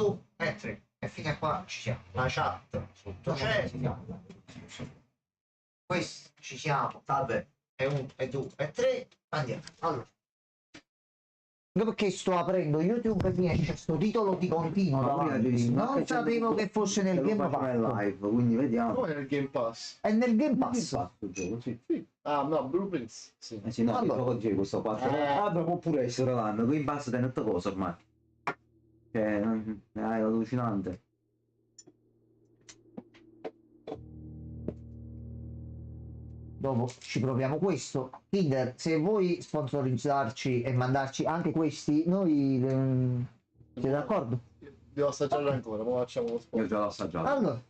2 e 3. E fino a qua ci siamo. La chat sotto c'è. Questo ci siamo. Salve. E 1, e 2, e 3. Andiamo. Allora. Io perché sto aprendo YouTube e mi esce sto titolo di continuo davanti. Non sapevo che fosse nel Game Pass live, quindi vediamo. Come nel Game Pass? è nel Game Pass. Sì. Ah no, Blueprints sì. Sì, no, allora. gioco di questo 4. Vabbè, può pure essere l'anno. Game Pass è un'altra cosa ormai. Cioè, è allucinante. Dopo ci proviamo questo. Kinder, se vuoi sponsorizzarci e mandarci anche questi, noi siete d'accordo? Devo assaggiarlo ancora, poi facciamo lo Io sport. già l'ho assaggiato. Allora,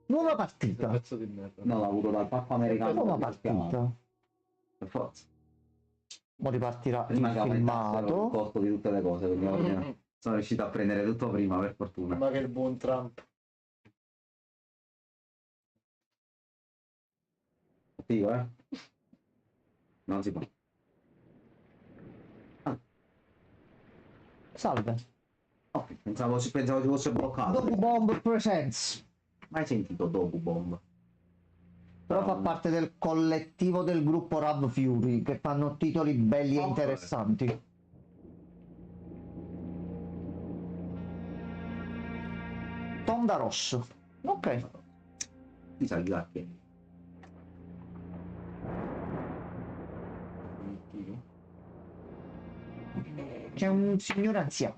nuova Un partita. pezzo di merda. No, l'ho avuto dal papà americano. Nuova partita. Per forza. Ora ripartirà Prima il che aumentassero il filmato. costo di tutte le cose, quindi alla fine sono riuscito a prendere tutto prima, per fortuna. Ma che il buon Trump. Dico, non si può. Salve. Ok, pensavo si fosse bloccato. Dopo Bomb Presents. Mai sentito Dobu Bomb? Però fa parte del collettivo del gruppo Rab Fury, che fanno titoli belli e Ok. interessanti. Tonda Rosso. Ok. Chissà chi l'ha chiesto. C'è un signore anziano.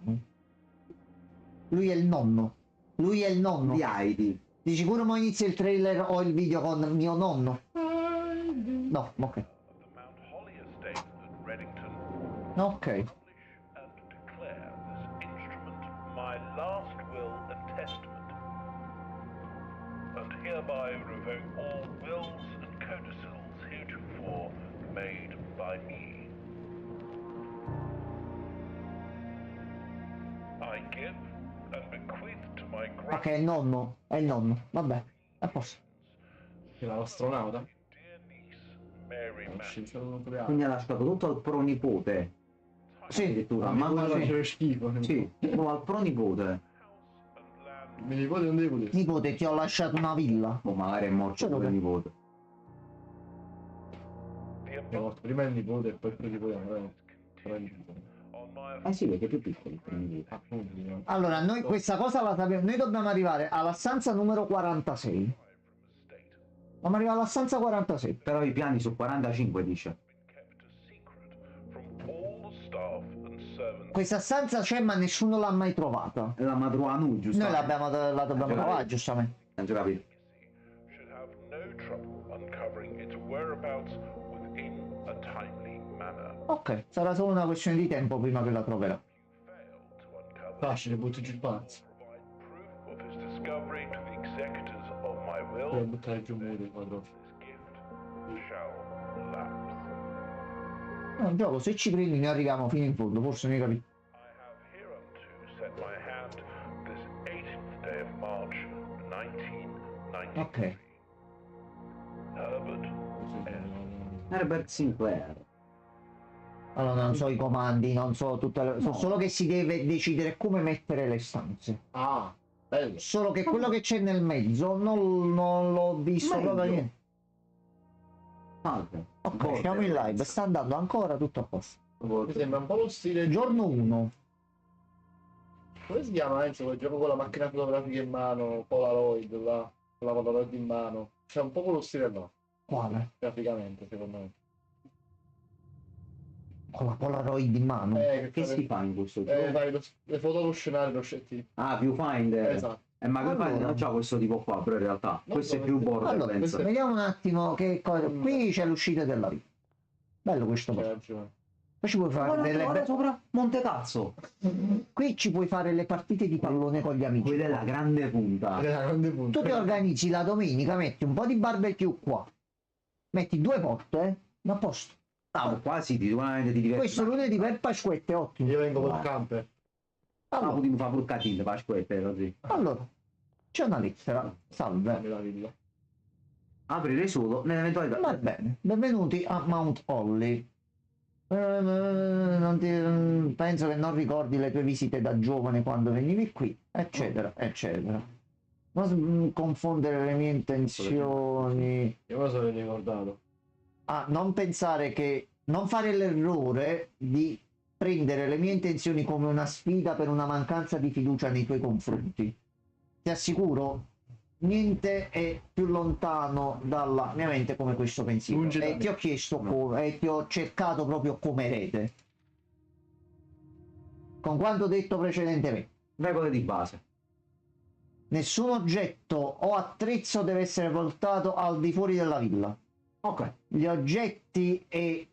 Lui è il nonno. Lui è il nonno. Di Heidi. Di sicuro mo inizia il trailer o il video con mio nonno. No, ok. The Mount Holly estate at Reddington, Ok. and declare this instrument my last will and testament, and hereby revoke all wills and codicils heretofore made by me. I give and bequeath to my Ok, è il nonno. È il nonno. Vabbè. A posto. Era l'astronauta? dear niece, Mary Lo Matthews. scienziato nucleare. Quindi ha lasciato tutto al pronipote. Sì. Addirittura. Ma Mamma faceva mia. schifo. Sì, no, al pronipote. And land Mi nipote non devo dire. Nipote, ti ho lasciato una villa. O magari è morto Cioè, pure il dove? nipote. the È above morto prima il nipote e poi il pronipote. continued on my Sì, perché è più piccolo il pronipote. Appunto. Allora, noi questa cosa la sappiamo. Noi dobbiamo arrivare alla stanza numero 46. from estate. Dobbiamo arrivare alla stanza 46. Però i piani su 45 dice. Kept a secret from all the staff and servants. Questa stanza c'è ma nessuno l'ha mai trovata. È la Madruanu, giusto? Noi la dobbiamo trovare, giustamente. Non già capito. Should have no trouble uncovering its whereabouts within a timely manner. Ok, sarà solo una questione di tempo prima che la troverà. Fail to uncover, Facile, butti giù il palazzo. provide proof of his discovery to the executors of my Per will. buttare giù un muro quadro. This gift shall lapse. È un gioco, se ci prendi ne arriviamo fino in fondo, forse ne capi. I have hereunto set my hand this 18th day of March, 1993. Ok. Herbert Herbert Sinclair. Allora non so i comandi, non so tutte le... so solo che si deve decidere come mettere le stanze. Ah, bello. Solo che quello che c'è nel mezzo non l'ho visto Meglio. proprio niente. Salve. Ok, siamo in live, sta andando ancora tutto a posto. Mi sembra un po' lo stile. Giorno 1. Come si chiama Enzo quel gioco con la macchina fotografica in mano, Polaroid, là, con la Polaroid in mano? C'è un po' quello stile là, Quale? graficamente, secondo me. Con la Polaroid in mano. Che si fa in questo gioco? Fai le foto allo scenario, lo scetti. Ah, Viewfinder. Esatto. Ma Viewfinder Allora. non c'ha questo tipo qua, però in realtà. No, Questo è no, più questo- Borderlands. Allora, vediamo un attimo che cosa... Qui c'è l'uscita della vita. Bello questo C'è posto. ragione. Poi ci puoi fare Guarda, delle... guarda sopra Monte Cazzo. Qui ci puoi fare le partite di pallone con gli amici. Quella è la grande punta. È una grande punta. Tu ti organizzi la domenica, metti un po' di barbecue qua. Metti 2 potte, a posto. Ah, qua sì, sicuramente ti diverti. Questo lunedì per Pasquette è ottimo. Io vengo col camper. Ah, Allora, potevo fare pure catine, Pasquette, così. allora, c'è una lettera. Salve. Dammi la villa. Aprire solo nell'eventualità. Va bene, benvenuti a Mount Holly. Penso che non ricordi le tue visite da giovane quando venivi qui, eccetera, eccetera. Non confondere le mie intenzioni. Io me lo sono ricordato. Non pensare non fare l'errore di prendere le mie intenzioni come una sfida per una mancanza di fiducia nei tuoi confronti. Ti assicuro, niente è più lontano dalla mia mente come questo pensiero. Lungi da E me. ti ho chiesto e ti ho cercato proprio come erede. Con quanto detto precedentemente. Regole di base. Nessun oggetto o attrezzo deve essere portato al di fuori della villa. Ok. Gli oggetti e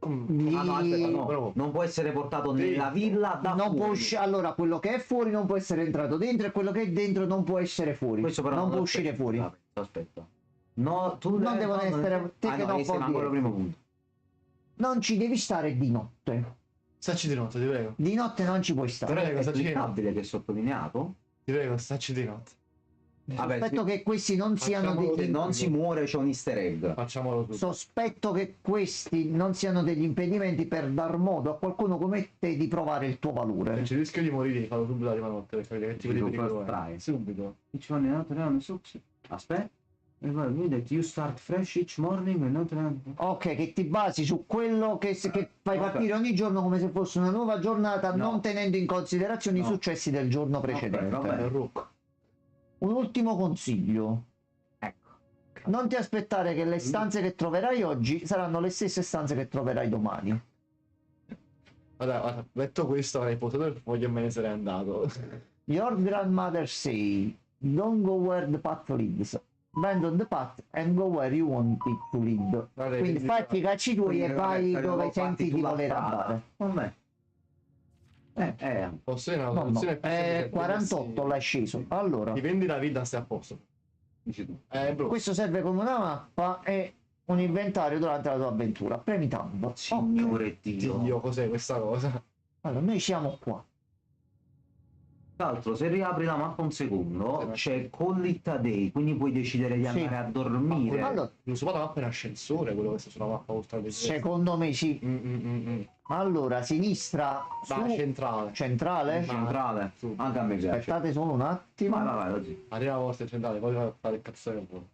gli... Ah, no, aspetta, no. Bravo. Non può essere portato nella villa da non può fuori. allora, quello che è fuori non può essere entrato dentro e quello che è dentro non può essere fuori. Questo però non può aspetta, uscire fuori. Aspetta. No, tu Non devono essere te che non questo può è ancora il dire. primo punto. Non ci devi stare di notte. Stacci di notte, ti prego. Di notte non ci puoi stare. Prego, È stacci di notte. cliccabile che è sottolineato. Ti prego, stacci di notte. Vabbè, Sospetto che questi non siano Facciamolo se degli... non si muore c'è un easter egg. Facciamolo tutto. Sospetto che questi non siano degli impedimenti per dar modo a qualcuno come te di provare il tuo valore. C'è il rischio di morire, farò subito la prima notte per capire che tipo di Subito, pericolo first è. try. Subito. Each one and not around the subs. Aspetta. E poi that you start fresh each morning and not around... Ok, che ti basi su quello che fai Ok. partire ogni giorno come se fosse una nuova giornata, No. non tenendo in considerazione i No. successi del giorno precedente. vabbè. È il rook. Un ultimo consiglio. Ecco. Non ti aspettare che le stanze che troverai oggi saranno le stesse stanze che troverai domani. Guarda, detto questo avrei potuto il foglio e me ne sarei andato. Your grandmother say, don't go where the path leads. Abandon the path and go where you want it to lead. Guarda, Quindi fatti i cacci tuoi e vai dove senti di voler andare. Vabbè. Posso dire una No, no, soluzione più semplice? 48 l'hai sceso. Allora, Ti vendi la vita, stai a posto. Dici tu. Bro. questo serve come una mappa e un inventario durante la tua avventura. Premi tab. Signore Ok. Dio. Dio, cos'è questa cosa? Allora, noi siamo qua. Tra l'altro, se riapri la mappa un secondo, c'è Call it a day, quindi puoi decidere di Sì. andare a dormire. Allora, L'uso la mappa in ascensore, quello che sta sulla mappa oltre alle secondo me sì. Allora, sinistra su Va, centrale. centrale. Centrale. Su. Anche a me piace. Aspettate solo un attimo. Vai, così. Arriva la vostra centrale, poi fare il cazzo che vuoi.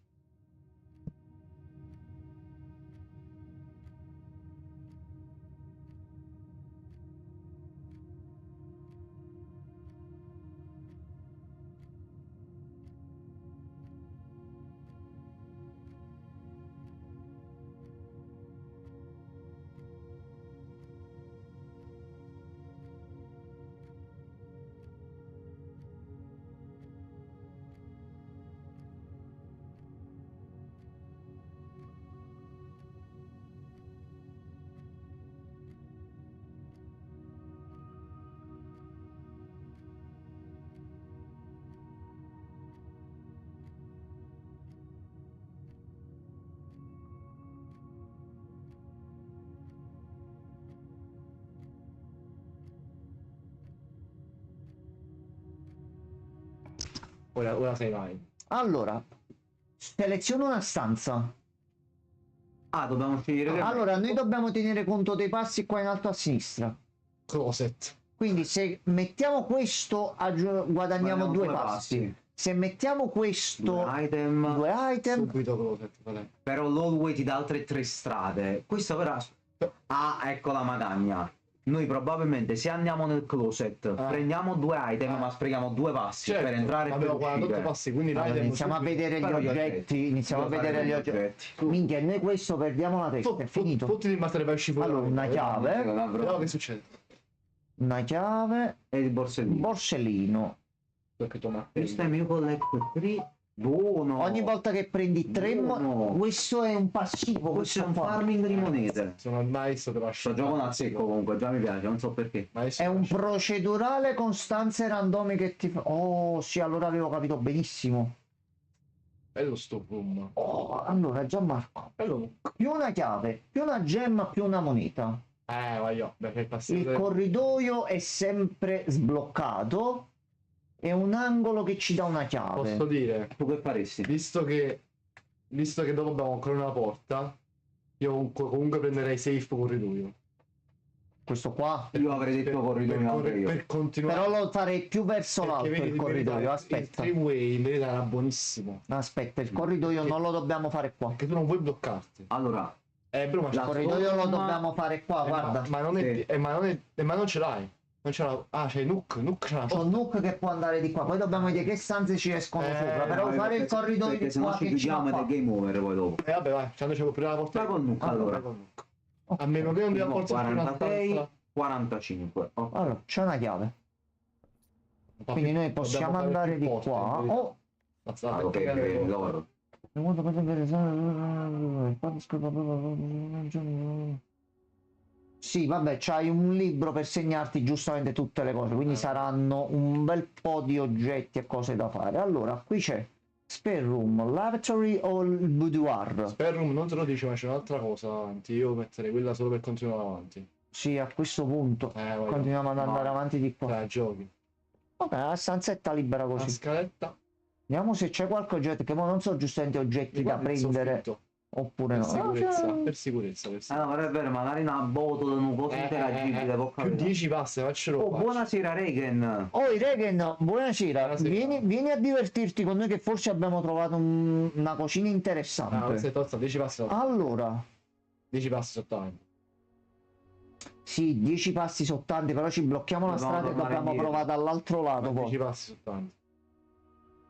Ora sei vai. Allora, seleziono una stanza. Ah, dobbiamo scegliere. Allora, noi dobbiamo tenere conto dei passi qua in alto a sinistra. Closet. Quindi se mettiamo questo guadagniamo due passi. Se mettiamo questo Due item. due item, Subito closet, qual è? Però l'Allway ti dà altre 3 strade. Questa però... Ah, ecco la magagna. Noi probabilmente se andiamo nel closet prendiamo 2 item ma sprechiamo 2 passi Certo, per entrare e per abbiamo 48 uscire. passi, quindi allora, l'item iniziamo a subito. vedere gli Però gli oggetti. Iniziamo a Devo vedere fare gli degli oggetti. Minchia, noi questo perdiamo la testa, è finito. Tutti di battere per uscire fuori. Allora, una chiave, Vediamo che succede. una chiave, E il un borsellino. borsellino. Perché tu This time you collect 3. Buono. Ogni volta che prendi 3, Buono. questo è un passivo. Questo è un qua. farming di monete. sono il maestro per Sto gioco a secco comunque, già mi piace, non so perché. È un procedurale con stanze randomiche che ti fa... Oh, sì, allora avevo capito benissimo. Bello sto boom. Oh, allora, Gianmarco, Bello. più una chiave, più una gemma, più una moneta. Voglio. Perché il Il passaggio. corridoio è sempre sbloccato e un angolo che ci dà una chiave. Posso dire, Tu che faresti? visto che dopo abbiamo ancora una porta, io comunque prenderei safe corridoio. Questo qua. Io avrei detto corridoio anche io. Per continuare. Però lo farei più verso Perché l'alto vedi, il corridoio, il aspetta. three-way in verità era buonissimo. Aspetta, il corridoio non lo dobbiamo fare qua. Perché tu non vuoi bloccarti. Allora, Bro, ma Il corridoio lo dobbiamo fare qua, guarda. Ma non è, Sì. ma non ce l'hai. Non ce l'ha. Ah, c'è Nook ce l'ha. C'ho un Nook che può andare di qua, poi dobbiamo vedere che stanze ci escono sopra. Però no, fare il perché- corridoio perché di se no qua ci che ci chiudiamo fa ed è game over poi dopo. Vabbè, vai, ci hanno prima la porta. Vai con Nook allora. Vai con Nook. A meno che non dia forza più una 46, stanza. 45. Ok. Allora, c'è una chiave. Quindi noi possiamo Dobbiamo fare andare più di porte, qua. in verità. Oh, Mazzata, Ah, ok, perché- loro. sì, vabbè, c'hai un libro per segnarti giustamente tutte le cose, quindi saranno un bel po' di oggetti e cose da fare. Allora, qui c'è spare room, lavatory o il boudoir? Spare room non te lo dice, ma c'è un'altra cosa avanti. Io metterei quella solo per continuare avanti. Sì, a questo punto Vai, continuiamo ad andare avanti di qua. giochi. Ok, la stanzetta libera La così. scaletta. Vediamo se c'è qualche oggetto, che mo non so giustamente oggetti da Guarda il prendere soffitto, oppure Per no. sicurezza, Ah, per sicurezza, per Ah, sicurezza. no, ma è vero, magari una botola, una cosa interagibile, può Più capitare. 10 passi, faccelo. Oh, buonasera Regan. Oi Regen, buonasera. Buonasera. Vieni a divertirti con noi che forse abbiamo trovato una cucina Ah, non interessante. sei tozza, 10 passi sotto. Allora, 10 passi sotto. sì, 10 passi sott'anti, però ci blocchiamo la Dobbiamo strada e tornare dobbiamo indietro. provare dall'altro lato. 10 Poi. passi sotto.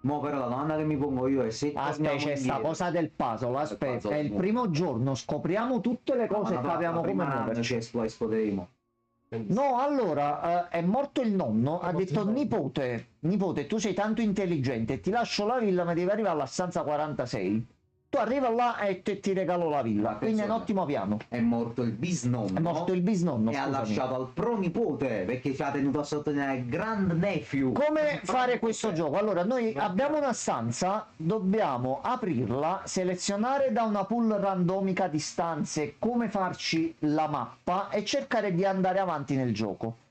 Mo però la domanda che mi pongo io è se Aspetta, torniamo c'è sta indietro. cosa del puzzle, aspetta, puzzle, è il no. primo giorno, scopriamo tutte le cose e capiamo come muoverci. ci esploderemo. No, allora, è morto il nonno, ha morto detto il nonno. nipote, tu sei tanto intelligente, ti lascio la villa ma devi arrivare alla stanza 46. Tu arriva là e ti regalo la villa, Ma quindi è un attenzione. ottimo piano. È morto il bisnonno. È morto il bisnonno, E ha scusami. lasciato al pronipote perché ci ha tenuto a sottolineare il grand nephew. Come fare questo gioco? Allora, noi abbiamo una stanza, dobbiamo aprirla, selezionare da una pool randomica di stanze come farci la mappa e cercare di andare avanti nel gioco.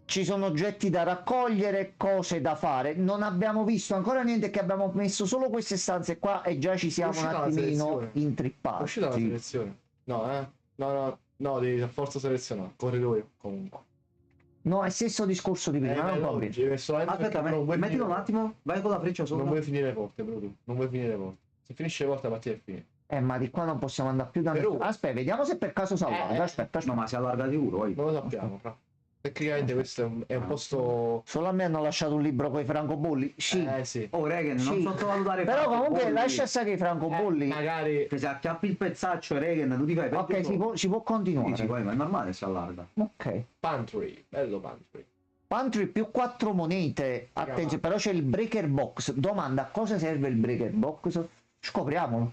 Ci sono oggetti da raccogliere, cose da fare. Non abbiamo visto ancora niente, che abbiamo messo solo queste stanze qua e già ci siamo un Uscita la attimino selezione. È intrippati. uscita la selezione. No, no, devi per forza selezionare. Corridoio, comunque. No, è stesso discorso di prima, non no, va bene. ci hai messo solamente Aspetta, perché non vuoi mettilo un finire- attimo, vai con la freccia sopra. Non vuoi finire le porte, bro, tu. Non vuoi finire le porte. Se finisce le porte, la partita è finita. Ma di qua non possiamo andare più da Però- nessuno. Aspetta, vediamo se per caso salvate. Aspetta. No, ma si allarga di uno, poi. Non lo sappiamo, fra. Tecnicamente questo è un posto... Solo a me hanno lasciato un libro con i francobolli. Sì. Sì. Oh, Regan, non Sì. sottovalutare i Però comunque francobolli. lascia stare che i francobolli. Magari... Che se acchiappi il pezzaccio, Regan, tu ti fai peggio Ok, solo. si può continuare. Dici, poi, ma è normale se si allarga. Ok. Pantry, bello pantry. Pantry più 4 monete. Attenzione, però c'è il breaker box. Domanda, a cosa serve il breaker box? Scopriamolo.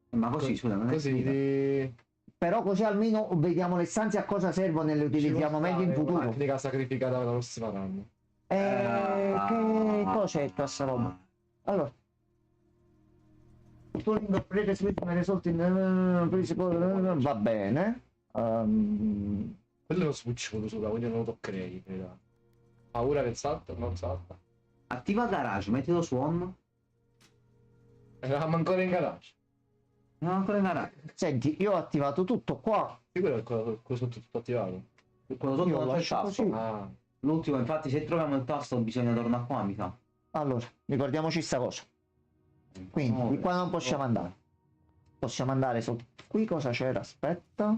Ma così, scusa, non è Così finita. di... Però così almeno vediamo le stanze a cosa servono e le utilizziamo meglio in Una futuro. tecnica sacrificata per la prossima run. Che cos'è questa roba? Allora. Va bene. Quello è uno switch voluto sopra, quindi non lo toccherei. in verità. Paura che salta, non salta. Attiva garage, mettilo su on. Eravamo ancora in garage. Non ancora in garage. Senti, io ho attivato tutto qua. Sì, quello è quello sotto tutto attivato. Quello sotto Io non c'è il lascio tasto. così. Ah, L'ultimo, infatti, se troviamo il tasto bisogna tornare qua, mi sa. Allora, ricordiamoci sta cosa. Quindi, di qua non possiamo andare. Possiamo andare sotto. Qui cosa c'era? Aspetta.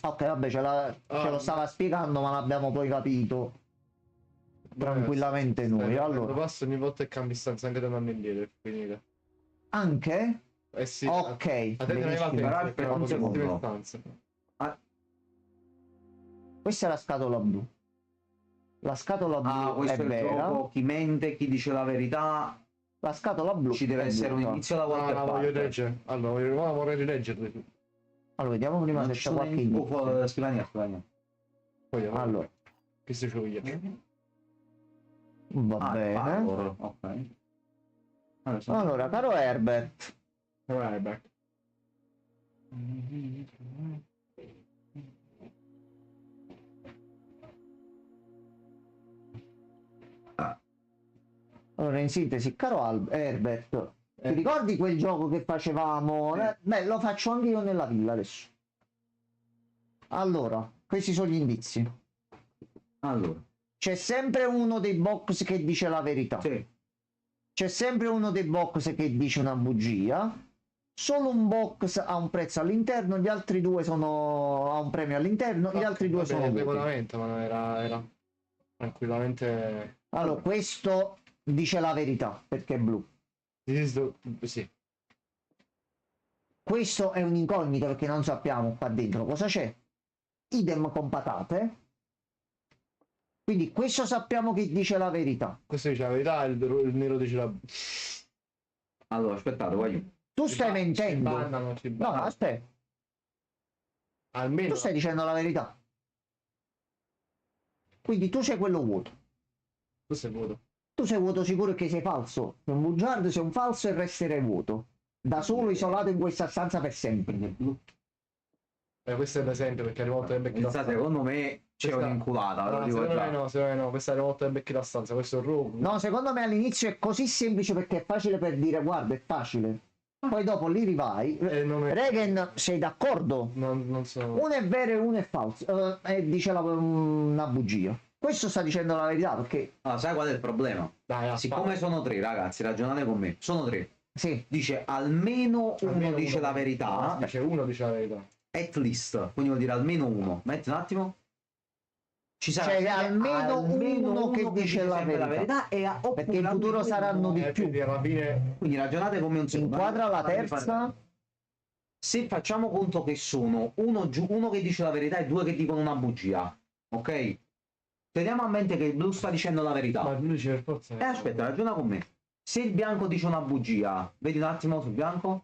Ok, vabbè, ce lo stava spiegando, ma l'abbiamo poi capito tranquillamente noi. Lo Allora, passo ogni volta che cambi stanza, anche tornando indietro, è finita. anche? Eh sì. Ok, a te ne benissimo. aveva Però tempo, aspetta un secondo. stanze. Questa è la scatola blu. La scatola blu Ah, è questo è il vera. gioco, chi mente, chi dice la verità. La scatola blu Ci deve è essere un brutta. inizio da qualche No, voglio parte. leggere. Allora, vorrei rileggerli. Allora, vediamo prima Non se ci c'è sono qualche in- inizio. scrivania. Allora, Questo ce l'ho io. va Ah, bene. Power, ok. Allora, caro Herbert, Right back. allora in sintesi, caro Herbert, ti ricordi quel gioco che facevamo? Beh, lo faccio anche io nella villa adesso. Allora, questi sono gli indizi. Allora, C'è sempre uno dei box che dice la verità. sì. C'è sempre uno dei box che dice una bugia. Solo un box ha un prezzo all'interno, gli altri due sono ha un premio all'interno, gli altri due sono il vuoti. regolamento, ma non era tranquillamente. Allora, questo dice la verità perché è blu. Sì. Questo è un'incognita perché non sappiamo qua dentro cosa c'è. Idem con patate. Quindi questo sappiamo che dice la verità. Questo dice la verità, il nero dice la. Allora, aspettate, voglio. Tu stai Ci mentendo. bannano, ci No, bannano. aspetta, Almeno tu stai dicendo la verità. Quindi tu sei quello vuoto. questo è vuoto. Tu sei vuoto sicuro che sei falso. Sei un bugiardo, sei un falso e resterai vuoto. Da solo, isolato in questa stanza per sempre. Questo è l'esempio perché arriva volta che becchi la stanza. Secondo me c'è Questa- un'inculata, lo No, dico secondo me già. no, secondo me no, questa è arriva volta che becchi la stanza, questo è il rogue. No, secondo me all'inizio è così semplice perché è facile per dire guarda, è facile. Poi dopo li rivai. Non è- Regen, sei d'accordo? non so. Uno è vero e uno è falso. E dice una bugia. Questo sta dicendo la verità perché Allora, sai qual è il problema? Dai, Siccome sono tre, ragazzi, ragionate con me. Sono tre. sì, Dice almeno uno dice la verità. Uno dice la verità. At least. Quindi vuol dire almeno uno. Metti un attimo. Ci sarà C'è sempre almeno uno che dice la sempre verità. e perché in futuro saranno di più. Quindi alla fine Quindi ragionate come un secondo. Inquadra la Fatemi terza. fare- Se facciamo conto che sono uno che dice la verità e due che dicono una bugia, ok? Teniamo a mente che il blu sta dicendo la verità. ma lui dice per forza. Aspetta, ragiona con me. Se il bianco dice una bugia, vedi un attimo sul bianco?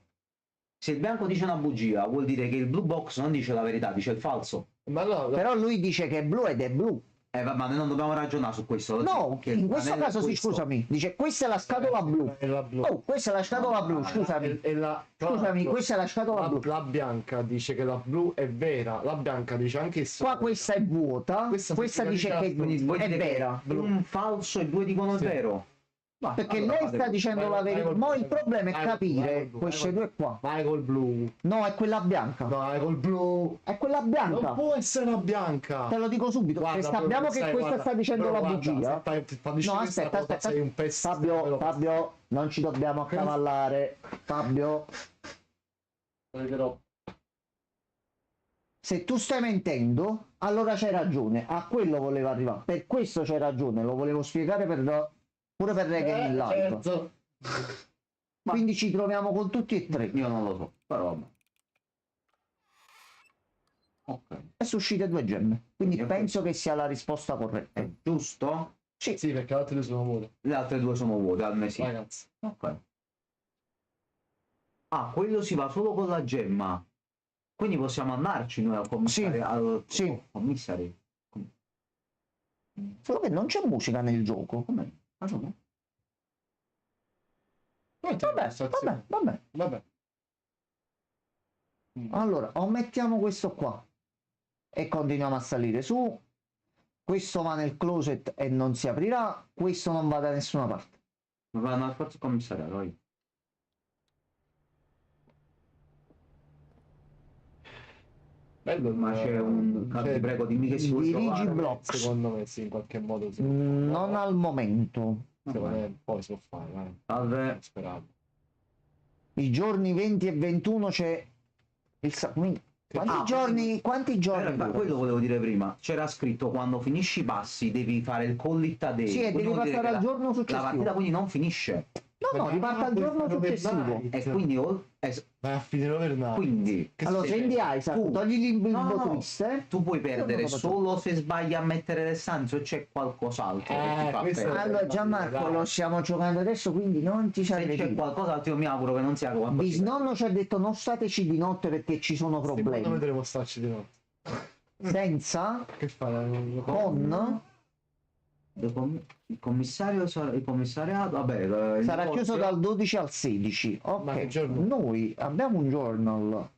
Se il bianco dice una bugia, vuol dire che il blue box non dice la verità, dice il falso. Ma no, Però lui dice che è blu ed è blu. Ma noi non dobbiamo ragionare su questo. No, Che in questo nel- caso sì, questo- scusami. Dice questa è la scatola blu. è la blu. Oh, questa è la scatola blu, scusami. Scusami, questa è la scatola blu. La bianca dice che la blu è vera, la bianca dice anche il Qua questa è vuota, questa dice che Quindi vuol è dire che vera. un falso e due dicono il Sì. vero. Ma Perché allora lei fate sta così. dicendo la verità. Mo' il problema è capire queste due qua. Vai col blu. No, è quella bianca. Vai col blu. È quella Non bianca. può essere la bianca. Te lo dico subito. Se sappiamo che questa sta dicendo la bugia. No, aspetta. Sei un pessimo. Fabio, non ci dobbiamo accavallare. Fabio, Però se tu stai mentendo, allora c'hai ragione. A quello volevo arrivare. Per questo c'hai ragione. Lo volevo spiegare pure per Regen in live. certo. Quindi ci troviamo con tutti e tre. Io non lo so, però vabbè. Ok. E sono uscite due gemme. Quindi Ok. penso che sia la risposta corretta. È giusto? Sì. Sì, perché le altre due sono vuote. Le altre due sono vuote, almeno sì. Ragazzi. Ok. Ah, quello si va solo con la gemma. Quindi possiamo andarci noi al commissario. Sì. Commissario. Solo che non c'è musica nel gioco. Come? Ah, no. Vabbè. Allora, o mettiamo questo qua e continuiamo a salire su. Questo va nel closet e non si aprirà. Questo non va da nessuna parte. Ma vanno al forza commissariato, vai. Bello, Ma c'è un... cioè, prego, dimmi che si può dirigi trovare. blocks. secondo me sì, in qualche modo si può Non al momento. secondo me poi si può fare, vai. Salve. Sperato. I giorni 20 e 21 c'è il quanti giorni Ma dura? quello volevo dire prima. C'era scritto quando finisci i passi devi fare il call it a day. Sì, e Quindi devi vuol dire passare che al giorno la successivo. partita quindi non finisce. No, riparte al giorno successivo. E quindi, Vai a finire overnight. quindi Allora, prendi Isaac, tu- togli No, no. l'imbo triste. tu puoi perdere No. solo se sbagli a mettere le stanze o c'è qualcos'altro che ti fa questo- perdere. Allora, Gianmarco, Dai. lo stiamo giocando adesso, quindi non ti Se serve c'è di qualcos'altro io mi auguro che non sia come Bisnonno ci ha detto non stateci di notte perché ci sono Quando problemi. vedremo starci di notte. Senza, Che fai? con, il commissario il commissariato vabbè il sarà negozio- chiuso dal 12 al 16. Ma che Ok, giorno? noi abbiamo un journal.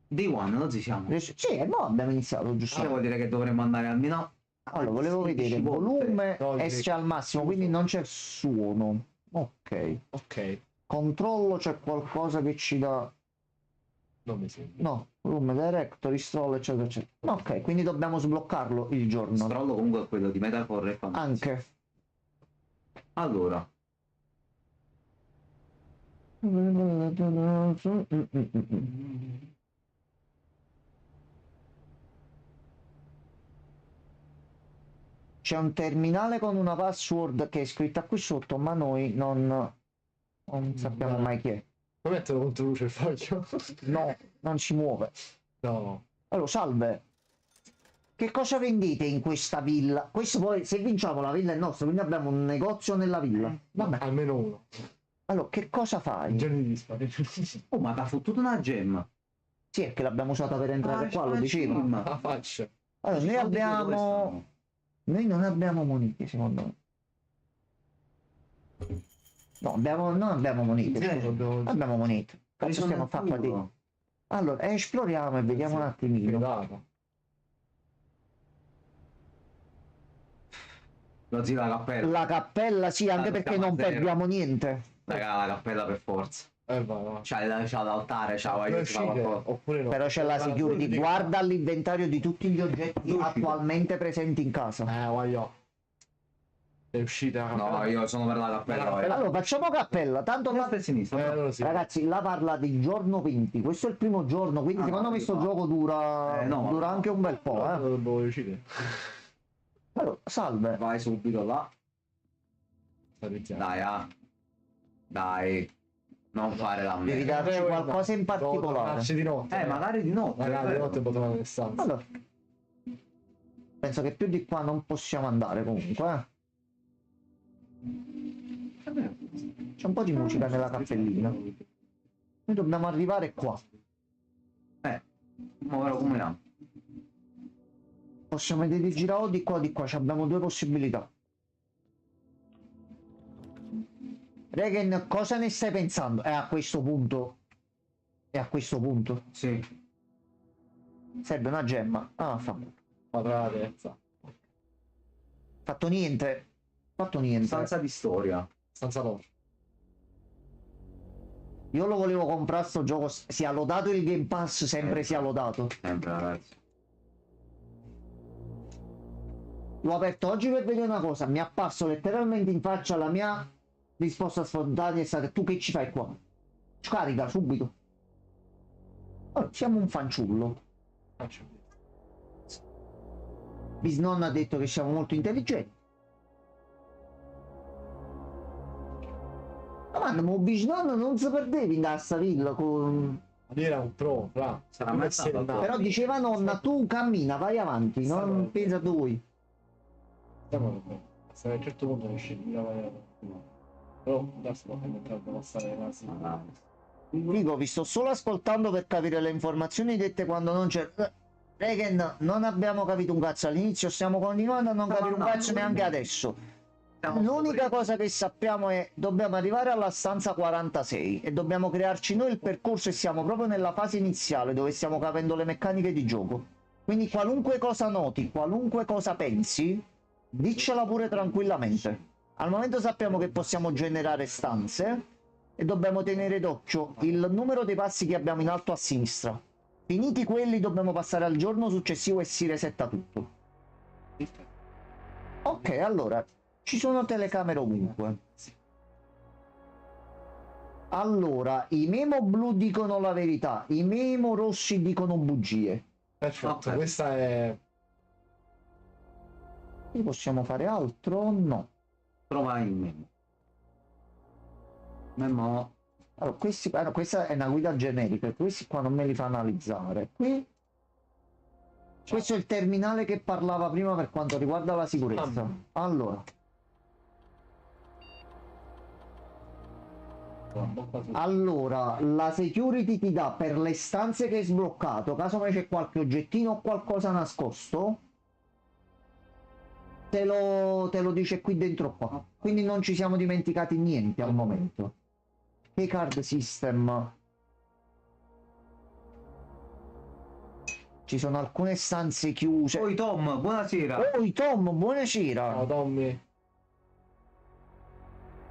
Day one non ci siamo. Sì, no, abbiamo iniziato giusto. Vuol dire che dovremmo andare almeno Allora, volevo 16 vedere il volte. volume No, esce al massimo, quindi non c'è suono. Ok. Ok, Controllo, c'è qualcosa che ci dà... non mi sembra. No, Room Directory, Stroll, eccetera, eccetera. Ok, quindi dobbiamo sbloccarlo il giorno. Stroll comunque è quello di Metacore e Fantasy. Anche. Allora, C'è un terminale con una password che è scritta qui sotto, ma noi non sappiamo mai chi è. Non metterlo contro luce il foglio. No, non si muove. No. Allora, salve. Che cosa vendete in questa villa? Questo poi, se vinciamo la villa è nostra, quindi abbiamo un negozio nella villa. Vabbè. Almeno uno. Allora, che cosa fai? Giorni di dispari. oh, ma t'ha fottuto una gemma. Sì, è che l'abbiamo usata per entrare qua, lo diceva. La faccia. Allora, noi abbiamo... Noi non abbiamo monete, secondo me. No, non abbiamo monete. Sì. scusa. Abbiamo monete. Cazzo stiamo a fare fatica. Allora, esploriamo e vediamo un attimino. Lo zio la cappella. La cappella, sì, anche perché non perdiamo niente. Raga, la cappella per forza. Va. C'ha l'altare, c'ha Puoi uscire, oppure no. Però c'è la security. Guarda l'inventario di tutti gli oggetti attualmente presenti in casa. Voglio. È uscita. No, io sono per la cappella. Allora, facciamo cappella. Tanto Destra e sinistra. Allora sì. ragazzi, la parla del giorno 20. Questo è il primo giorno, quindi secondo me questo gioco dura, no, dura anche un bel po'. Lo devo uscire. Allora, salve. Vai subito là. Iniziamo. Dai, dai. Non fare la Devi merda. darci qualcosa in particolare. Di notte. Magari di notte. Magari di notte potremmo andare in stanza. Allora, penso che più di qua non possiamo andare comunque. C'è un po' di musica nella cappellina. Noi dobbiamo arrivare qua. Ma come no? Possiamo vedere di girare o di qua o di qua. Abbiamo due possibilità. Regen, cosa ne stai pensando? È a questo punto. È a questo punto. Sì. Serve una gemma. Ah, Quadrata la terza. fatto niente. Fatto niente. Stanza di storia. Stanza loro. Io lo volevo comprare sto gioco. Sia lodato il Game Pass, sempre sia lodato. Sempre ragazzi. L'ho aperto oggi per vedere una cosa. Mi è apparso letteralmente in faccia la mia risposta spontanea è stata: tu che ci fai qua? Scarica subito. Allora, siamo un fanciullo. Bisnonna ha detto che siamo molto intelligenti. Ma Bisnonna non si perdeva in questa villa con... Era un pro, fra. Sarà mai stato Però diceva nonna, tu cammina, vai avanti, non pensa a lui. Se a un certo punto non scegli la maniera. Però adesso non stare quasi. Dico, vi sto solo ascoltando per capire le informazioni dette quando non c'è... Regen, non abbiamo capito un cazzo all'inizio, stiamo continuando a non capire un cazzo neanche adesso. L'unica cosa che sappiamo è dobbiamo arrivare alla stanza 46 e dobbiamo crearci noi il percorso e siamo proprio nella fase iniziale dove stiamo capendo le meccaniche di gioco. Quindi qualunque cosa noti, qualunque cosa pensi, diccela pure tranquillamente. Al momento sappiamo che possiamo generare stanze e dobbiamo tenere d'occhio il numero dei passi che abbiamo in alto a sinistra. Finiti quelli dobbiamo passare al giorno successivo e si resetta tutto. Ok, allora, ci sono telecamere ovunque. Allora, i memo blu dicono la verità, i memo rossi dicono bugie. Perfetto, questa è... Qui possiamo fare altro? No. Trova il memo. Memo. Allora, questa è una guida generica, questi qua non me li fa analizzare. Qui questo è il terminale che parlava prima per quanto riguarda la sicurezza. Allora, la security ti dà per le stanze che hai sbloccato, caso mai c'è qualche oggettino o qualcosa nascosto, te lo dice qui dentro qua. Quindi non ci siamo dimenticati niente al momento. Che card system? Ci sono alcune stanze chiuse. Oi Tom, buonasera. Oi Tom, buonasera. Ciao Tommy.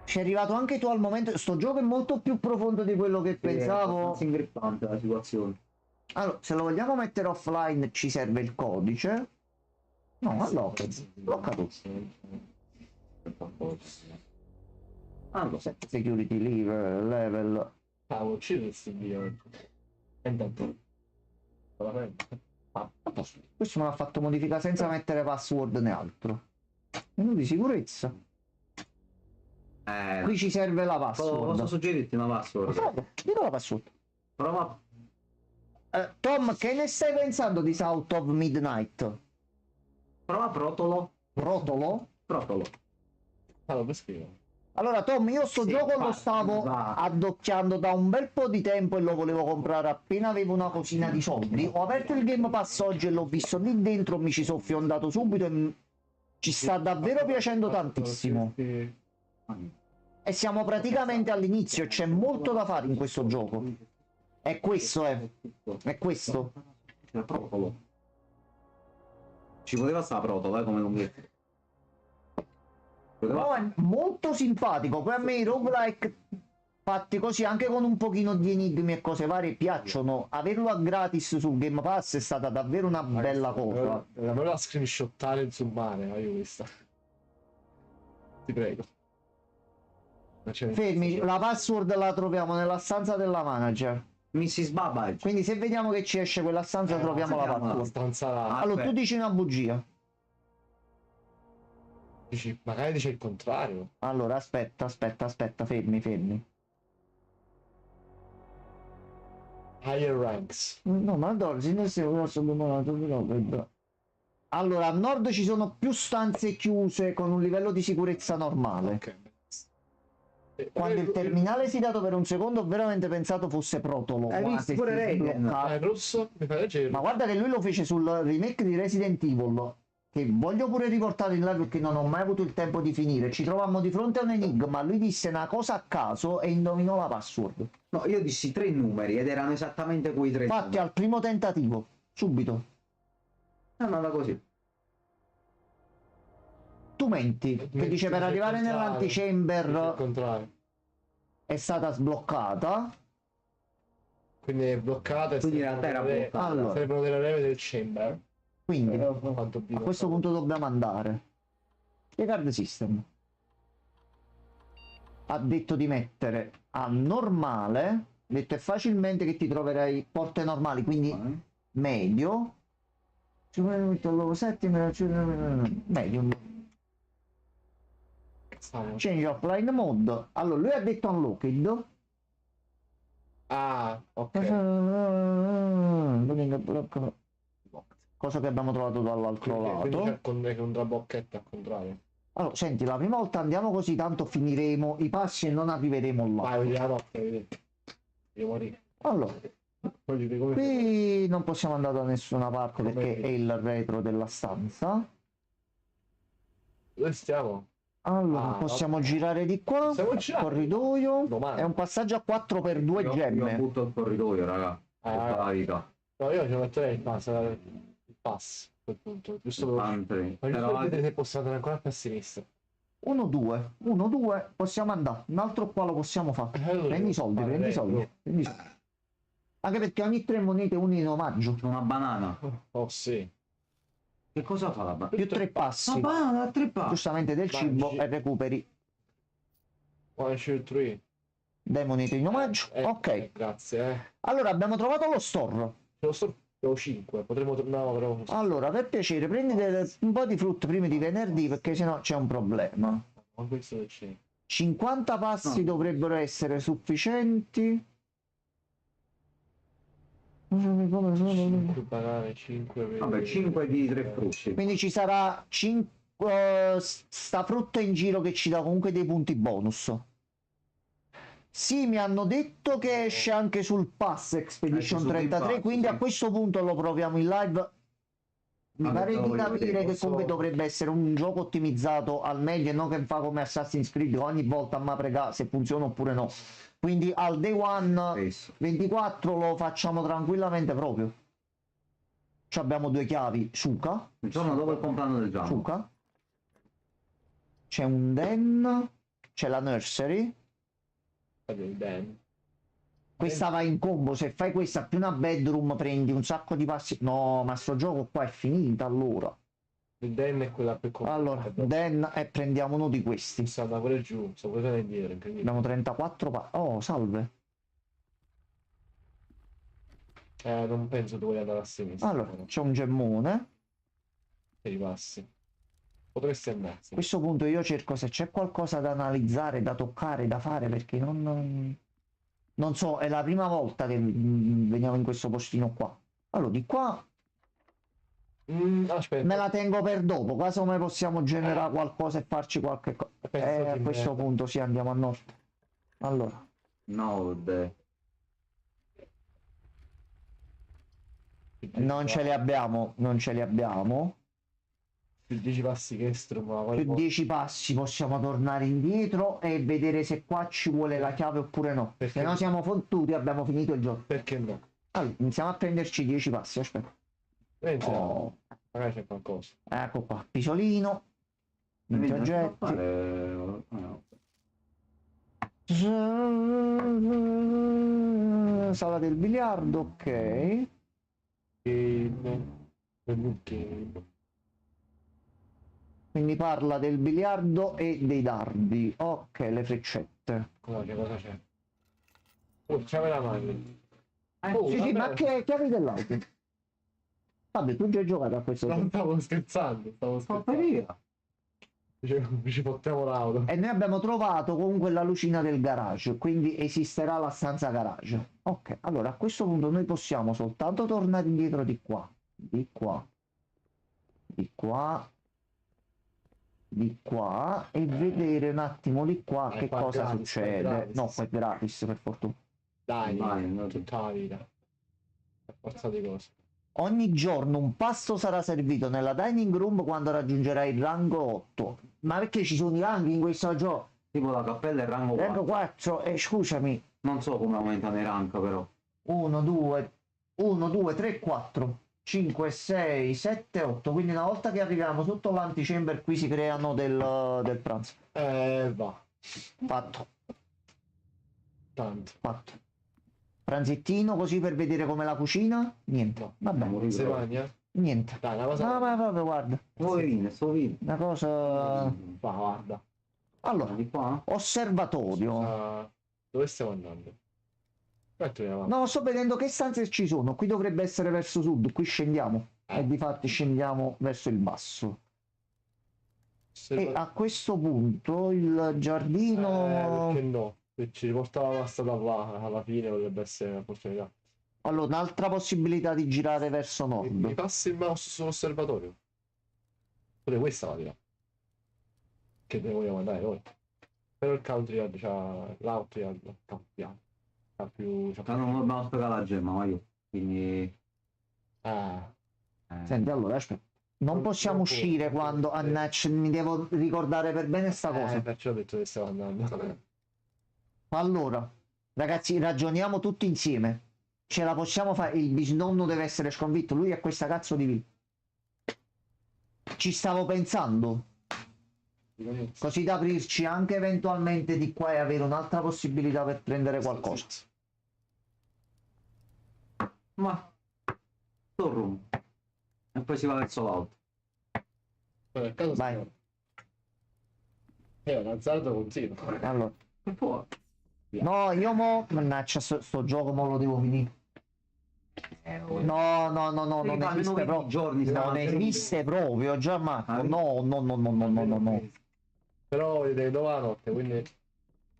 Sei arrivato anche tu al momento. Sto gioco è molto più profondo di quello che pensavo. È ingrippante la situazione. Allora, se lo vogliamo mettere offline ci serve il codice. No, allora, blocca tutto. Allora, security level. Ah, ucciso questo Dio. E intanto. A posto. Questo me l'ha fatto modificare senza mettere password né altro. Menu di sicurezza. Qui ci serve la Posso password. suggerirti una password? Dico la password. Prova. Tom, che ne stai pensando di South of Midnight? Prova Protolo. Rotolo? Protolo. Allora, per scrivere. Allora Tom, io sto Sì, gioco lo va, stavo va. addocchiando da un bel po' di tempo e lo volevo comprare appena avevo una cosina di soldi. Ho aperto il Game Pass oggi e l'ho visto lì dentro, mi ci sono fiondato subito e ci sta davvero piacendo tantissimo. E siamo praticamente all'inizio e c'è molto da fare in questo gioco. È questo, è questo. Protolo. Ci poteva stare Protolo, come lunghezza. No, è molto simpatico. Poi a me i roguelike fatti così, anche con un pochino di enigmi e cose varie, piacciono. Averlo a gratis sul Game Pass è stata davvero una bella cosa. La volevo screenshottare e zoomare, ma io questa. Ti prego. Fermi, la password la troviamo nella stanza della manager. Mrs. Babbage. Quindi se vediamo che ci esce quella stanza troviamo la sentiamo la password. stanza là. Allora tu dici una bugia. Magari dice il contrario. Allora aspetta, fermi. Higher ranks. No, ma allora, allora, a nord ci sono più stanze chiuse con un livello di sicurezza normale. Ok. Quando il terminale si è dato per un secondo, ho veramente pensato fosse Protolo. Hai ma visto se pure si Raiden? blocca- Il rosso mi fa leggero. Ma guarda che lui lo fece sul remake di Resident Evil, che voglio pure riportare in live perché non ho mai avuto il tempo di finire. Ci trovammo di fronte a un enigma, lui disse una cosa a caso e indovinò la password. No, io dissi 3 numeri ed erano esattamente quei 3 Infatti numeri. al primo tentativo, subito. È andata così. Tu menti, che dice per arrivare Il nell'antichamber contrario. è stata sbloccata. Quindi è bloccata e Quindi in realtà era bloccata. Allora. sarebbero delle leve del chamber. Quindi Quanto a questo punto dobbiamo andare. Le card system ha detto di mettere a normale, ha detto è facilmente che ti troverai porte normali, quindi medio. Medium. Change offline mode. Allora lui ha detto unlocked. Ah, ok. Cosa che abbiamo trovato dall'altro Quindi lato. c'è un trabocchetto al contrario. Allora, senti, la prima volta andiamo così, tanto finiremo i passi e non arriveremo là. Vai, vedi la notte, vedi. Io morì. Allora, Poi vedi come... qui non possiamo andare da nessuna parte Come perché vedi. è il retro della stanza. Dove stiamo? Allora, Ah, possiamo ok. girare di qua. Possiamo girare? Corridoio. Domani. È un passaggio a 4x2 Io gemme. butto il corridoio, raga. Tutta la vita. No, io ci metterei il pass a quel punto. Giusto per... Altri. Ma giusto Però per vedere se possiamo andare ancora più a sinistra. 1-2. 1-2. Possiamo andare. Un altro qua lo possiamo fare. Allora, Prendi i soldi, vale, prendi i soldi. prego. Prendi i soldi. Anche perché ogni 3 monete uno in omaggio. C'è una banana. Oh sì. Che cosa fa la banana? Più 3 passi. Una banana a 3 passi. Giustamente del Mangi. cibo e recuperi 1, 2, 3. dai monete in omaggio. Ok. Grazie, Allora abbiamo trovato lo store. Lo sto 5. Potremmo tornare, però... Allora, per piacere, prendi un po' di frutta prima di venerdì perché sennò c'è un problema. Ma questo che c'è? 50 passi dovrebbero essere sufficienti. 5 pagare, 5... Vabbè, 5 di 3 frutti. Quindi ci sarà sta frutta in giro che ci dà comunque dei punti bonus. Sì, mi hanno detto che esce anche sul Pass Expedition Esce su Game 33, Pass, quindi sì. a questo punto lo proviamo in live. Mi Vabbè, pare lo di voglio capire vedere, che comunque dovrebbe essere un gioco ottimizzato al meglio e non che fa come Assassin's Creed ogni volta a prega se funziona oppure no. Quindi al day one Spesso. 24 lo facciamo tranquillamente proprio. Ci abbiamo 2 chiavi, Suka. Il giorno dopo il compleanno del gioco. Suka. C'è un den, c'è la nursery. Ben. Questa va in combo, se fai questa più una bedroom prendi un sacco di passi. No, ma sto gioco qua è finito allora. Il Den è quella più completa. Allora, Den e prendiamo uno di questi. Sta andando pure giù, sto pure indietro, incredibile. Abbiamo 34 Oh, salve. Non penso tu voglia andare a sinistra. Allora, no? c'è un gemmone. Che ripassi. Potresti andarsi. A questo punto io cerco se c'è qualcosa da analizzare, da toccare, da fare, perché non so, è la prima volta che veniamo in questo postino qua. Allora, di qua Aspetta. me la tengo per dopo, caso mai possiamo generare qualcosa e farci qualche cosa. Penso A di questo merda. punto sì, andiamo a nord. Allora, Nord. non ce li abbiamo, non ce li abbiamo. Più 10 passi che Strum, ma poi Più 10 passi possiamo tornare indietro e vedere se qua ci vuole la chiave oppure no. Perché? Se no siamo fottuti, abbiamo finito il gioco. perché no? Allora, iniziamo a prenderci 10 passi, aspetta. Entriamo. Oh, Magari c'è qualcosa. ecco qua, pisolino. Mentre oggetti. Sala del biliardo, ok. Game. Game. Quindi parla del biliardo e dei dardi. Ok, le freccette. Cosa c'è? Oh, chiave la mano. Sì, sì, vabbè. ma che chiavi dell'auto? Vabbè, tu già hai giocato a questo No, gioco. stavo scherzando, Ci portiamo l'auto. E noi abbiamo trovato comunque la lucina del garage, quindi esisterà la stanza garage. Ok, allora a questo punto noi possiamo soltanto tornare indietro di qua, di qua, di qua, di qua e vedere un attimo di qua che qua cosa gratis, qua succede. gratis. No, qua è gratis per fortuna. Dai, Vai, no, tutta la vita. Per forza di cose. Ogni giorno un pasto sarà servito nella dining room quando raggiungerai il rango 8. Ma perché ci sono i ranghi in questo gioco? Tipo la cappella è rango Rango 4. 4, scusami. Non so come aumentano i rank però. 1, 2, 3, 4, 5, 6, 7, 8. Quindi una volta che arriviamo sotto l'antichamber qui si creano del pranzo. Va. Fatto, Tanto. fatto. Pranzettino così per vedere com'è la cucina? Niente. No. Vabbè, Se mangia? niente. Dai, una cosa. No, ma proprio guarda, Sto vino. una cosa... Va, guarda. Allora, Di qua? osservatorio. Dove stiamo andando? Avanti. No, sto vedendo che stanze ci sono. Qui dovrebbe essere verso sud, qui scendiamo. E difatti scendiamo verso il basso. E a questo punto il giardino... Perché no? Se ci riportava la strada là, alla fine potrebbe essere un'opportunità. Allora, un'altra possibilità di girare verso Mi nord. passi il mouse sull'osservatorio? Pure questa va di là. Che ne vogliamo andare noi? Però il country c'ha l'outry c'ha più. Non dobbiamo spiegare la gemma, ma io. Quindi. Senti, allora, aspetta. Non possiamo uscire quando... mi devo ricordare per bene sta cosa. Perciò ho detto che stiamo andando. Allora, ragazzi, ragioniamo tutti insieme. Ce la possiamo fare. Il bisnonno deve essere sconfitto. Lui è questa cazzo di vita. Ci stavo pensando. Così da aprirci anche eventualmente di qua e avere un'altra possibilità per prendere qualcosa. Ma. Torrum. E poi si va verso l'auto. Per caso Vai. È un azzardo continuo. Allora. E poi. No, io mannaggia, sto gioco mo lo devo finire. No, non esiste proprio. Giorni Non esiste proprio, Gianmarco. No. Però vedete dove la notte, quindi.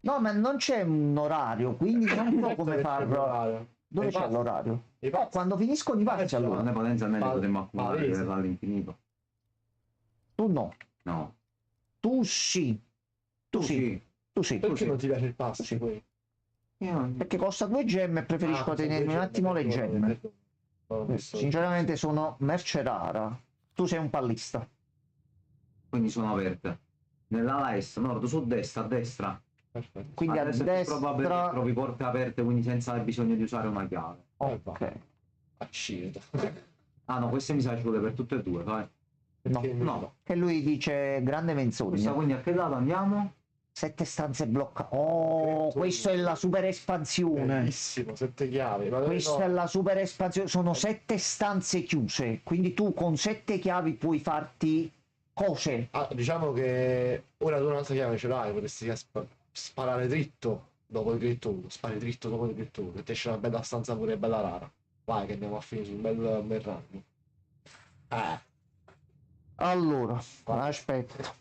No, ma non c'è un orario, quindi non so come farlo. Dove c'è l'orario? Quando finiscono i passi allora. Non è potenzialmente potremmo accumulare palese. all'infinito. Tu no. No. Tu sì. Tu sì. Tu sì. Perché non ti piace il passo? Sì. Poi? Perché costa 2 gemme e preferisco tenermi un attimo le gemme. Sinceramente sono merce rara. Tu sei un pallista. Quindi sono aperte. Nell'ala est, nord, sud, est, a destra. Perfetto. Quindi a Adesso è più probabile che destra. trovi porte aperte, quindi senza bisogno di usare una chiave. Ok. Accidenti. Ah no, queste mi sa ci vuole per tutte e due, vai. No, Perché no. Che lui dice grande Questa menzogna. quindi a che lato andiamo? 7 stanze bloccate. Oh, questa è la super espansione. Bellissimo, 7 chiavi. Ma Questa no, è la super espansione. Sono 7 stanze chiuse. Quindi tu con 7 chiavi puoi farti cose. diciamo che ora tu un'altra chiave ce l'hai, potresti sparare dritto dopo il gritto 1, spari dritto dopo il gritto 1, e te esce una bella stanza pure bella rara. Vai che andiamo a finire su un bel run. Allora, aspetta.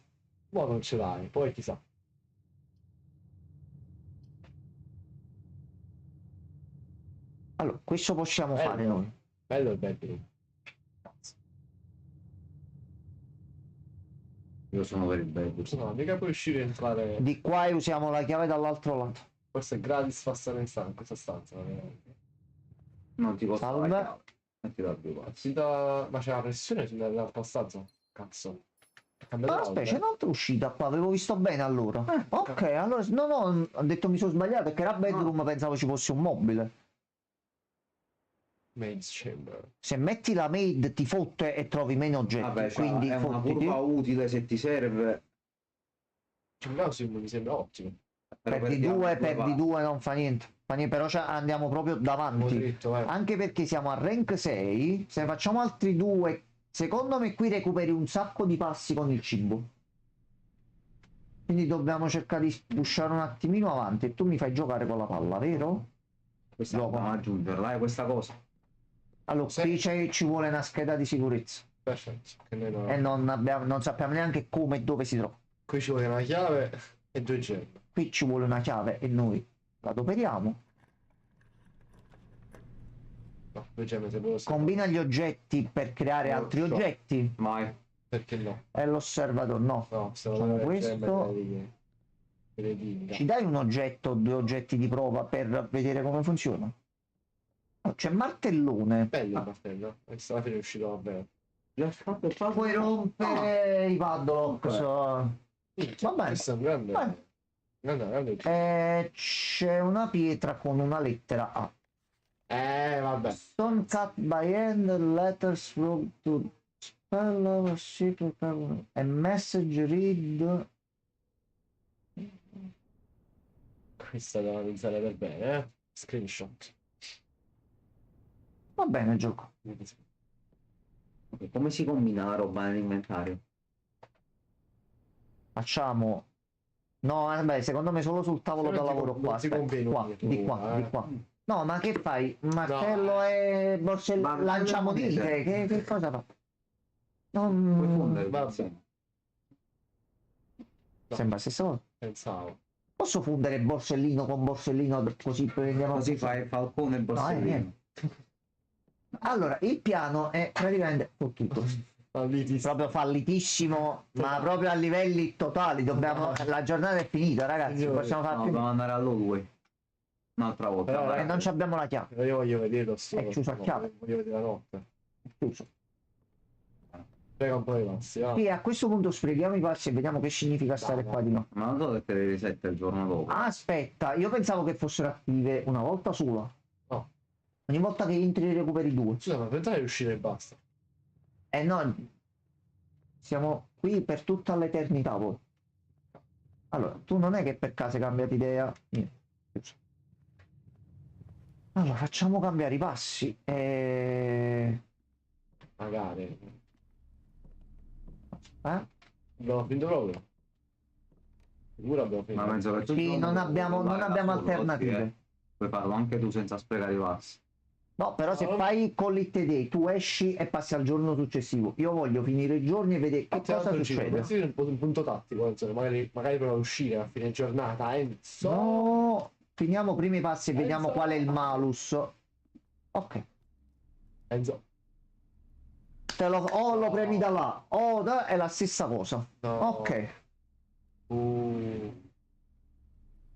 Mo non ce l'hai, poi chissà. Allora, questo possiamo fare noi. Bello il bedroom. Io sono per il bello. No, mica puoi uscire e entrare. Di qua e usiamo la chiave dall'altro lato. Forse è gratis passare in questa stanza. Non ti posso Salve. fare chiave. Metti da due passi. Ma c'è la pressione nell'altra stanza? Cazzo. È cambiato Ah, l'altro, aspetta, c'è un'altra uscita qua, avevo visto bene allora. Ok, ok. allora no, ho detto mi sono sbagliato perché era bedroom, pensavo ci fosse un mobile. Maid's chamber. Se metti la maid ti fotte e trovi meno oggetti, Vabbè, quindi è una fottiti. curva utile se ti serve. Mi sembra ottimo. Però Perdi due, non fa niente. Però andiamo proprio Mo' davanti. dritto, vai. Anche perché siamo a rank 6, se facciamo altri due, secondo me qui recuperi un sacco di passi con il cibo. Quindi dobbiamo cercare di pushare un attimino avanti e tu mi fai giocare con la palla, vero? Questa Dopo. dobbiamo aggiungerla, questa cosa. Allora, Sì. qui ci vuole una scheda di sicurezza Perfetto. Che noi no. e non sappiamo neanche come e dove si trova. Qui ci vuole una chiave e 2 gemme. Qui ci vuole una chiave e noi la adoperiamo. No, 2 gemme se vuoi. Combina gli oggetti per creare Non altri so. oggetti Mai. Perché no? e l'osservatore no. No, se Facciamo non questo. Ci dai un oggetto o 2 oggetti di prova per vedere come funziona? Oh, c'è martellone. Bello il martello. Questa alla fine è uscito davvero. Puoi rompere i padlocks. Va bene. Questo è un grande. Bene. Grande. C'è una pietra con una lettera A. Vabbè. Stone cut by hand, letters wrote to spell secret a message read. Questa devo analizzare per bene, eh. Screenshot. Va bene, gioco. Come si combina la roba nell'inventario? Facciamo. No, vabbè, secondo me solo sul tavolo Non da ti lavoro con- qua. non ti Aspetta, conviene qua, unirlo, di qua, di qua. No, ma che fai? Un martello e borse Ma lanciamonite? Che cosa fa? Puoi Non... fondere vabbè. insieme. Sembra la stessa cosa. Pensavo. Posso fondere borsellino con borsellino così prendiamo... Così fai falcone e borsellino. niente. Allora, il piano è praticamente tutto. Proprio fallitissimo, ma proprio a livelli totali. Dobbiamo... La giornata è finita, ragazzi. Signore, Possiamo fare No, più. dobbiamo andare all'O2. Un'altra volta. Però, vai. E non ci abbiamo la chiave. Io voglio vedere lo È chiuso a chiave. Voglio vedere la notte. È chiuso. Prega un po' di passi, va. Sì, a questo punto sprechiamo i passi e vediamo che significa stare qua di no. Ma non so se te le risette il giorno dopo. Aspetta, io pensavo che fossero attive una volta sola. No. Ogni volta che entri recuperi 2. Scusa, ma per entrare e uscire e basta. Eh no, siamo qui per tutta l'eternità voi. Allora, tu non è che per caso hai cambiato idea. Niente. Allora, facciamo cambiare i passi. Magari. Eh? Abbiamo finito proprio. Sicuro abbiamo finito. Ma penso che tu Sì, il giorno non dopo abbiamo vai da solo, alternative. sì, puoi farlo anche tu senza sprecare i passi. No, però se No. fai Call It a Day, tu esci e passi al giorno successivo. Io voglio finire i giorni e vedere che cosa succede. Questo è un punto tattico, insomma, magari prova a uscire a fine giornata. Enzo. No, finiamo prima i passi e vediamo qual è il malus. Ok. Enzo. Lo premi da là, è la stessa cosa. No. Ok.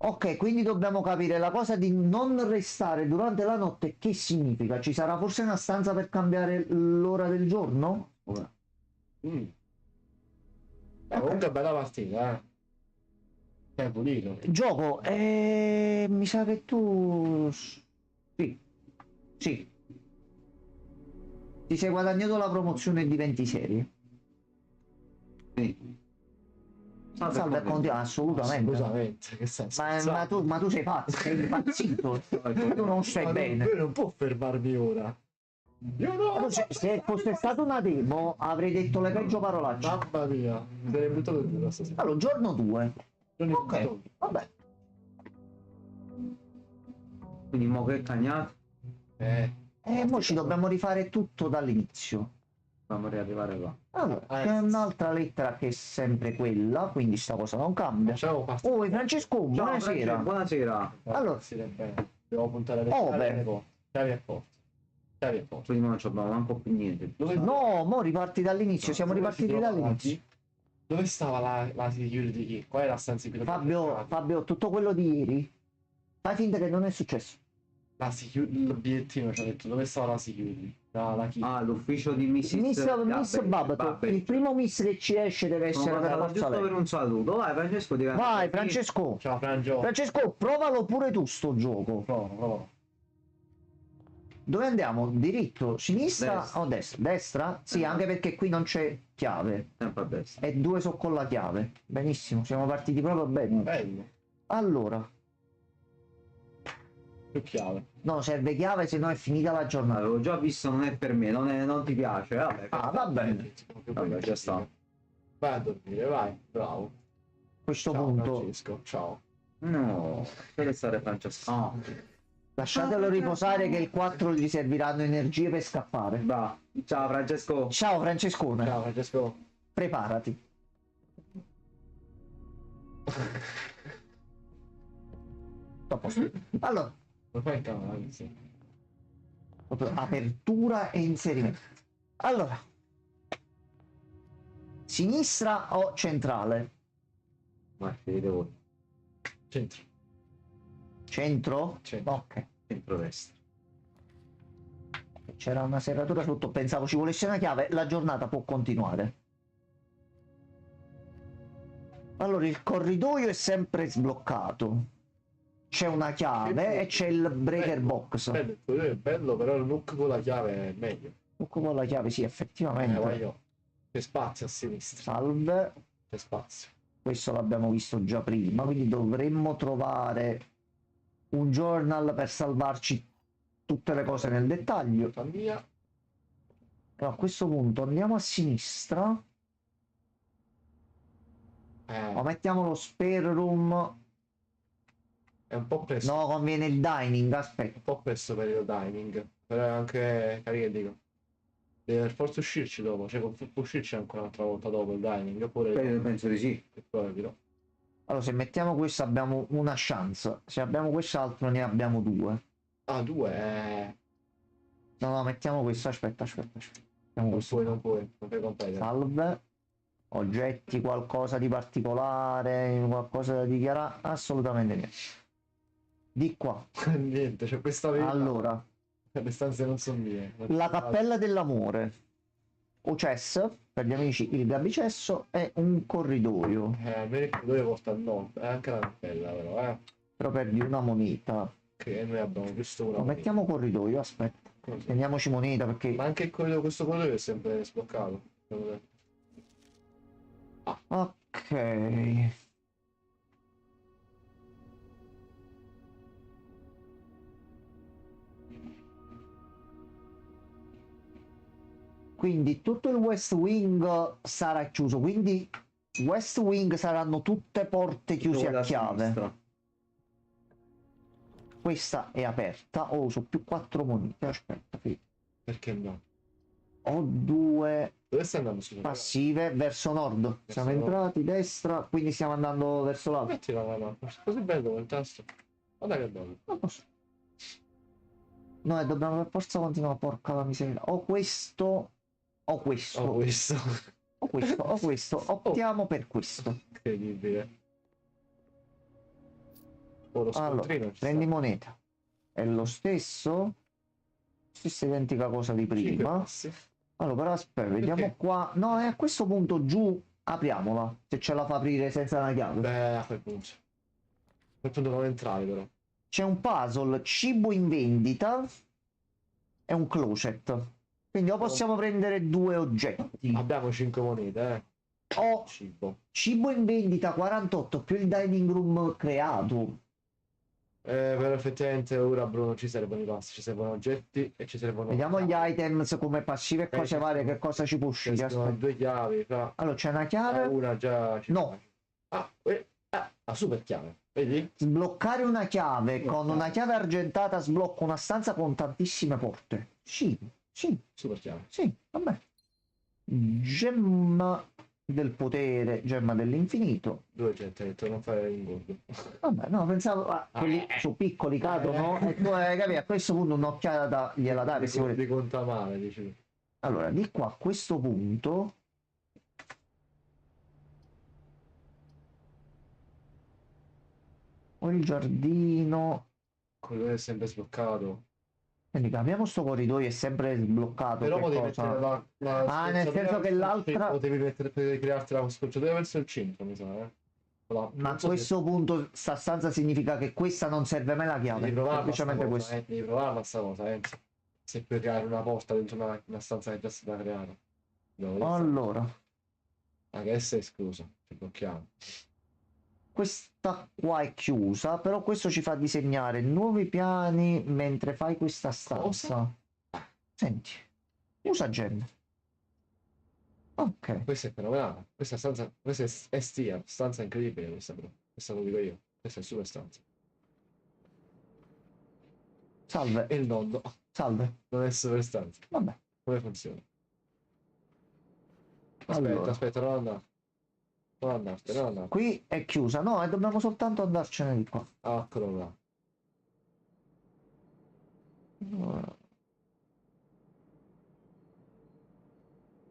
Ok, quindi dobbiamo capire la cosa di non restare durante la notte. Che significa? Ci sarà forse una stanza per cambiare l'ora del giorno? Comunque bella partita, eh. È pulito. Gioco, mi sa che tu... Sì. Sì. Ti sei guadagnato la promozione di 20 serie. Sì. Salve e continua, assolutamente. Assolutamente, che senso? Ma tu sei pazzo, sei impazzito, tu non stai bene. Lui non può fermarmi ora. Io no! Se fosse stata una demo avrei detto le peggio parolacce. Mamma mia, mi sarei buttato giù stasera. Allora, giorno 2. Ok, vabbè. Quindi mo che cagnato, Mo ci dobbiamo rifare tutto dall'inizio. dobbiamo riarrivare là. Allora, c'è un'altra lettera che è sempre quella, quindi sta cosa non cambia. Facciamo parte. Oh, Francesco, Ciao, buonasera. buonasera. Allora, Devo puntare le Ove. chiavi e porte. Chiavi e porte. Quindi non ci abbiamo manco più niente. no, mo riparti dall'inizio, siamo Dove ripartiti si trova dall'inizio. Dove stava la security key? Qual è la stanza in cui Fabio, tutto quello di ieri, fai finta che non è successo. il bigliettino ci ha detto dove stava la security. La key. Ah, l'ufficio di Miss Miss Babato, il primo miss che ci esce deve essere per la forza giusto per lei. un saluto. Vai Francesco, ti Vai Francesco, Ciao Frangio. Francesco, provalo pure tu sto gioco. Prova. Dove andiamo? Diritto, sinistra Destra. o destra? Destra? Sì, anche perché qui non c'è chiave. sempre a destra. E 2 sono con la chiave. Benissimo, siamo partiti proprio bene. Bello. Allora, Più chiave. no, serve chiave, se no è finita la giornata. L'avevo già visto, non è per me, non ti piace. Vabbè, Ah, va bene. vabbè, già sta. Vai a dormire, vai. Bravo. A questo Ciao punto, Francesco, ciao. No, deve stare Francesco. No. lasciatelo riposare che il 4 gli serviranno energie per scappare. Va. Ciao Francesco. Ciao Francescone, Ciao Francesco. preparati. Sto a posto. Allora, Come fai in camera? Sì. proprio apertura e inserimento. Allora, sinistra o centrale? Ma scegliete voi. Centro. Centro? Centro. Ok. Centro-destra. C'era una serratura sotto, pensavo ci volesse una chiave, la giornata può continuare. Allora, il corridoio è sempre sbloccato. C'è una chiave e c'è il breaker box. Bello, il corridoio è bello, però il look con la chiave è meglio. Con la chiave, sì, effettivamente. Voglio. C'è spazio a sinistra. Salve. C'è spazio. Questo l'abbiamo visto già prima, quindi dovremmo trovare un journal per salvarci tutte le cose nel dettaglio. Famiglia. Però a questo punto andiamo a sinistra, o mettiamo lo spare room. È un po' presto. No, conviene il dining, aspetta. Un po' presto per il dining. Però è anche carico, dico. Deve per forza uscirci dopo. Cioè, può uscirci ancora un'altra volta dopo il dining. Oppure. Penso di sì. Però. Allora, se mettiamo questo abbiamo una chance, se abbiamo quest'altro ne abbiamo 2. Ah, 2. No, mettiamo questo, aspetta. Mettiamo questo. Non puoi competere. Salve. Oggetti, qualcosa di particolare, qualcosa da dichiarare? Assolutamente niente. Di qua. Niente, c'è questa vela. Allora, Le stanze non sono mie. la cappella dell'amore, o CES, per gli amici il gabicesso, è un corridoio, Almeno il corridoio porta al nord. È anche la cappella, però, però perdi una moneta. Che noi abbiamo giusto una. No, mettiamo corridoio, aspetta, Così. teniamoci moneta perché... Ma anche il corridoio, questo corridoio è sempre sbloccato. Ok. Quindi tutto il West Wing sarà chiuso, quindi West Wing saranno tutte porte chiuse a chiave. Sinistra. Questa è aperta. Oh, so più 4 monete. Aspetta, Perché no? ho 2 Dove stai andando? Scusa? passive verso nord. Siamo nord. entrati destra, quindi stiamo andando verso l'alto. Metti la mano. Così bello quel tasto. Guarda che bello. Non posso. No, dobbiamo per forza continuare, porca la miseria. O questo, o questo, Oh, questo. o questo, o questo. Optiamo per questo. Incredibile. Oh, lo Allora, scontrino ci prendi sta. moneta. È lo stesso. Stessa identica cosa di Cinque prima. passi. Allora, però aspetta, vediamo Perché? qua. No, è a questo punto giù. Apriamola. Se ce la fa aprire senza una chiave. Beh, a quel punto. A quel punto non entrare, però. C'è un puzzle, cibo in vendita e un closet. Quindi o possiamo prendere 2 oggetti. Abbiamo 5 monete, Ho Cibo. cibo in vendita 48 più il dining room creato. Però effettivamente ora Bruno ci servono i pasti, ci servono oggetti e ci servono... Vediamo gli items come passive e cose varie, che cosa ci può Ci uscire. sono Aspetta. 2 chiavi, fra... Allora, c'è una chiave. Una già ci No. fa. La super chiave, vedi? Sbloccare una chiave con una chiave argentata sblocca una stanza con tantissime porte. Sì, sì, Super chiave. sì, vabbè. Gemma del potere, gemma dell'infinito. 2 oggetti, hai detto non fare ingorgo. Vabbè, no, pensavo quelli su piccoli cadono e tu capì, a questo punto un'occhiata gliela dai per sicurezza. Ti conta male, dici. Allora, di qua a questo punto o il giardino, Quello è sempre sbloccato. quindi capiamo sto corridoio è sempre sbloccato. Però che potevi cosa? mettere Ah, nel senso che l'altra... Potevi mettere, potevi crearti la scorciatoia verso il centro, mi sa, Ma a non so questo punto sta stanza significa che questa non serve mai la chiave, devi provarla semplicemente sta questo. cosa, devi provarla sta cosa, se puoi creare una porta dentro una stanza che è già stata creata. Allora, Anche essa è esclusa, ci blocchiamo. questa qua è chiusa, però questo ci fa disegnare nuovi piani mentre fai questa stanza. Senti, usa gem. Ok, Questa è fenomenale, questa stanza, questa è stia, stanza incredibile questa però, questa lo dico io, questa è super stanza. salve, E il nonno, salve. non è super stanza, Vabbè, come funziona? Aspetta, allora, aspetta, non andare. Non andartene, non andartene. qui è chiusa, no, e dobbiamo soltanto andarcene di qua. Ah, eccolo là.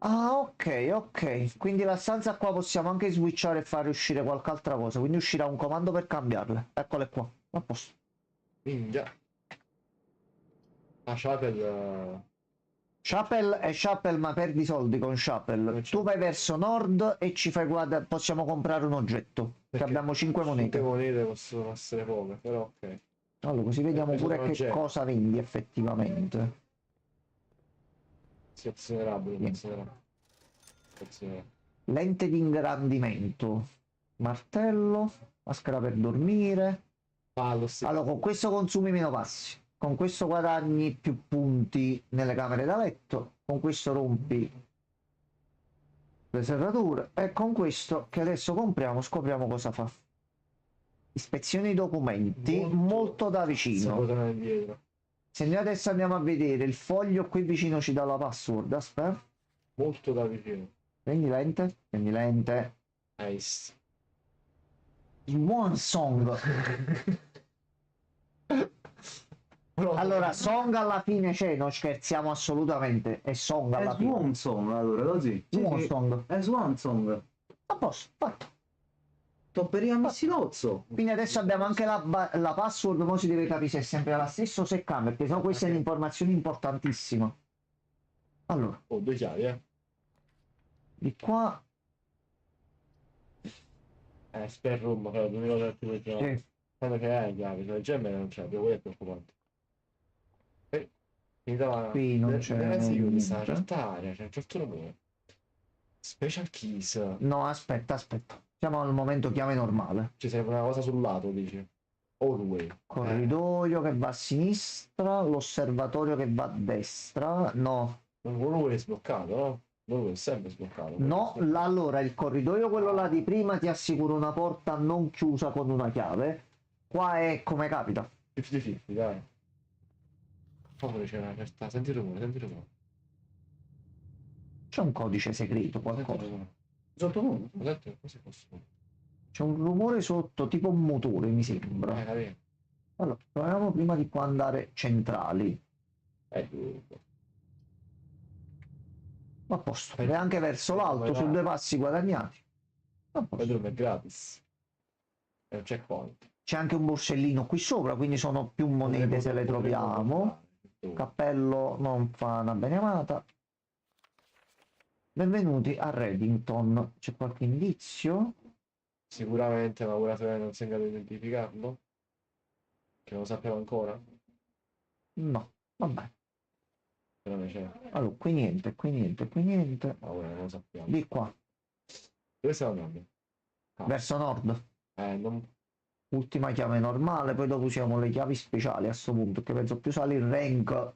Ah, ok, ok. Quindi la stanza qua possiamo anche switchare e fare uscire qualche altra cosa. Quindi uscirà un comando per cambiarle. Eccole qua. A posto. Ninja. Ah, Chapel. Chapel è Chapel, ma perdi soldi con Chapel. Tu vai verso nord e ci fai guarda, possiamo comprare un oggetto. Che abbiamo 5 monete. 5 monete possono essere poche, però ok. Allora, così vediamo Preso pure un che oggetto. cosa vendi effettivamente. Si azionerà, Bruno, azionerà. Azionerà. Lente di ingrandimento. Martello. Maschera per dormire. Fallo, sì. Allora, con questo consumi meno passi, con questo guadagni più punti nelle camere da letto, con questo rompi le serrature e con questo che adesso compriamo scopriamo cosa fa. Ispezioni i documenti molto da Si vicino. può tornare indietro. Se noi adesso andiamo a vedere il foglio qui vicino ci dà la password, aspetta, Molto da vicino. prendi lente, Nice. Swan Song. Allora, Song alla fine c'è, non scherziamo assolutamente, è Song alla È fine. Swan Song allora, così. Sì, Swan sì, Song. è Swan Song. A posto, fatto. Topperia missilozzo. Quindi adesso abbiamo anche la password, ora si deve capire se è sempre la stessa o se cambia, perché sennò questa è un'informazione importantissima. Allora, Oh, 2 chiavi, di qua... spare room, però 2000 chiavi. Sì. Quando che hai chiavi, se le gemme non c'è, quello è preoccupante. Finita la... Qui non c'è Sì, questa è una niente. certa area, c'è un certo rumore. Special keys. No, aspetta. Siamo al momento chiave normale. Ci serve una cosa sul lato, dici. Hallway. Corridoio che va a sinistra, l'osservatorio che va a destra. No, Hallway è sbloccato, no? Hallway è sempre sbloccato. no, allora il corridoio, quello là di prima, ti assicura una porta non chiusa con una chiave. Qua è come capita. 50-50, dai. Povero c'è una certa... Senti il rumore, senti il rumore. C'è un codice segreto, Senti il qualcosa. rumore. Sottofondo. Senti, cosa posso... C'è un rumore sotto, tipo un motore, mi sembra. capito. Allora, proviamo prima di qua andare centrali. È giusto. A posto. E anche verso l'alto, su 2 passi guadagnati. A posto. Bedroom è gratis. È un checkpoint. C'è anche un borsellino qui sopra, quindi sono più monete se le troviamo. Cappello non fa una benemata. Benvenuti a Reddington. C'è qualche indizio? Sicuramente, ma ora se non sei in grado di identificarlo? Che non lo sappiamo ancora? No, vabbè. Però ne c'è. Allora, qui niente. Ma ora non lo sappiamo. Di qua. Dove stiamo andando? verso nord. Non... Ultima chiave normale, poi dopo usiamo le chiavi speciali a sto punto, che penso più sale il rank,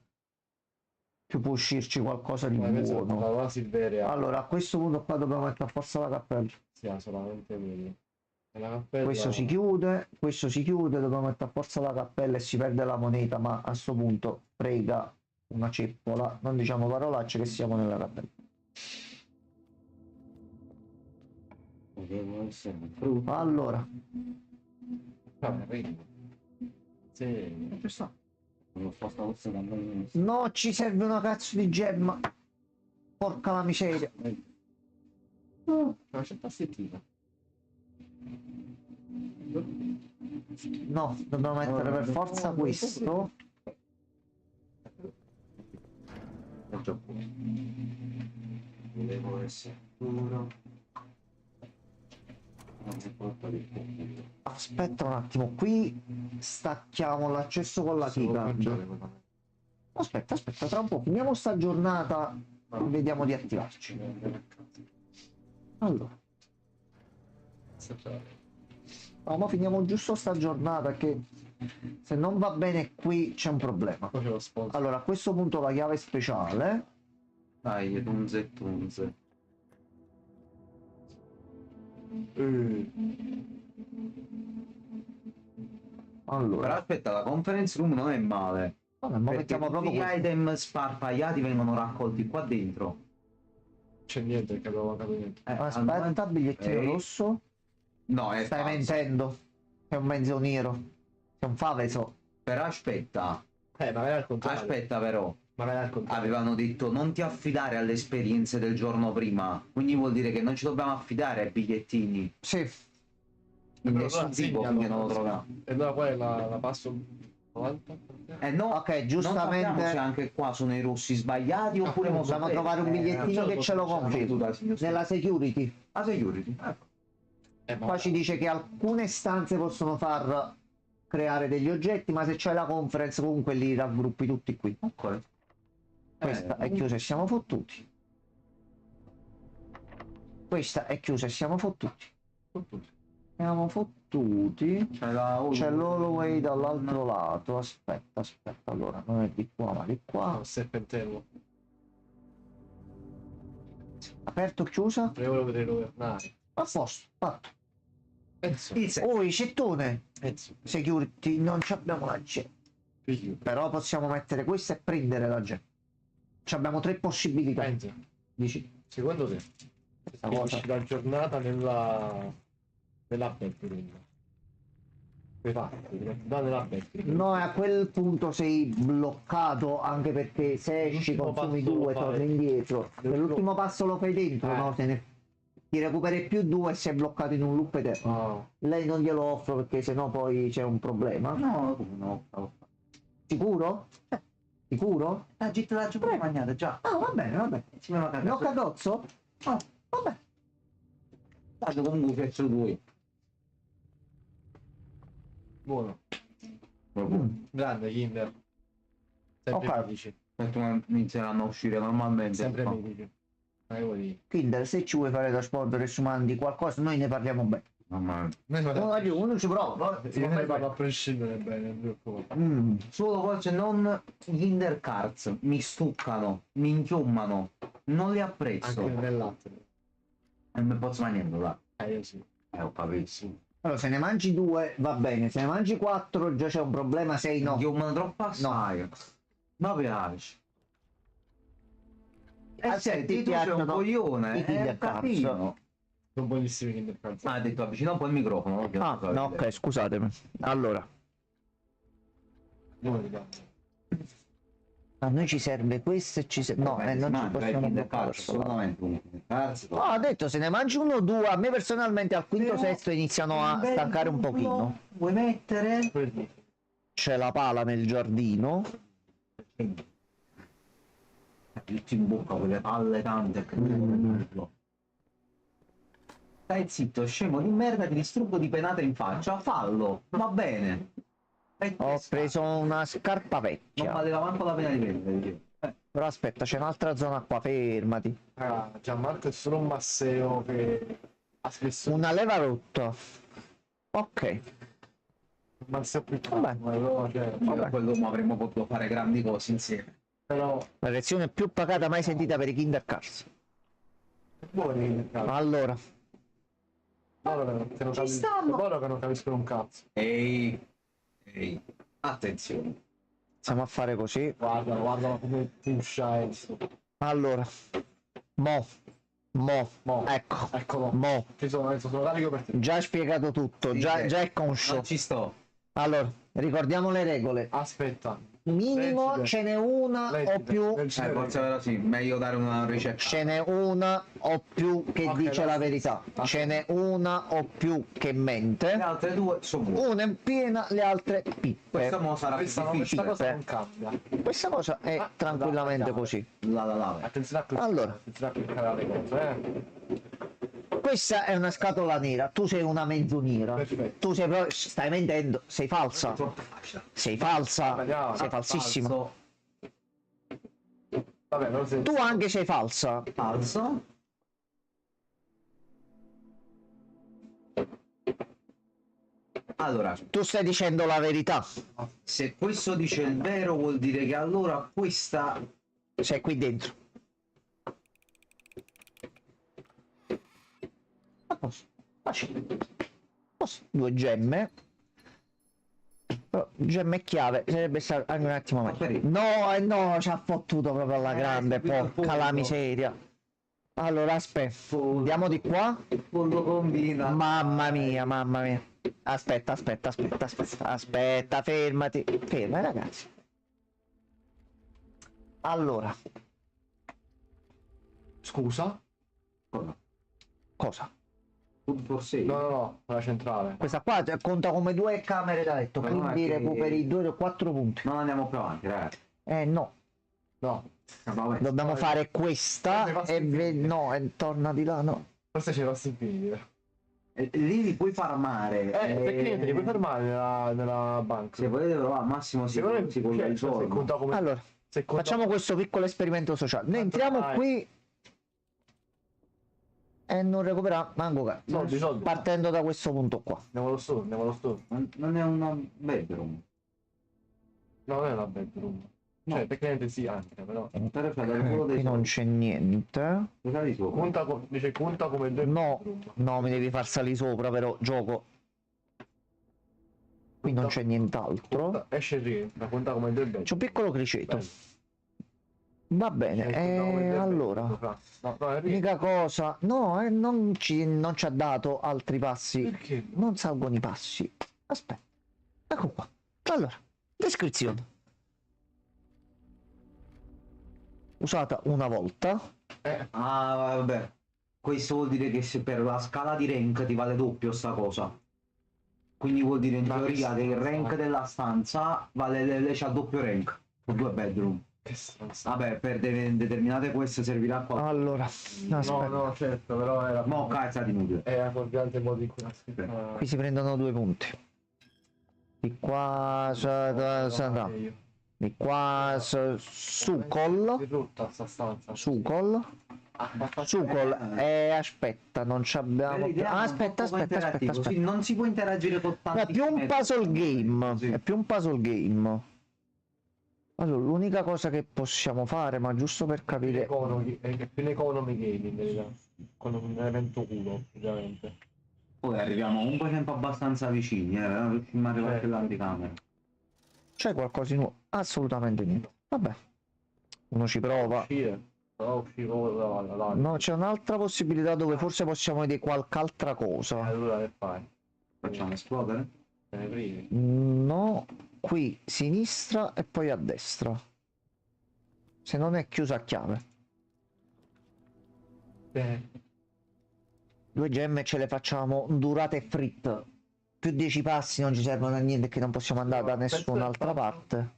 più può uscirci qualcosa di penso che buono. la Silveria Allora, a questo punto qua dobbiamo mettere a forza la cappella. sia solamente quello. E la cappella... Questo si chiude, dobbiamo mettere a forza la cappella e si perde la moneta, ma a sto punto prega una ceppola, non diciamo parolacce che siamo nella cappella. Allora, Sì. no, ci serve una cazzo di gemma. Porca la miseria. No, c'è passettina. No, dobbiamo mettere per forza questo. Devo essere duro. Aspetta un attimo, qui stacchiamo l'accesso con la keycard. Aspetta, tra un po' finiamo sta giornata e vediamo di attivarci. Allora, no, ma finiamo giusto sta giornata che se non va bene qui c'è un problema. Poi c'è lo sponsor. Allora, a questo punto la chiave speciale. Dai, tunze. Allora, Però aspetta, la conference room non è male. vabbè, ma Perché mettiamo tutti proprio gli questo. item sparpagliati vengono raccolti qua dentro. C'è niente che avevo mancato niente. Aspetta, al momento- bigliettino Ehi. rosso. No, è Stai falso. mentendo. Sei un menzognero. Sei un faveso. Però aspetta, Magari al contrario. aspetta però. Magari al contrario. Avevano detto non ti affidare alle esperienze del giorno prima. Quindi vuol dire che non ci dobbiamo affidare ai bigliettini. Sì. In Però nessun allora tipo segnalo. finché non lo troviamo. E allora poi la passo 90? No, Ok, non giustamente sappiamo se anche qua sono i rossi sbagliati oppure Appunto, dobbiamo trovare un bigliettino che ce lo conferma. Nella security. Ah, security. Ma Qua ci dice che alcune stanze possono far creare degli oggetti, ma se c'è la conference comunque li raggruppi tutti qui. Ok. Questa è chiusa e siamo fottuti. Questa è chiusa e siamo fottuti. Siamo fottuti. C'è la C'è l'Holloway dall'altro lato. Aspetta, allora non è di qua ma di qua. un serpentello. Aperto, chiusa. Volevo vedere governare. A posto, fatto. Penso. Oh, cittone. Penso. Security, non ci abbiamo la gente. Figlio. Però possiamo mettere questa e prendere la gente. Ci abbiamo tre possibilità. Penso. Dici? Secondo te? Questa cosa. Finisci la giornata nella bedroom. Come fai? Nella bedroom. No, a quel punto sei bloccato anche perché se esci L'ultimo consumi passo lo due, fai. torni indietro. Nell'ultimo passo lo fai dentro, no? Ti recuperi più due e sei bloccato in un loop eterno. Ah, Lei non glielo offro perché sennò poi c'è un problema. No. Sicuro? Sicuro? La gitta la giù magnata già. Ah, va bene. Ci me la cagare. No cadozzo? Ah, vabbè. Tanto comunque faccio due. buono. Grande Kinder. Sempre Ok. medici. Perché inizieranno a uscire normalmente. Sempre qua. medici. Vuoi dire? Kinder, se ci vuoi fare da sport di qualcosa, noi ne parliamo bene. Mamma mia. Uno ci prova. Io ne parlo a prescindere bene, non ti preoccupare. Solo cose non Kinder Cards. Mi stuccano, mi inchiommano. Non li apprezzo. Anche nel latte. E mi posso mangiare là. Io sì. Ho capito. Allora, se ne mangi due va bene, se ne mangi quattro già c'è un problema, sei no. Inchiommano troppo assai. Ma piace. A te Senti, ti tu sei un piacciono coglione. i Kinder Cards? Capito. Sono buonissimi Kinder Cards. Ha detto avvicina un po' il microfono. no? Che non so no, vedere. ok, scusatemi. Allora, Dove li danno? a noi ci serve questo e ci serve... No, Vabbè, non ci manca, possiamo Kinder bloccare Cards, questo lato. assolutamente un Kinder Cards. No, ha detto se ne mangi uno o due, a me personalmente al quinto Però- sesto iniziano a stancare un pochino. Vuoi mettere? Quelli. C'è la pala nel giardino. Tutti in bocca quelle palle tante. Stai zitto, scemo di merda, ti distruggo di penata in faccia. Fallo, va bene. E Ho sta. preso una scarpa Non vecchia. valeva manco la pena di prendere. Però aspetta, c'è un'altra zona qua, fermati. Gianmarco è solo un masseo che Aspetta, Una leva rotta. Ok. ma sia più Vabbè. però, cioè, Io da quell'uomo avremmo potuto fare grandi cose insieme. però La lezione più pagata mai sentita per i Kinder Cars. buoni, Allora, loro che non Ci capiscono, stanno. loro che non capiscono un cazzo. Ehi, attenzione. stiamo a fare così. Guarda come pusha Enzo. Allora, mo, ecco, Eccolo. mo. Ci sono Enzo, sono carico per te. Già hai spiegato tutto, Sì, già, sì. già è conscio. Non ci sto. Allora, ricordiamo le regole. Aspetta. Minimo Leggile. ce n'è una o Leggile, più. leggile. Forse però sì, meglio dare una ricetta. Ce n'è una o più che Ok, dice va. la verità. Ce n'è una o più che mente. Le altre due sono buone. Una in piena, le altre pippe. Questa mo sarà più Questa difficile. cosa non cambia. Questa cosa è tranquillamente dai. così. La. Attenzione a cliccare, Allora. attenzione a cliccare le cose, Questa è una scatola nera, tu sei una menzognera. Perfetto. Tu sei proprio. Stai mentendo, sei falsa. Troppo facile. Sei falsa. Vediamo. Sei falsissima. Falso. Vabbè, non sei... Tu anche sei falsa. Falso. Allora, Tu stai dicendo la verità. se questo dice il vero vuol dire che allora questa Sei qui dentro. A posto. Facile. Due gemme. Però, gemme e chiave. Sarebbe stato anche un attimo meglio. No, no, ci ha fottuto proprio alla grande. Porca la miseria. Allora, aspetta. Andiamo di qua. fondo combina. Mamma mia, mamma mia. Aspetta, fermati. Ferma, ragazzi. Allora, Scusa? cosa? Forse No, la centrale. Questa qua conta come due camere da letto, Ma quindi non è che- recuperi 2 o 4 punti. non andiamo più avanti, ragazzi. No, No, Vabbè. dobbiamo fare questa Forse e no, e torna di là, no. forse c'è i passi infiniti. Lì li puoi farmare. Perché niente, li puoi fermare nella banca. Se volete provare al massimo si Secondo me si con il se giorno. conta come... Allora, se conta- facciamo questo piccolo esperimento sociale. Noi Quanto entriamo fai? qui e non recuperiamo manco cazzo. Soldi. Partendo da questo punto qua. Andiamo allo store. Non è una bedroom. No, non è una bedroom. No. Cioè, tecnicamente sì, anche, però... Però c'è dal culo dei Qui non c'è niente. soldi di sopra. Conta come due No, bedroom. no, mi devi far salire sopra, però gioco. Qui non c'è nient'altro. Esce e rientra, conta come due bedroom. C'è un piccolo criceto. Va bene, Conta come due allora. bedroom, fra. No, è L'unica cosa, no, non ci ha dato altri passi. Perché? Non salgono i passi. Aspetta, ecco qua. Allora, descrizione. Usata una volta. Ah, vabbè. Questo vuol dire che se per la scala di rank ti vale doppio sta cosa. Quindi vuol dire in Ma teoria che che il stanza? rank della stanza vale c'ha doppio rank. Con due bedroom. Che stronzo. Vabbè, per determinate queste servirà qua. Allora, No, aspetta. no, certo, però era... Mo' cazzo di inutile. Era fuorviante il modo in cui la scritta... Qui si prendono 2 punti. Di qua, no. Di qua, su col. Rirotta sta stanza. Su col. Su col. Aspetta, non ci abbiamo più. Ah, aspetta. Sì, non si può interagire con tanti. È più un mezzi. puzzle game. Sì. È più un puzzle game. Allora, l'unica cosa che possiamo fare, ma giusto per capire. È più un economy game in verità. Con un elemento culo, ovviamente. Poi arriviamo comunque sempre abbastanza vicini, però riusciamo a arrivare Certo. all'anticamera. C'è qualcosa di nuovo? Assolutamente niente. Vabbè. Uno ci prova. Uscire. Però uscire là. No, c'è un'altra possibilità dove forse possiamo vedere qualche altra cosa. Allora che fai? Facciamo esplodere? Te ne privi? No, qui sinistra e poi a destra. Se non è chiusa a chiave. Bene. 2 gemme ce le facciamo durate fritte. Più 10 passi non ci servono a niente, che non possiamo andare da nessun'altra parte.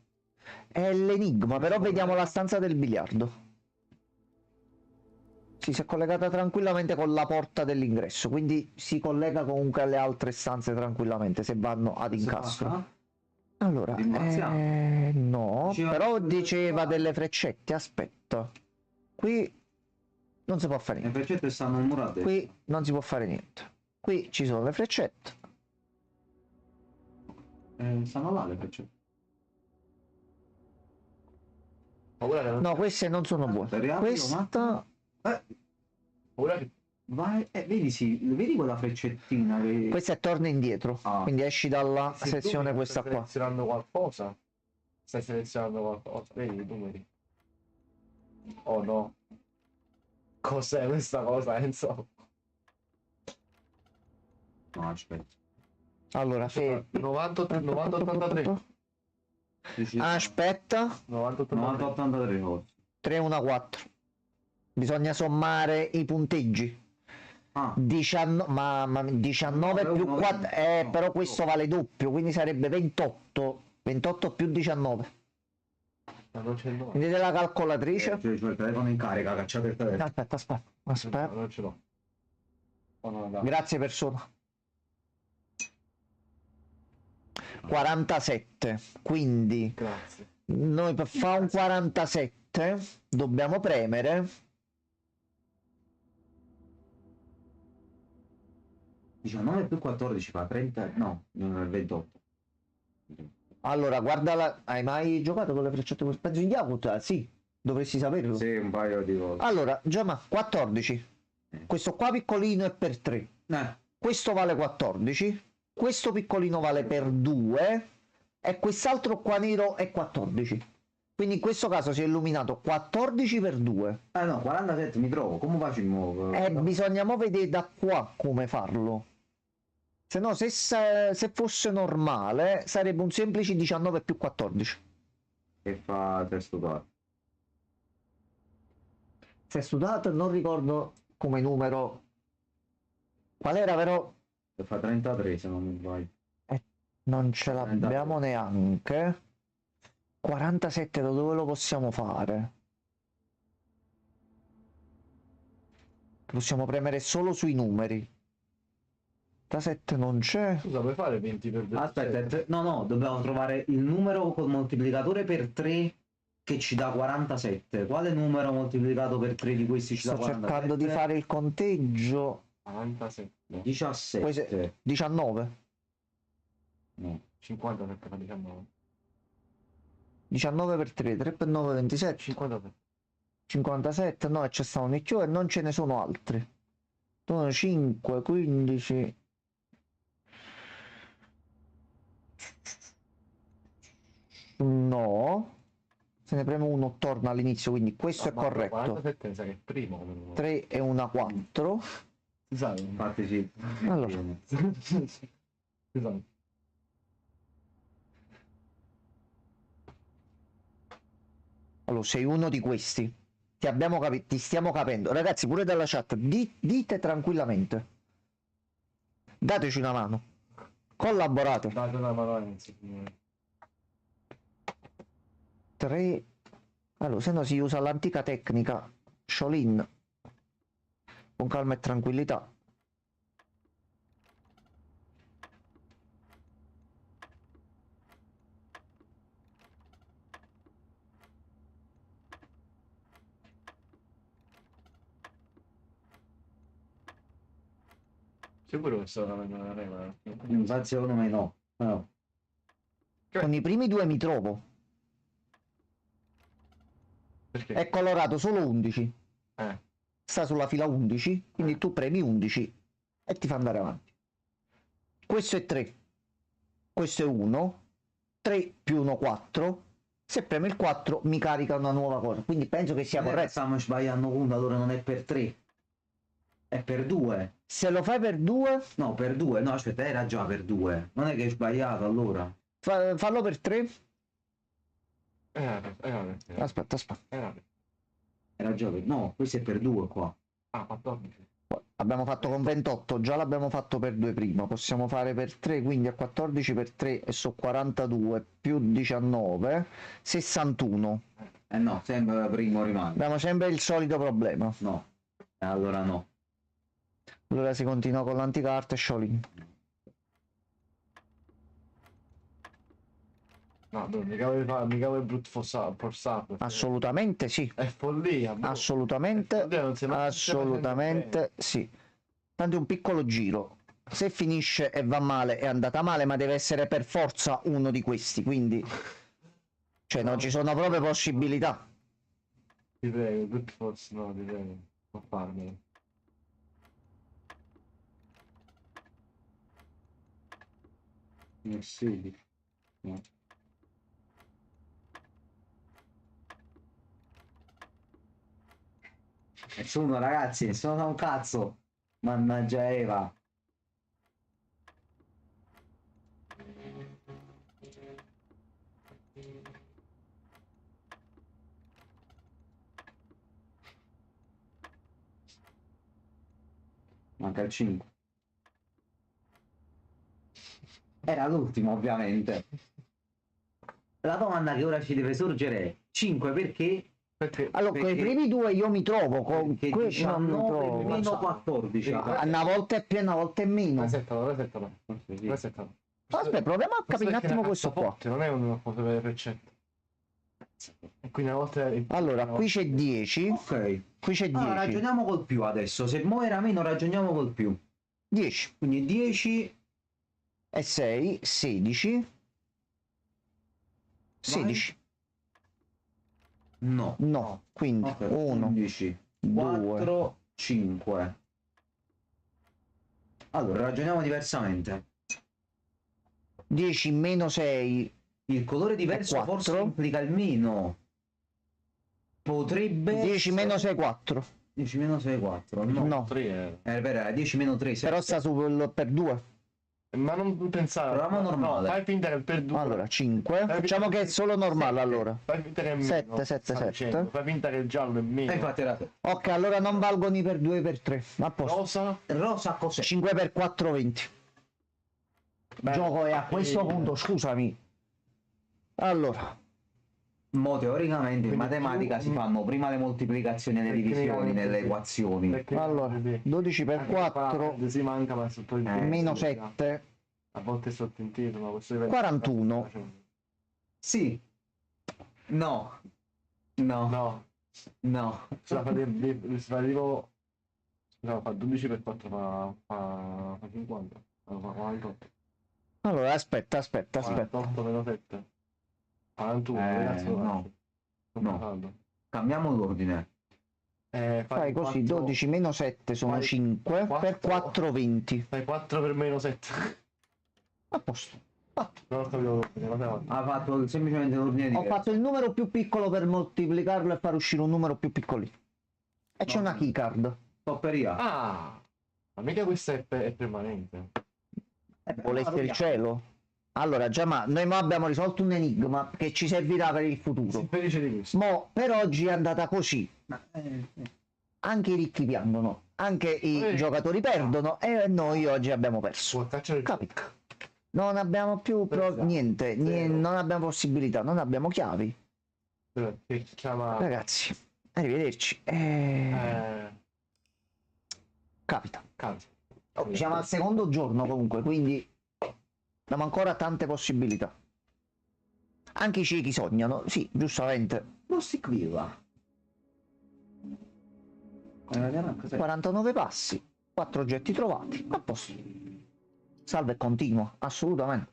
È l'enigma, però vediamo la stanza del biliardo. Si è collegata tranquillamente con la porta dell'ingresso, quindi si collega comunque alle altre stanze tranquillamente se vanno ad incastro. Allora, Ringraziamo. no, Diceva- però diceva delle freccette, aspetta. Qui non si può fare Le niente. freccette stanno al muro a destra. Qui non si può fare niente. Qui ci sono le freccette. Stanno là le freccette. Paura che non... No, queste non sono buone. Speriamo, Questa... Paura che... Vai, vedi, sì, vedi quella freccettina che... Questa è torna indietro. Ah. Quindi esci dalla Se tu sezione mi questa stai qua. selezionando qualcosa? Stai selezionando qualcosa? Vedi i numeri? Oh no. Cos'è questa cosa, Enzo? No, aspetta. Allora, 90, 83. aspetta. 90, 83. 90-83 forse. 3, 1, 4. Bisogna sommare i punteggi. Ah, 19 più 4. no, Però questo vale doppio, quindi sarebbe 28. 28 più 19. Ma non c'è il nome. Vedete la calcolatrice? cioè, il telefono in carica, cacciate il telefono. Aspetta. Non ce l'ho. Oh, no, dai. Grazie persona. 47. Quindi Grazie. noi per fare un 47 dobbiamo premere 19 più 14 fa 30, no, non è 28. allora guarda hai mai giocato con le freccette con spazio in Yakuza? Sì, dovresti saperlo. Sì, un paio di volte. Allora Gemma 14, questo qua piccolino è per 3, questo vale 14, questo piccolino vale per 2 e quest'altro qua nero è 14, quindi in questo caso si è illuminato 14 per 2 No, 47 mi trovo, come faccio di nuovo? e bisogna mo vedere da qua come farlo. Se no, se fosse normale, sarebbe un semplice 19 più 14. Che fa testo dato. Se è studiato, non ricordo come numero. Qual era, però? Che fa 33 se non mi sbaglio. Non ce l'abbiamo neanche. 47 da dove lo possiamo fare? Possiamo premere solo sui numeri. 47 non c'è. Scusa, puoi fare 20 per 27? Aspetta, no, dobbiamo trovare il numero col moltiplicatore per 3 che ci dà 47. Quale numero moltiplicato per 3 di questi ci dà Sto 47? cercando di fare il conteggio. 47. 17. 19. No. 57 fa 19. 19 per 3, 3 per 9, 27. 53. 57, no, e c'è stato un nicchio e non ce ne sono altri. Sono 5, 15. No. Se ne preme uno torna all'inizio, quindi questo è Ma corretto. 47 mi sa che è primo come numero. 3 e una 4. Scusate. Infatti sì. Allora. Scusate. Allora, sei uno di questi. Ti abbiamo capito, ti stiamo capendo. Ragazzi, pure dalla chat, dite tranquillamente. Dateci una mano. Collaborate. Date una mano a Enzo. 3. Allora, se no si usa l'antica tecnica Shaolin. Con calma e tranquillità. Sicuro che sto avendo una regola? Infatti secondo me no. No. Con i primi due mi trovo. Perché? È colorato solo 11. Eh. Sta sulla fila 11, quindi tu premi 11 e ti fa andare avanti. Questo è 3. Questo è 1. 3 più 1, 4. Se premi il 4 mi carica una nuova cosa. Quindi penso che sia corretto. Stiamo sbagliando punto, allora non è per 3. È per 2. Se lo fai per 2, No, per 2. No, aspetta, era già per 2. Non è che hai sbagliato allora. fallo per 3. Aspetta. Aspetta. Era già per... No, questo è per 2 qua. Ah, 14. Abbiamo fatto con 28, già l'abbiamo fatto per 2 prima. Possiamo fare per 3, quindi a 14 per 3 e so 42 più 19, 61. No, sempre primo rimane. Abbiamo sempre il solito problema. No. Allora no. Allora si continua con l'antica arte Shaolin. No, bro, mica vuoi brutto forzato. Assolutamente sì. È follia, bro. Assolutamente, Follia, non si è mai- assolutamente sì. Tanto è un piccolo giro. Se finisce e va male è andata male, ma deve essere per forza uno di questi, quindi cioè non ci sono proprio possibilità. Ti prego, brutto forza, no, ti prego. Non farmelo. Sì. No. Nessuno, ragazzi, nessuno sa un cazzo. Mannaggia Eva. Manca il 5. Era l'ultimo, ovviamente. La domanda che ora ci deve sorgere è 5 perché? Perché? Allora, con i primi due io mi trovo, con Perché quelli non mi 19 trovo. meno 14. Una volta è più, una volta è meno. Resettalo. Sì. Resettalo. Aspetta, proviamo a capire un attimo questo qua. Forte, non è un per cento. E quindi una volta... Allora, qui c'è 10, Ok. qui c'è Allora 10. ragioniamo col più adesso. Se mo era meno, ragioniamo col più. 10 Quindi 10. e 6, 16. 16. No. No, quindi Ok, 1, 11, 2, 4, 5. Allora, ragioniamo diversamente. 10 meno 6, Il colore diverso 4. forse implica il meno. Potrebbe 10 meno essere- 6, 4. 10 meno 6, 4. No. No, 3 È vero, era 10 meno 3, 7. però sta per 2. Ma non pensare... Proviamo normale. No, fai finta che per 2... Allora, 5. Facciamo che è solo normale allora. Fai finta che è meno. 7, 7, sta 7. dicendo. Fai finta che il giallo è meno. Infatti era Ok, allora non valgono i per 2 e per 3. A posto. Rosa? rosa cos'è? 5 per 4, 20. Beh, Gioco è a questo punto, scusami. Allora, Mo teoricamente in Quindi matematica più- si fanno prima le moltiplicazioni e le divisioni Tecnicamente nelle sì. equazioni. Perché- allora 12 per Anche 4, si manca ma sotto il meno 7, a volte è sottintito ma questo dipende- 41. Sì. No. No. No, No. si fa tipo no, fa 12 per 4 fa 50, no, fa 48. Allora, aspetta. 48 meno 7 41, ragazzi, lo no. faccio. Sto No. parlando. Cambiamo l'ordine. Fai così, 12 meno 7 sono Fai 5, per 4, 20. Fai 4 per meno 7. A posto. Non ho capito l'ordine, vado avanti. Ha fatto semplicemente l'ordine Ho diverso. fatto il numero più piccolo per moltiplicarlo e far uscire un numero più piccolino. E c'è No. una keycard. Topperia. Ah, ma mica questa è permanente. Voleste il cielo? Allora, già, ma noi mo abbiamo risolto un enigma che ci servirà per il futuro. Sono felice di questo. Mo, per oggi è andata così. Eh. Anche i ricchi piangono, anche i giocatori perdono e noi oggi abbiamo perso. Può cacciare il Capito? Non abbiamo più niente, non abbiamo possibilità, non abbiamo chiavi. che chiama Ragazzi, arrivederci. Capita. Cazzo. Oh, siamo al secondo giorno comunque, quindi abbiamo ancora tante possibilità. Anche i ciechi sognano, sì, giustamente. Non si qui va. 49 passi, 4 oggetti trovati, a posto. Salve e continua, assolutamente.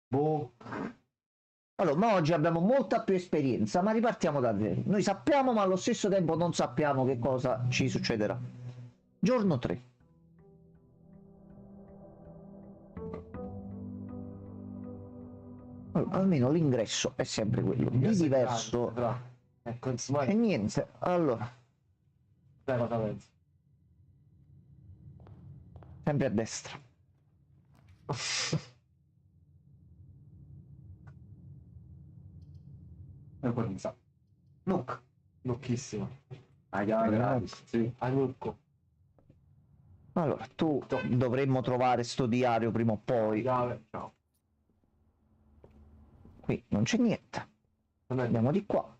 Boh. Allora, ma oggi abbiamo molta più esperienza, ma ripartiamo da zero. Noi sappiamo, ma allo stesso tempo non sappiamo che cosa ci succederà. Giorno 3. Allora, almeno l'ingresso è sempre quello. Di diverso Ecco, e niente. Allora, dai, cosa pensi? sempre a destra. E poi mi sa. Nook. Lucchissima. Ah, gratis. Sì. A Lucco. Allora, tu dovremmo trovare sto diario prima o poi. Chiave. Ciao. Qui non c'è niente. Non è Andiamo di qua.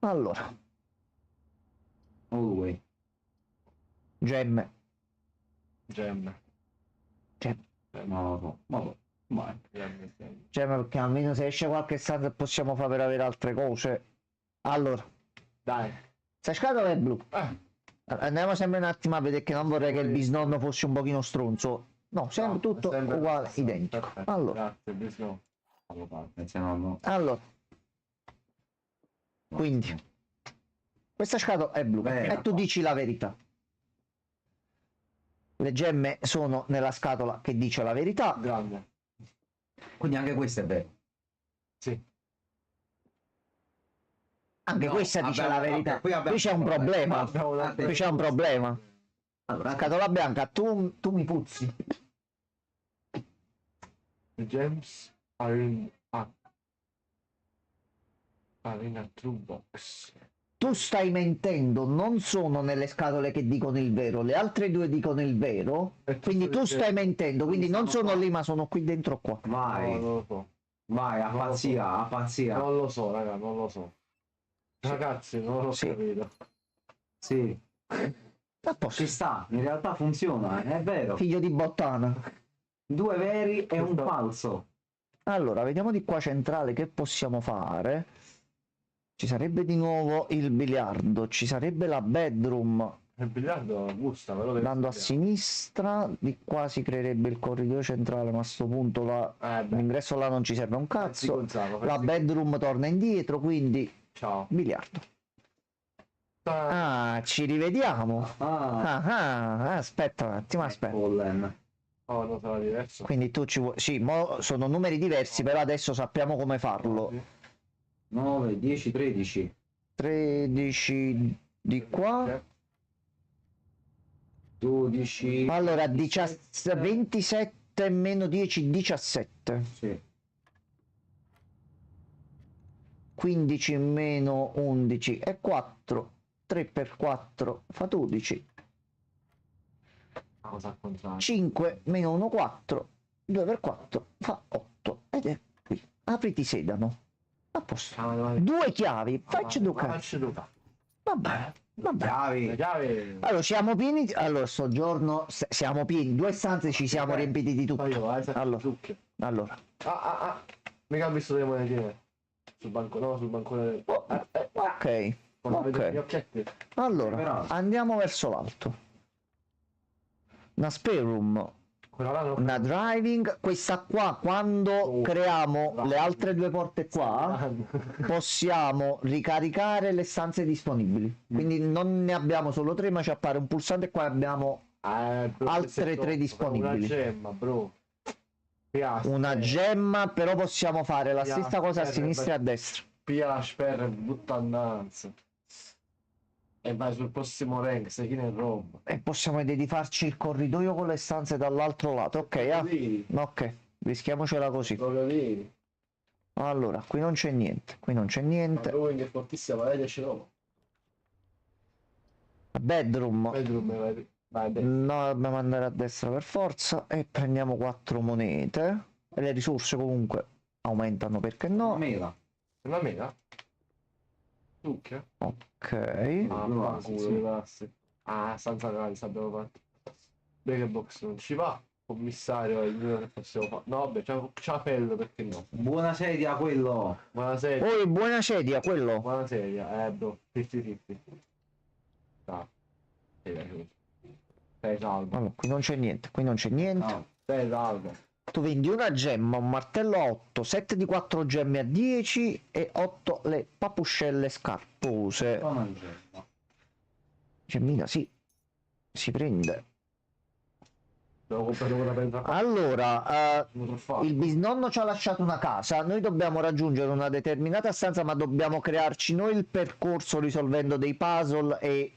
Allora, Always. gemme. gemme. Gemme. No, no, vabbè. Vai. Gemme, sì. gemme perché almeno se esce qualche stanza possiamo fare per avere altre cose. Allora, Dai. questa scatola è blu. Andiamo sempre un attimo a vedere che non vorrei che il bisnonno fosse un pochino stronzo. No, sempre tutto sempre uguale, abbastanza. identico. Perfetto, Allora, grazie, bisno. Se no, no. allora, quindi, questa scatola è blu Vera. e tu dici la verità. Le gemme sono nella scatola che dice la verità. Grande. Quindi anche questo è vero. Sì. Anche No, questa dice la abbiamo- verità. ok, qui abbiamo Qui c'è un un problema. Abbiamo una- Qui c'è un problema. Allora, Scatola bianca, tu mi puzzi. The gems are in a true box. Tu stai mentendo, non sono nelle scatole che dicono il vero, le altre due dicono il vero, E quindi tu dici- stai mentendo, quindi non sono sono qua. lì ma sono qui dentro qua. vai, No, non lo so. vai, a Non lo pazzia, so. a pazzia. Non lo so, raga, non lo so. Ragazzi, non l'ho Sì. capito. Sì, A posto. ci sta, in realtà funziona, è vero. Figlio di bottana. Due veri e un Questo- falso. Allora, vediamo di qua centrale che possiamo fare. Ci sarebbe di nuovo il biliardo, ci sarebbe la bedroom. Il biliardo gusta, però deve Andando a studiare. sinistra, di qua si creerebbe il corridoio centrale, ma a sto punto Beh, l'ingresso là non ci serve un Pensi cazzo. Gonzalo, La pensi- bedroom torna indietro, quindi Ciao. biliardo. Ah, ci rivediamo. Ah, Aspetta un attimo, aspetta. Pollen. Oh, non sarà diverso. Quindi tu ci vuoi... Sì, sono numeri diversi, però adesso sappiamo come farlo. Sì. 9, 10, 13. 13 di qua. 12. Allora, 27 meno 10, 17. Sì. 15 meno 11 è 4. 3 per 4 fa 12. Cosa al contrario? 5 meno 1, 4. 2 per 4 fa 8. Ed è qui. Apriti sedano. A posto. Due chiavi. Faccio duca. Faccio duca. Vabbè. Vabbè. Chiavi. Le chiavi. Allora, siamo pieni. Allora, sto giorno siamo pieni. Due stanze ci siamo riempiti di tutto. Poi io, Allora. zucche. Allora. Mica ho visto delle monetine. Sul banco, no, sul bancone. Ok. Quando vedo Ok. gli occhietti. Allora, Però- andiamo verso l'alto. Una spare room. Quella là non Una driving. Questa qua, quando Oh. creiamo le altre due porte qua, possiamo ricaricare le stanze disponibili. Quindi non ne abbiamo solo tre, ma ci appare un pulsante e qua abbiamo bro, altre questo è tre top. disponibili. Una gemma, bro. Piastre. una gemma, però possiamo fare la stessa cosa a sinistra e a destra. Piace per buttandanza. E vai sul prossimo rank, sai chi ne roba. E possiamo vedere di farci il corridoio con le stanze dall'altro lato. Ok, Vedi? ok, rischiamocela così. Proprio vedi? Allora, qui non c'è niente, qui non c'è Ma niente. drawing è fortissima, vai ce l'ho. Bedroom. Bedroom, vai. No, dobbiamo andare a destra per forza e prendiamo 4 monete. E le risorse comunque aumentano, perché no? Mela. Una mela? Zucchero? Ok. Ah, no, fanculo, sì, sì. le classi. Ah, stanza gratis abbiamo fatto. Big box non ci va. Commissario è il mio che possiamo fare. No, vabbè, c'ha pelle, perché no? Buona sedia quello. Buona sedia. Poi buona sedia, quello. Buona sedia, bro. 50-50. Ah. Sei salvo. Allora, qui non c'è niente, qui non c'è niente. No. Sei salvo. Tu vendi una gemma, un martello a 8, 7 di 4 gemme a 10 e 8 le papuscelle scarpose. Buona gemma. Gemmina, sì, si prende. Devo comprare una per entrare. Allora, Non so fare. il bisnonno ci ha lasciato una casa, noi dobbiamo raggiungere una determinata stanza, ma dobbiamo crearci noi il percorso risolvendo dei puzzle e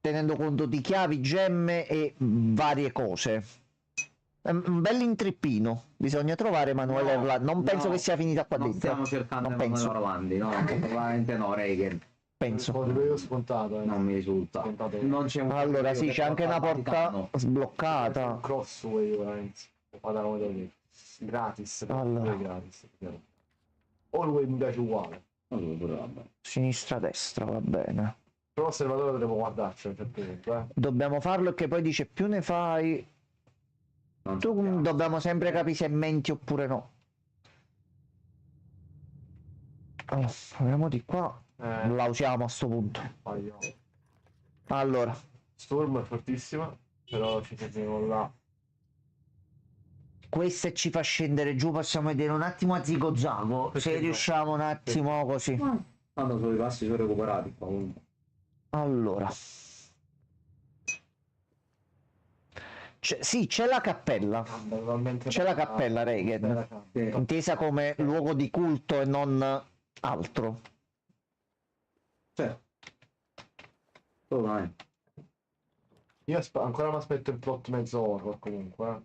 tenendo conto di chiavi, gemme e varie cose. È un bel intrippino, bisogna trovare Emanuele No, Orlandi. Non penso no, che sia finita qua Non dentro. stiamo cercando Non Emanuele penso. Orlandi, no, probabilmente no, Reagan. Penso. Io scontato, Non mi risulta. Scontato. Non c'è un Allora sì, che c'è anche una porta al porta Vaticano. sbloccata. Crossway, veramente. Vado come devo dire. Gratis. Allora. Gratis. Always mi piace uguale. Allora, pure vabbè. Sinistra, destra, va bene. Però osservatore dovremo guardarci a un certo punto, Dobbiamo farlo, che poi dice più ne fai, Non tu sappiamo. dobbiamo sempre capire se menti oppure no. Allora, proviamo di qua. Eh, La usiamo a sto punto. sbaglio. Allora, Storm è fortissima, però ci fermiamo là. questa ci fa scendere giù. Possiamo vedere un attimo a Zigo Zago. Perché Se no? riusciamo un attimo così. Quando sono i passi sono recuperati qua comunque. Allora. Sì, c'è la cappella. C'è la cappella Regen, intesa come luogo di culto e non altro. Cioè, assolutamente. Io ancora mi aspetto il plot mezzo horror comunque.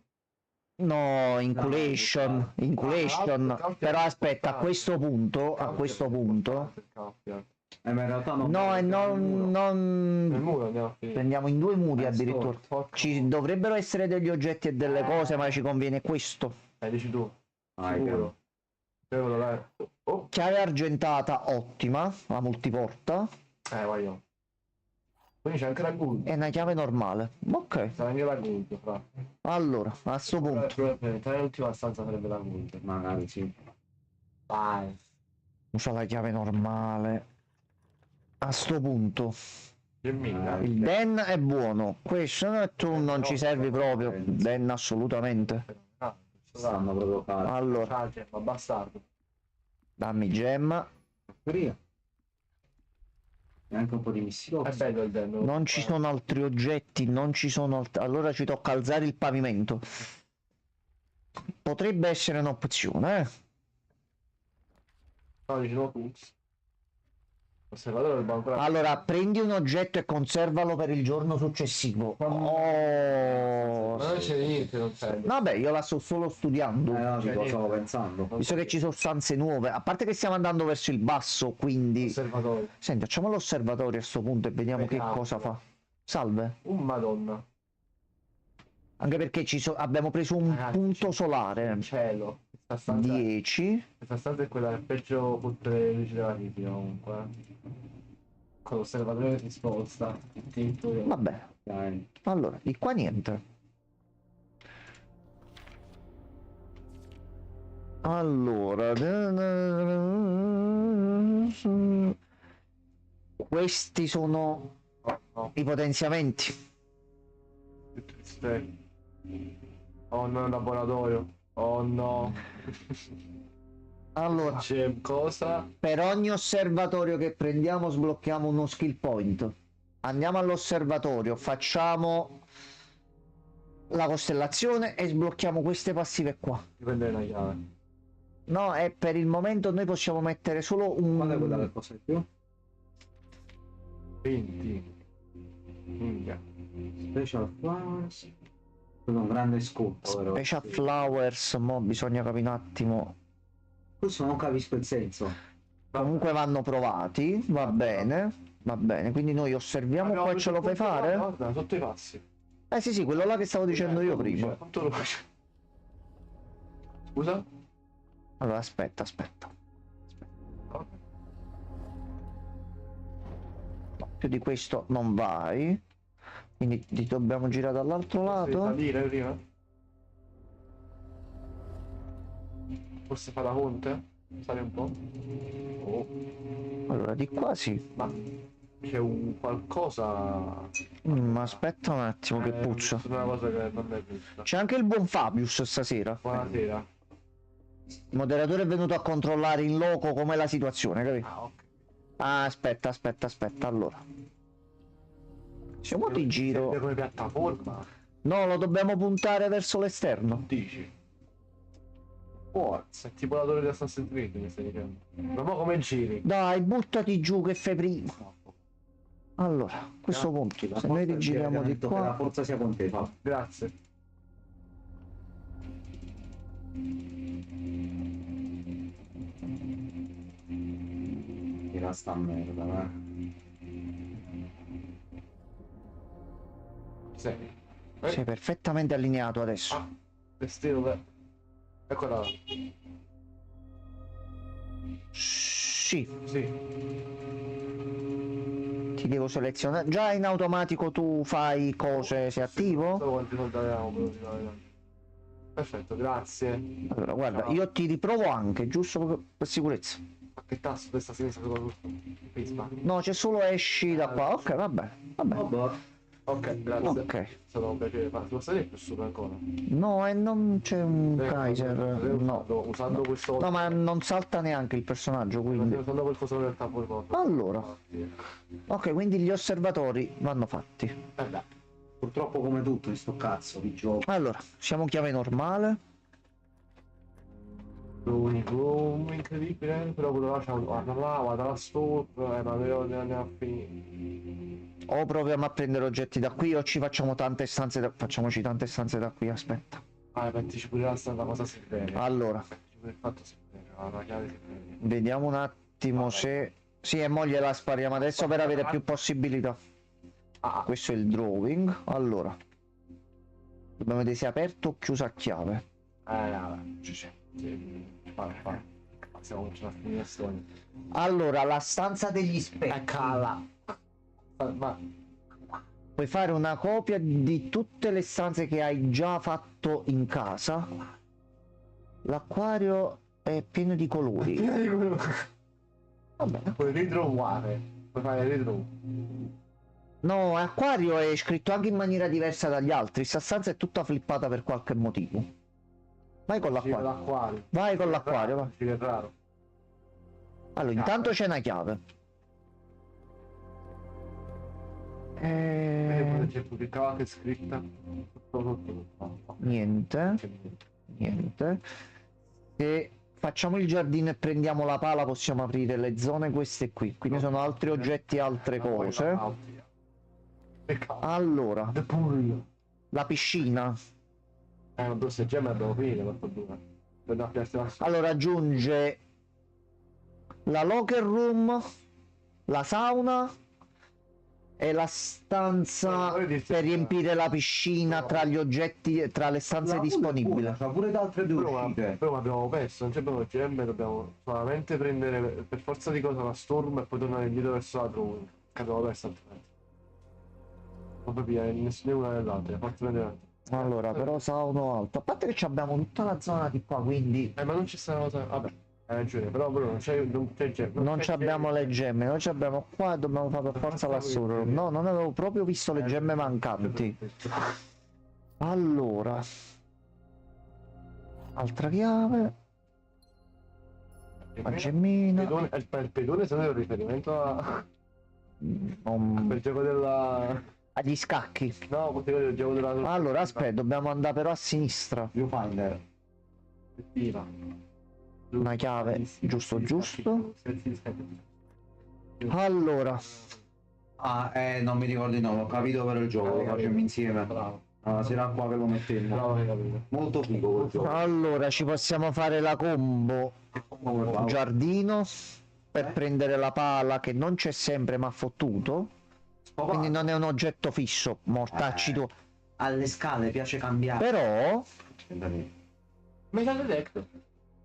No, Inculation, Inculation. Ah, Però aspetta, a questo punto, Ma in realtà non. no, e Nel non muro andiamo a finire. prendiamo in 2 muri addirittura. Porca Ci dovrebbero essere degli oggetti e delle cose, ma ci conviene questo. dici tu. Ah, Sicuro. Quello là. Oh, Chiave argentata ottima, la multiporta, voglio. Quindi c'è anche la gold. e una chiave normale. Ok, Sarà anche la gold, fra. allora, a sto punto. Probabilmente l'ultima stanza sarebbe la gold. Magari sì. Vai. Usa la chiave normale. A sto punto il Den è buono, questo no, e tu non ci servi proprio. Den assolutamente. Stanno proprio cari. Allora, Ma bastardo. dammi gemma. E anche un po' di missioni. È bello il den. Non ci sono altri oggetti, non ci sono allora ci tocca alzare il pavimento. Potrebbe essere un'opzione, eh. No, dici no tu. Osservatore del ancora. Allora, prendi un oggetto e conservalo per il giorno successivo. Oh, Ma non c'è niente, non serve. vabbè, io la sto solo studiando. No, ci stavo pensando. Visto che ci sono stanze nuove, a parte che stiamo andando verso il basso, quindi... Osservatore. Senti, facciamo l'osservatorio a sto punto e vediamo che Vediamo. cosa fa. Salve. Madonna. Anche perché abbiamo preso un Ragazzi, punto solare. Cielo. Questa stanza, 10. questa stanza è quella che peggio tutte le luci della vita comunque. Con l'osservatore si sposta. Il tetto. Vabbè. Dai. Allora, di qua niente. Allora, questi sono No, i potenziamenti. che triste. Oh no, è un laboratorio. Oh no. Allora, C'è cosa? per ogni osservatorio che prendiamo sblocchiamo uno skill point. Andiamo all'osservatorio, facciamo la costellazione e sblocchiamo queste passive qua. Dipende dalla chiave. No, e per il momento noi possiamo mettere solo Qual è quella un... che costa di più? 20. Minchia. Special Flowers. Quello è un grande sconto, vero? Special Flowers, mo bisogna capire un attimo. Questo non capisco il senso. Comunque vanno provati, va bene, quindi noi osserviamo Abbiamo qua e ce lo fai fare? Guarda, sotto i passi. Eh sì, quello là che stavo dicendo io prima. Quanto luce? Scusa? Allora, aspetta. Più di questo non vai. Quindi ti dobbiamo girare dall'altro Devi lato. salire prima? Forse fa la ponte? Sali un po'? Oh. Allora, di qua sì. Ma c'è un qualcosa... Aspetta un attimo che puzza. È una cosa che non è giusta. C'è anche il buon Fabius stasera. Buonasera. Il moderatore è venuto a controllare in loco com'è la situazione, capito? Ah, ok. Ah, aspetta, allora. Se mo ti giro... Serve come piattaforma? No, lo dobbiamo puntare verso l'esterno. Dici? Forza, è tipo la torre di Assassin's Creed mi stai dicendo. Ma mo come giri? Dai, buttati giù che fai prima. Allora, a questo punto, se noi rigiriamo di Che la qua... forza sia con te, fa. Grazie. Tira sta merda, Sei. Sei perfettamente allineato adesso. Ah, vestito. Eccola. Sì, Sì. ti devo selezionare. Già in automatico tu fai cose, sei attivo? So quanti soldi avevamo, però, di là. Perfetto, grazie. Allora, guarda, io ti riprovo anche, giusto per sicurezza. che tasto destra sinistra soprattutto. No, c'è solo esci da qua. Ok, vabbè. Vabbè. Ok, grazie. Ok. È stato un piacere. Ma posso vedere più sopra ancora? No, e non c'è un Kaiser. No. Usando questo. No, ma non salta neanche il personaggio, quindi. Usando quel coso in realtà poi morto. Allora. Ok, quindi gli osservatori vanno fatti. Beh. Purtroppo come tutto in sto cazzo di gioco. Allora, siamo chiave normale. Incredibile, però quello là c'è guarda là, guarda la store, ma ne andiamo a finire. O proviamo a prendere oggetti da qui o ci facciamo tante stanze da... Facciamoci tante stanze da qui, aspetta. Mettici pure la strada cosa si vede. Allora, Mettici pure il fatto si vede, la chiave si vede. vediamo un attimo se... Sì, e mo gliela spariamo adesso per avere più possibilità. Questo è il drawing. Allora, dobbiamo vedere se è aperto o chiuso a chiave. Vabbè, sì. Vai. Passiamo a finire storia. Allora, la stanza degli specchi. Eccola. Ma Puoi fare una copia di tutte le stanze che hai già fatto in casa. L'acquario è pieno di colori. Vabbè. puoi ritrovare. Puoi fare ritrovo. No, acquario è scritto anche in maniera diversa dagli altri. Sta stanza è tutta flippata per qualche motivo. Vai con l'acquario. Vai con l'acquario, va. È raro. Allora, intanto c'è una chiave. C'è pubblicata che è scritta. Niente. Niente. Se facciamo il giardino e prendiamo la pala possiamo aprire le zone queste qui. Quindi sono altri oggetti e altre cose. Allora, la piscina. Non so se gemme abbiamo finito per fortuna. Per una piazza. Allora aggiunge la locker room, la sauna e la stanza per riempire la piscina tra gli oggetti, tra le stanze disponibili. C'ha pure da altre due Però uscite. abbiamo perso, non abbiamo gemme, dobbiamo solamente prendere per forza di cosa la storm e poi tornare indietro verso la drone. Che abbiamo perso altrimenti. Non capire nessuna nell'altra, forza prendere. Allora, però sauna alto. A parte che abbiamo tutta la zona di qua, quindi Ma non ci sta una cosa. Vabbè, hai ragione, però non c'è gemme. non abbiamo le gemme, noi ci abbiamo qua e dobbiamo fare per forza la solo. No, non avevo proprio visto le gemme mancanti. Allora, altra chiave, la gemmina. Il pedone se no è un riferimento a Non- quel gioco della. agli scacchi. No, quello del gioco della. Allora, aspetta, dobbiamo andare però a sinistra. Viewfinder. Una chiave, giusto. Allora, Non mi ricordo il nome, ho capito per il gioco, lo facciamo insieme. Bravo. La sera qua che lo mettemmo. Bravo, hai capito. Molto figo quel gioco. allora ci possiamo fare la combo Come fa? giardino per prendere la pala che non c'è sempre ma ha fottuto. Quindi non è un oggetto fisso, mortacci tu. Alle scale piace cambiare. Però Metal detector.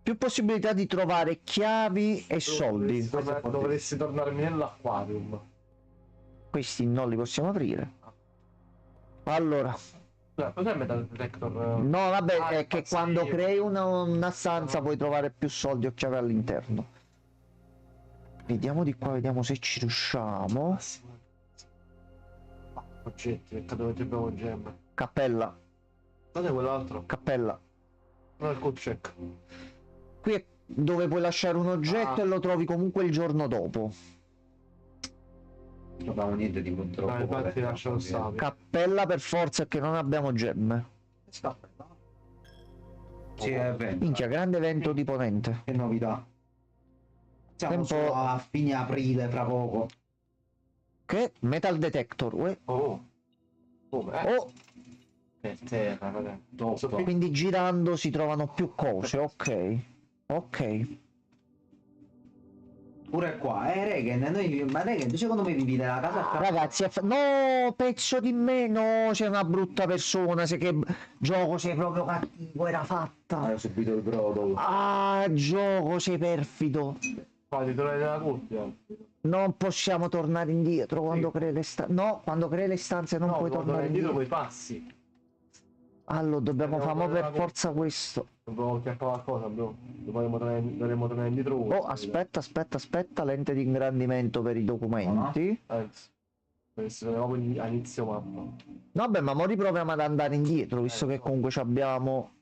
più possibilità di trovare chiavi e soldi. Dovresti tornarmi nell'aquarium. Questi non li possiamo aprire. Allora, Cos'è metal detector? no vabbè, Ah, è che pazzia. quando crei una stanza puoi trovare più soldi o chiavi all'interno. Vediamo di qua, vediamo se ci riusciamo. Oggetti, perché dove abbiamo gemme. Cappella, Dov'è quell'altro? cappella. No, il code check. Qui è dove puoi lasciare un oggetto Ah. e lo trovi comunque il giorno dopo. Non abbiamo niente di troppo. Infatti corretto, lascialo così. stare. Cappella per forza che non abbiamo gemme. Sì, è vero. Minchia, grande evento di Ponente. Che novità. Siamo Tempo- solo a fine aprile fra poco. Che metal detector. Uè. Oh. Come? Oh, Per terra, vabbè. Top. quindi girando si trovano più cose. Ok. Ok. Pure qua, Regen, ma Regen, tu secondo me vivi nella casa Ragazzi, no, pezzo di me. No, sei una brutta persona. Sei che gioco, sei proprio cattivo. Era fatta. Ho subito il brodo. Ah, gioco, sei perfido. Qua ti trovi nella cuffia. Non possiamo tornare indietro quando crei le stanze. No, quando crei le stanze non No, puoi quando tornare vai indietro indietro. poi passi. Allora, dobbiamo Dobbiamo fare per fare forza questo. Dobbiamo chiappare qualcosa, bro. Dovremmo tornare indietro. Oh, aspetta, lente di ingrandimento per i documenti. Anzi, per essere proprio a inizio mappa. Vabbè, ma mo riproviamo ad andare indietro, visto che so. comunque ci abbiamo...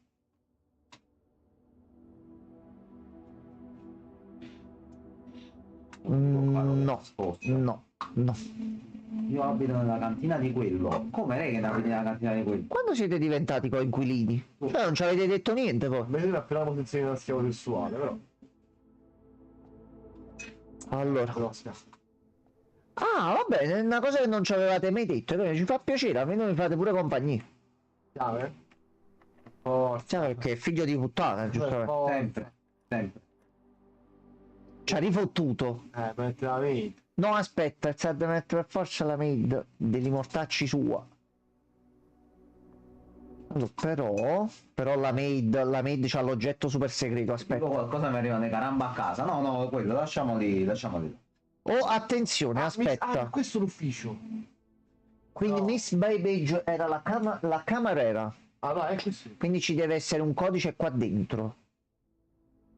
No, no, no. Io abito nella cantina di quello. Come lei che abita nella cantina di quello? Quando siete diventati coinquilini? Cioè, non ci avete detto niente poi. Vedete appena la posizione della schiavo sessuale, però. Allora. Però schiavo. Ah, va bene, è una cosa che non ci avevate mai detto, quindi ci fa piacere, almeno mi fate pure compagnia. Chiave? Forza. Cioè, perché è figlio di puttana, giustamente. Forza. Sempre, sempre. Ci ha rifottuto. Metti la mente. No, aspetta, c'ha da mettere per forza la maid degli mortacci sua. Allora, però la maid c'ha l'oggetto super segreto, Tipo aspetta. qualcosa mi arriva nei caramba a casa. No, no, quello, lasciamo lì, lasciamo lì. Oh, attenzione, aspetta. Questo è l'ufficio. Quindi no. Miss Babbage era la camerera. Ah, no, è questo. Quindi ci deve essere un codice qua dentro.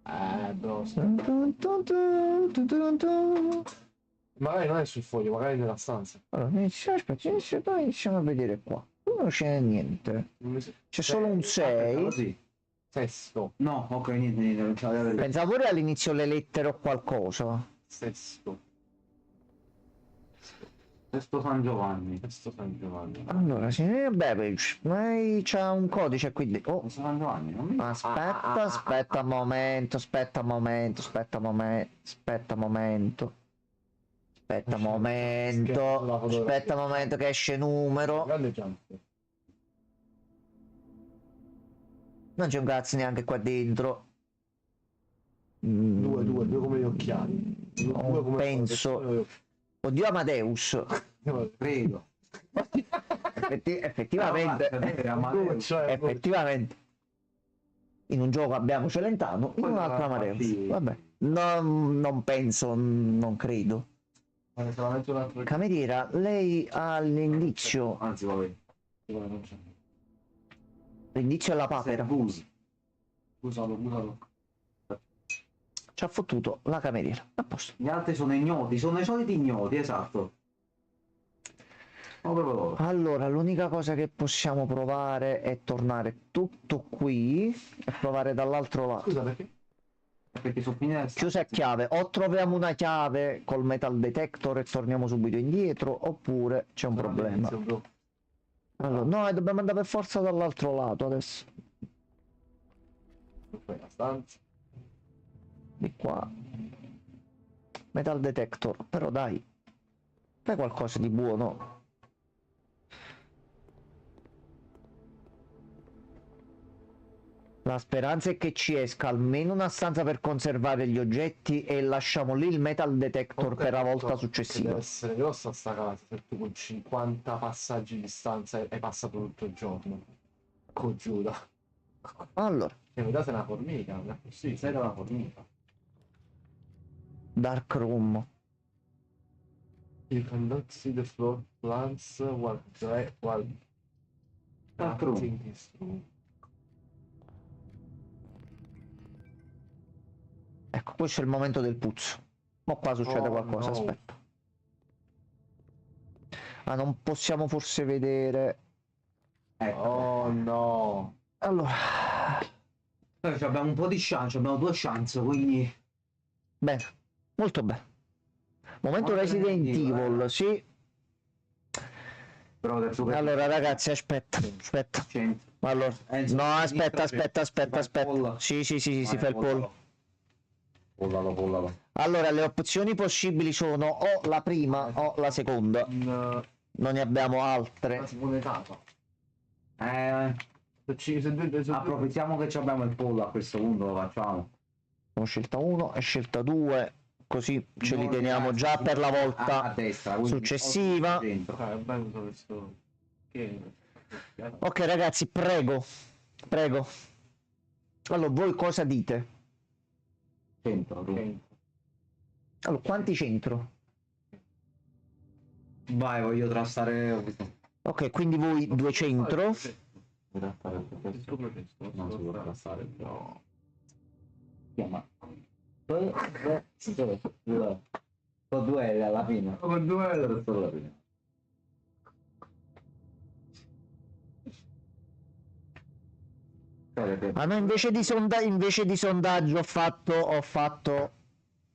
Bro. Magari non è sul foglio, magari nella stanza. Allora, iniziamo a vedere qua. Qui non c'è niente. C'è solo un 6. Così. Sesto. No, ok, niente, non ce l'aveva vedere. Pensavo pure all'inizio le lettere o qualcosa. Sesto. Sesto San Giovanni. Sesto San Giovanni. Allora, signor Babbage, lei c'ha un codice qui dentro. Oh, Sesto San Giovanni, non mi... aspetta un momento, aspetta un momento, aspetta un momento, aspetta un momento. Aspetta un momento, aspetta un momento che esce numero. Grande jump. Non c'è un cazzo neanche qua dentro. Due come gli occhiali. Due come penso. Oddio Amadeus. Credo. Effettivamente, effettivamente. In un gioco abbiamo Celentano, in un altro Amadeus. Vabbè, non penso, non credo. Solamente un altro. Cameriera, lei ha l'indizio. Anzi, vabbè. L'indizio alla papera. Scusalo. Ci ha fottuto la cameriera. A posto. Gli altri sono ignoti, sono i soliti ignoti, esatto. Sono proprio loro. Allora, l'unica cosa che possiamo provare è tornare tutto qui e provare dall'altro lato. Scusa, perché? Perché sono finite le Chiusa è chiave, o troviamo una chiave col metal detector e torniamo subito indietro, oppure c'è un problema. Allora, no, dobbiamo andare per forza dall'altro lato adesso. La stanza. Di qua. Metal detector, però dai. Fai qualcosa di buono. La speranza è che ci esca almeno una stanza per conservare gli oggetti e lasciamo lì il metal detector per la volta successiva. Deve essere grossa sta casa, se tu con 50 passaggi di distanza hai passato tutto il giorno. Congiura. Allora, In realtà sei una formica, sì, sei una formica. Dark Room. You cannot see the floor plants while Dark room. crafting this room. Ecco, questo è il momento del puzzo. Ma qua succede Oh, qualcosa, no. aspetta. Ah, non possiamo forse vedere... Ecco. Oh no. Allora... Noi abbiamo un po' di chance, abbiamo 2 chance, quindi... Bene, molto bene. Momento Molto Resident negativo, Evil, sì. Però del super... Allora ragazzi, aspetta. Allora, no, aspetta. Sì, si fa il pollo. Pollalo. Allora, le opzioni possibili sono o la prima o la seconda. Non ne abbiamo altre. Approfittiamo che abbiamo il pollo a questo punto, lo facciamo. Ho scelta 1 e scelta 2, così ce li teniamo già per la a volta destra, quindi successiva. dentro. Ok ragazzi, prego. Allora, voi cosa dite? Centro, tu. Allora, quanti centro? Vai, voglio trastare. Ok, quindi voi 2 centro. in realtà non si può passare, però chiama con due L alla fine. Con due L solo alla fine. Ma no, invece di sondaggio ho fatto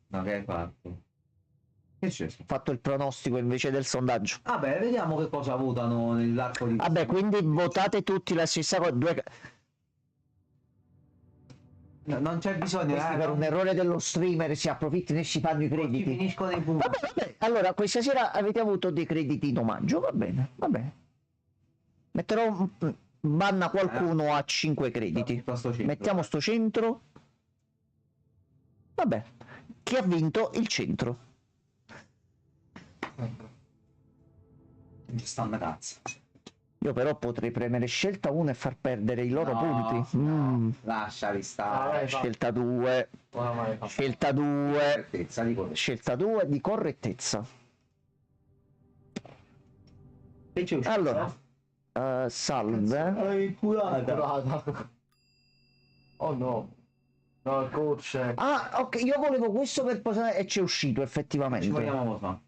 No, che hai fatto? Che c'è? ho fatto il pronostico invece del sondaggio. Vabbè, vediamo che cosa votano nell'arco di... Vabbè, quindi votate tutti la stessa cosa. No, non c'è bisogno, Per un errore dello streamer si approfittano e si fanno i crediti. finiscono i punti. Vabbè. Allora, questa sera avete avuto dei crediti in omaggio, va bene. Metterò banna qualcuno a 5 crediti. Mettiamo sto centro. Vabbè. Chi ha vinto? Il centro. Non ci stanno cazzo. Io però potrei premere scelta 1 e far perdere i loro punti. Lasciali stare. Scelta 2. Scelta 2. Certezza di cosa. Scelta 2 di correttezza. E c'è uscito? Allora, salve. Hai curata. Oh no. No, il coach. Ah, ok, io volevo questo per posare e c'è uscito Ci effettivamente. vogliamo fare.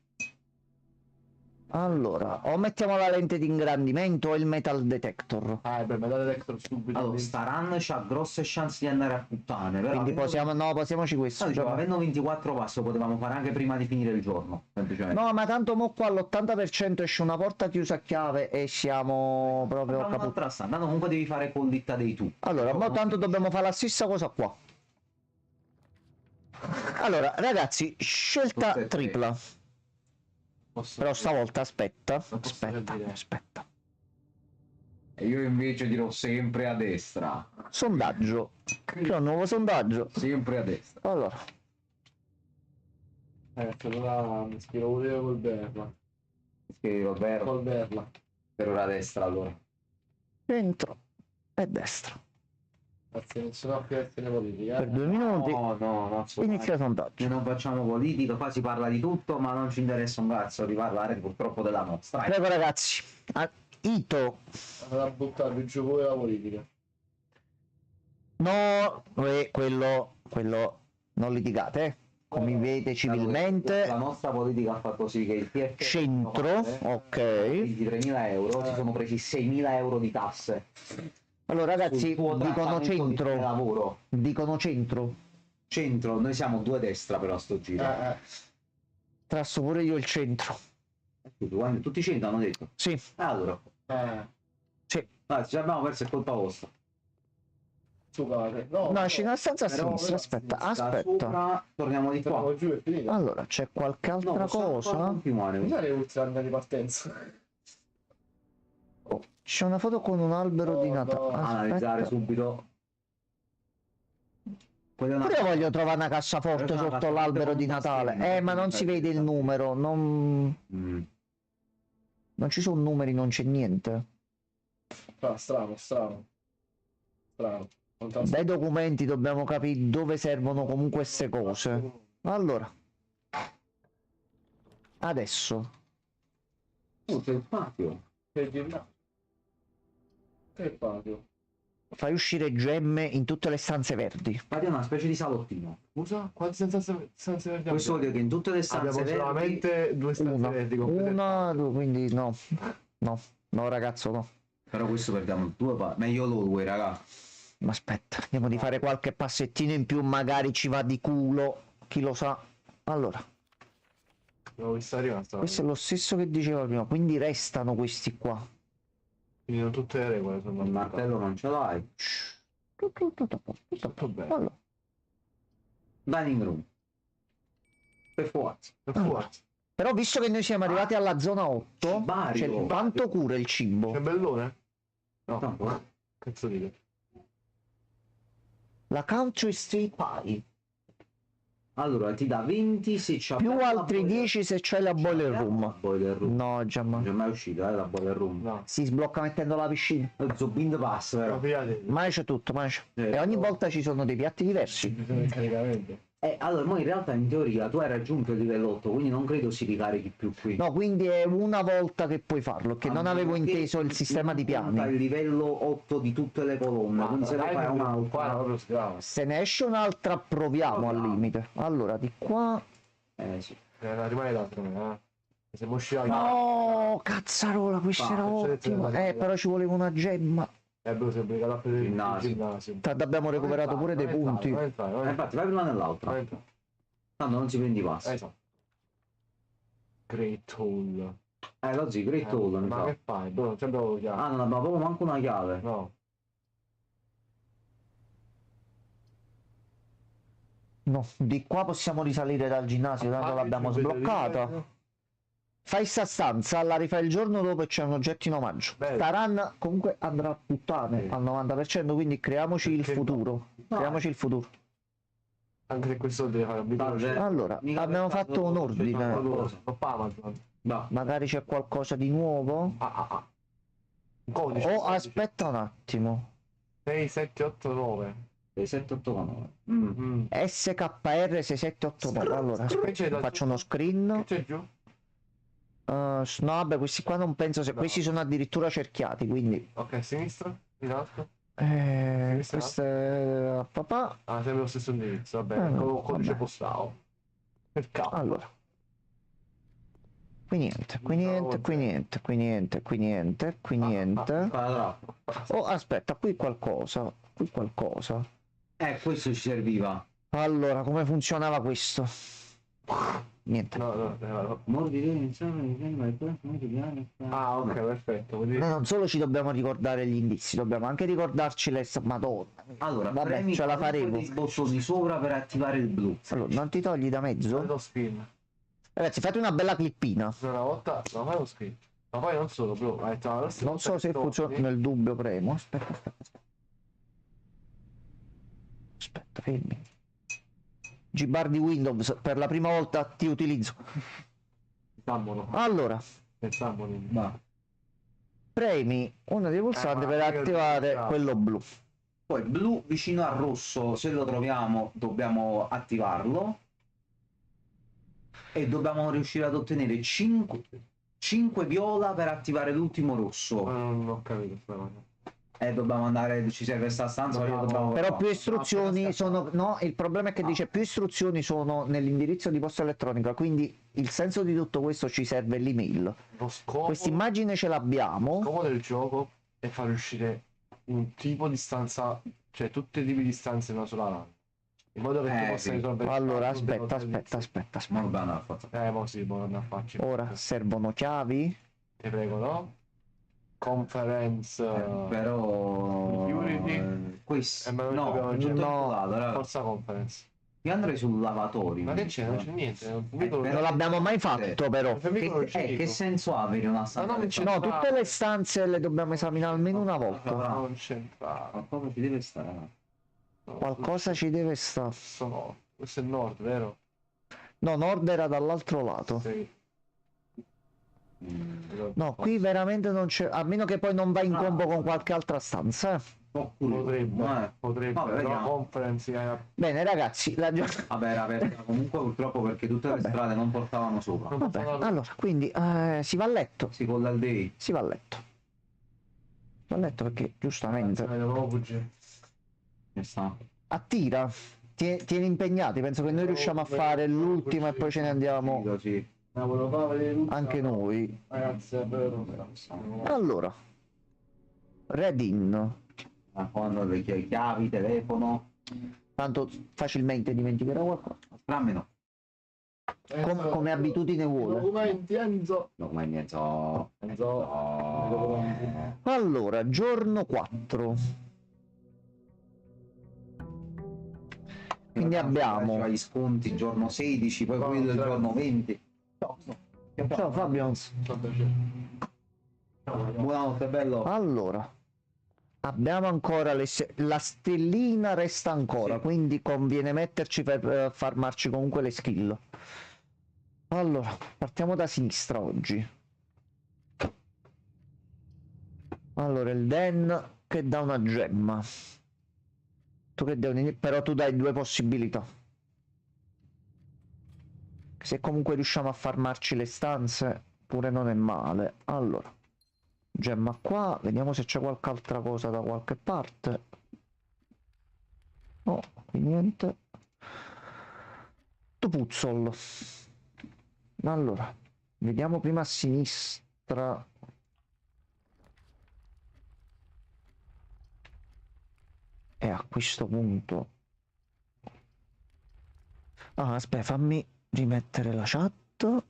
Allora, o mettiamo la lente di ingrandimento o il metal detector. Beh, me la detector subito. Allora, sta run c'ha grosse chance di andare a puttane, però Quindi posiamoci questo. no, dicevo, avendo 24 passo potevamo fare anche prima di finire il giorno, semplicemente. No, ma tanto mo qua all'80% esce una porta chiusa a chiave e siamo proprio Facciamo caputi. un'altra strada, no, comunque devi fare collitta dei tu. Allora, mo tanto dobbiamo fare la stessa cosa qua. Allora, ragazzi, scelta Tutte e tre. tripla. Però stavolta aspetta. E io invece dirò sempre a destra. Sondaggio. C'è un nuovo sondaggio. Sempre a destra. Allora, Allora mi ispiro pure col Berla. Scrivo vero. Col Berla. Per ora a destra allora. centro e destra. Grazie, nessuna applicazione politica. Per 2 minuti No, inizia il sondaggio. Noi non facciamo politica, qua si parla di tutto, ma non ci interessa un cazzo di parlare purtroppo della nostra. Prego ragazzi. Ito. Andrà a buttare giù pure la politica. No, quello non litigate, convivete civilmente. La nostra politica ha fatto sì che il TFF Centro, ok. di 3.000 euro, ci sono presi 6.000 euro di tasse. Allora ragazzi, Sul tuo dicono trattamento di centro. lavoro. Dicono centro. Centro, noi siamo 2 a destra però a sto giro. Trasso pure io il centro. Tutti centro hanno detto. Sì, Allora, sì. ci abbiamo perso, è colpa vostra. No, c'è una stanza a Però- sinistra, aspetta. Sopra, torniamo di qua. Torniamo giù e finita. Allora, c'è qualche altra possiamo cosa? continuare. Cos'è le ultime di partenza? C'è una foto con un albero di Natale. Analizzare Aspetta. subito. Quella è una- Pure io voglio trovare una cassaforte Quella è una sotto cassaforte l'albero con di un Natale. tastino, Ma non si vede il numero, non Mm. ci sono numeri, non c'è niente. Strano. Fantastico. Dai documenti dobbiamo capire dove servono comunque queste cose. Allora, adesso C'è il patio. Che patio? fai uscire gemme in tutte le stanze verdi. Il patio è una specie di salottino. Scusa? Quante stanze verdi Questo vuol dire che in tutte le stanze abbiamo verdi... solamente 2 stanze Una, verdi complete. una, due, quindi no ragazzo no. Però questo perdiamo 2 meglio lo 2, raga. Ma aspetta, andiamo di fare qualche passettino in più, magari ci va di culo, chi lo sa. Allora, Abbiamo visto arrivare. questo è lo stesso che diceva prima, quindi restano questi qua. Quindi non tutte le regole sono Il martello non ce l'hai. Tutto bene. Allora, Dining room. Per forza. Per forza. però visto che noi siamo arrivati alla zona 8, Cibario. cioè, quanto cura il cibo? C'è bellone? No. No. Cazzo dite? La Country Street Pie, Allora ti dà 20 se c'ha più la altri boiler- 10 se c'è la boiler La room. boiler room. No, già Non ma c'è mai uscita, la boiler room. No. si sblocca mettendo la piscina. Zobin pass, Però vero? pigliate. Ma c'è tutto, ma c'è. E ogni volta ci sono dei piatti diversi. Bisogna il caricamento. Allora, mo in realtà in teoria tu hai raggiunto il livello 8, quindi non credo si ricarichi più qui. No, quindi è una volta che puoi farlo, che non avevo inteso il sistema di Il piani. livello 8 di tutte le colonne, quindi se lo fai a qua un'altra. proprio sgrava. Se ne esce un'altra proviamo al limite. Allora, di qua... Sì. Rimane l'altro, eh. Siamo usciti No, cazzarola, questo era ottimo. Però ci voleva una gemma. Bro, si è obbligato a prendere il Ginnasio. ginnasio. Abbiamo recuperato pure dei punti. Infatti vai prima nell'altra. Tanto non si prendi i passi. Esatto. Great Hall. Così, Great Hall, mi Ma sa. che fai? Bro, non c'abbiamo chiave. Ah, non abbiamo proprio manco una chiave. No. No, di qua possiamo risalire dal ginnasio, tanto l'abbiamo sbloccata. Fai sta stanza, la rifai il giorno dopo e c'è un oggetto in omaggio. Bene. Sta run comunque andrà a puttane Sì. al 90%, quindi creiamoci il Perché futuro. Creiamoci il futuro. Anche se questo deve fare abitudine. Allora, Mica abbiamo per fatto un caso ordine. Papà Amazon. Va. Magari c'è qualcosa di nuovo. Un codice. Oh, aspetta un attimo. 6, 7, 8, 9. 7, 8, 9. SKR 6789. Allora, Che c'è da faccio giù? uno screen. Che c'è giù? No, vabbè, questi qua non penso se No. questi sono addirittura cerchiati, quindi Ok, a sinistra? In alto? questo è papà. Ah, sempre lo stesso indirizzo, va bene. no, Con il codice vabbè. postale. Per capo. Allora. Qui niente, qui niente, qui niente, qui niente, qui niente, qui niente. Allora, Oh, aspetta, qui qualcosa, qui qualcosa. questo ci serviva. Allora, come funzionava questo? Niente. No. Mordi iniziale. Ah, ok, perfetto. Quindi... Noi non solo ci dobbiamo ricordare gli indizi, dobbiamo anche ricordarci le... Madonna. Allora, Vabbè, premi ce la qualunque faremo. dei bottoni sopra per attivare il blu. Allora, non ti togli da mezzo? Fai lo spin. Ragazzi, fate una bella clippina. Una volta... No, fai lo spin. Ma poi non solo, bro. Non so se funziona, nel dubbio premo. Aspetta. Aspetta, fermi. G-bar di Windows, per la prima volta ti utilizzo. Stammolo. Allora, Stammolo. Va. premi uno dei pulsanti ma per che attivare cazzo. quello blu. Poi blu vicino al rosso, se lo troviamo dobbiamo attivarlo. E dobbiamo riuscire ad ottenere 5 viola per attivare l'ultimo rosso. Non ho capito questa cosa. Dobbiamo andare, ci serve sta stanza, Dobbiamo- dobbiamo... Però più istruzioni sono... No, il problema è che dice più istruzioni sono nell'indirizzo di posta elettronica, quindi il senso di tutto questo ci serve l'email. Lo scopo... Questa immagine ce l'abbiamo. Lo scopo del gioco è far uscire un tipo di stanza, cioè tutti i tipi di stanze in una sola run. In modo che tu possa sì. risolvere... Allora, tutte le aspetta. cose Ma dobbiamo andare a fare. mo sì, mo non faccio. Ora servono chiavi. Ti prego, no? Conference... Però... Security. questo... ma noi no, abbiamo tutto già- inculato, raga. Forza conference. Io andrei sul lavatorio. Ma che c'è? Non c'è niente. Non però- Non l'abbiamo mai fatto, però. Che senso ha avere una stanza? no, non c'è- No, tutte le stanze le dobbiamo esaminare almeno una volta. Non c'entra. Qualcosa ci deve stare. Qualcosa ci deve stare. Questo è il nord, vero? No, nord era dall'altro lato. Sì. No, qui veramente non c'è. A meno che poi non va in combo con qualche altra stanza. Potrebbe, Vabbè, però vediamo. conference Bene, ragazzi, la giornata. Vabbè, era aperta comunque purtroppo perché tutte le strade non portavano sopra. Vabbè, allora, quindi si va a letto. Si colla il day. Si va a letto. Si va a letto perché giustamente Che sta. attira. Tieni impegnati. Penso che noi riusciamo a fare l'ultima e poi ce ne andiamo Così. anche noi. Ragazzi, è vero. Allora, Red In. Quando le chiavi, telefono. Tanto facilmente dimenticherò qualcosa. Trammi no. Come abitudine vuole. Documenti, Enzo. No, come niente. No. Allora, giorno 4. Quindi abbiamo. Gli sconti giorno 16, poi quello del giorno 20. Ciao Fabio. Buonanotte, bello. Allora, abbiamo ancora la stellina resta ancora, Sì. quindi conviene metterci per farmarci comunque le skill. Allora, partiamo da sinistra oggi. Allora, il Den che dà una gemma. Tu che dai però tu dai due possibilità. Se comunque riusciamo a farmarci le stanze, pure non è male. Allora, gemma qua, vediamo se c'è qualche altra cosa da qualche parte. No, qui niente. Tu puzzolo. Allora, vediamo prima a sinistra. E a questo punto... Ah, aspetta, fammi rimettere la chat.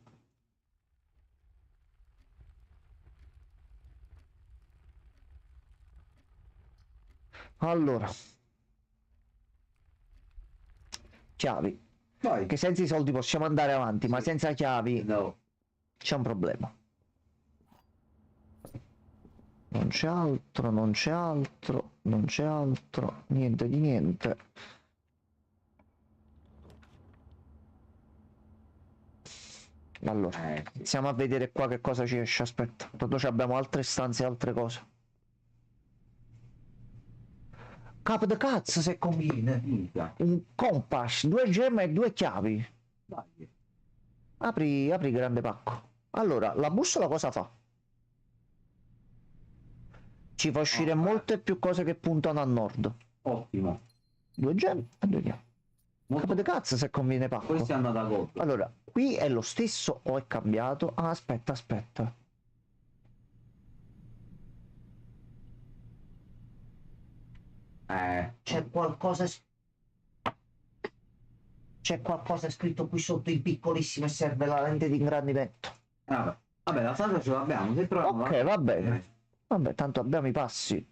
Allora, chiavi. Vai. Che senza i soldi possiamo andare avanti, ma senza chiavi No. c'è un problema. Non c'è altro, non c'è altro, non c'è altro, niente di niente. Allora, Sì. iniziamo a vedere qua che cosa ci esce. Aspetta, tanto abbiamo altre stanze e altre cose. Capo de cazzo se conviene. Minchia. Un compass, 2 gemme e 2 chiavi. Dai. Apri grande pacco. Allora, la bussola cosa fa? Ci fa uscire molte più cose che puntano a nord. Ottimo. 2 gemme e 2 chiavi. Capo de cazzo se conviene pacco. Questi hanno da gol. Allora, qui è lo stesso o è cambiato? Ah, aspetta, aspetta. C'è qualcosa... C'è qualcosa scritto qui sotto in piccolissimo e serve la lente di ingrandimento. Vabbè. Vabbè, la stanza ce l'abbiamo. Se troviamo Ok, va bene. Vabbè, tanto abbiamo i passi.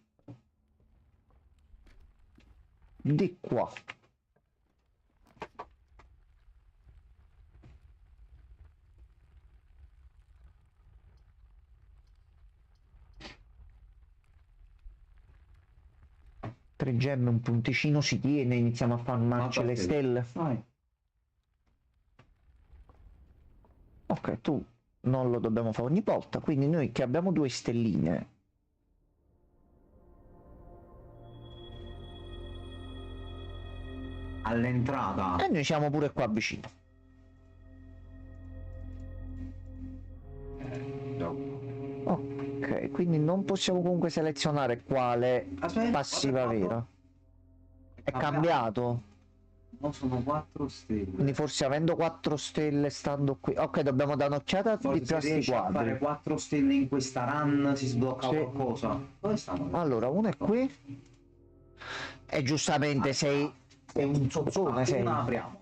Di qua. Tre gemme, un punticino si tiene, iniziamo a farmarci le stelle. Vai. Ok, tu non lo dobbiamo fare ogni volta, quindi noi che abbiamo 2 stelline. All'entrata. E noi siamo pure qua vicino. Ok, quindi non possiamo comunque selezionare quale Aspetta, passiva guarda, vera. È Cambiato. cambiato. No, sono 4 stelle. Quindi forse avendo 4 stelle stando qui. Ok, dobbiamo dare un'occhiata Forse di se più a sti riesci a fare quadri. 4 stelle in questa run si sblocca Sì. qualcosa. Dove stanno? Allora, uno è qui. E giustamente sei un zozzone, sei. Una apriamo.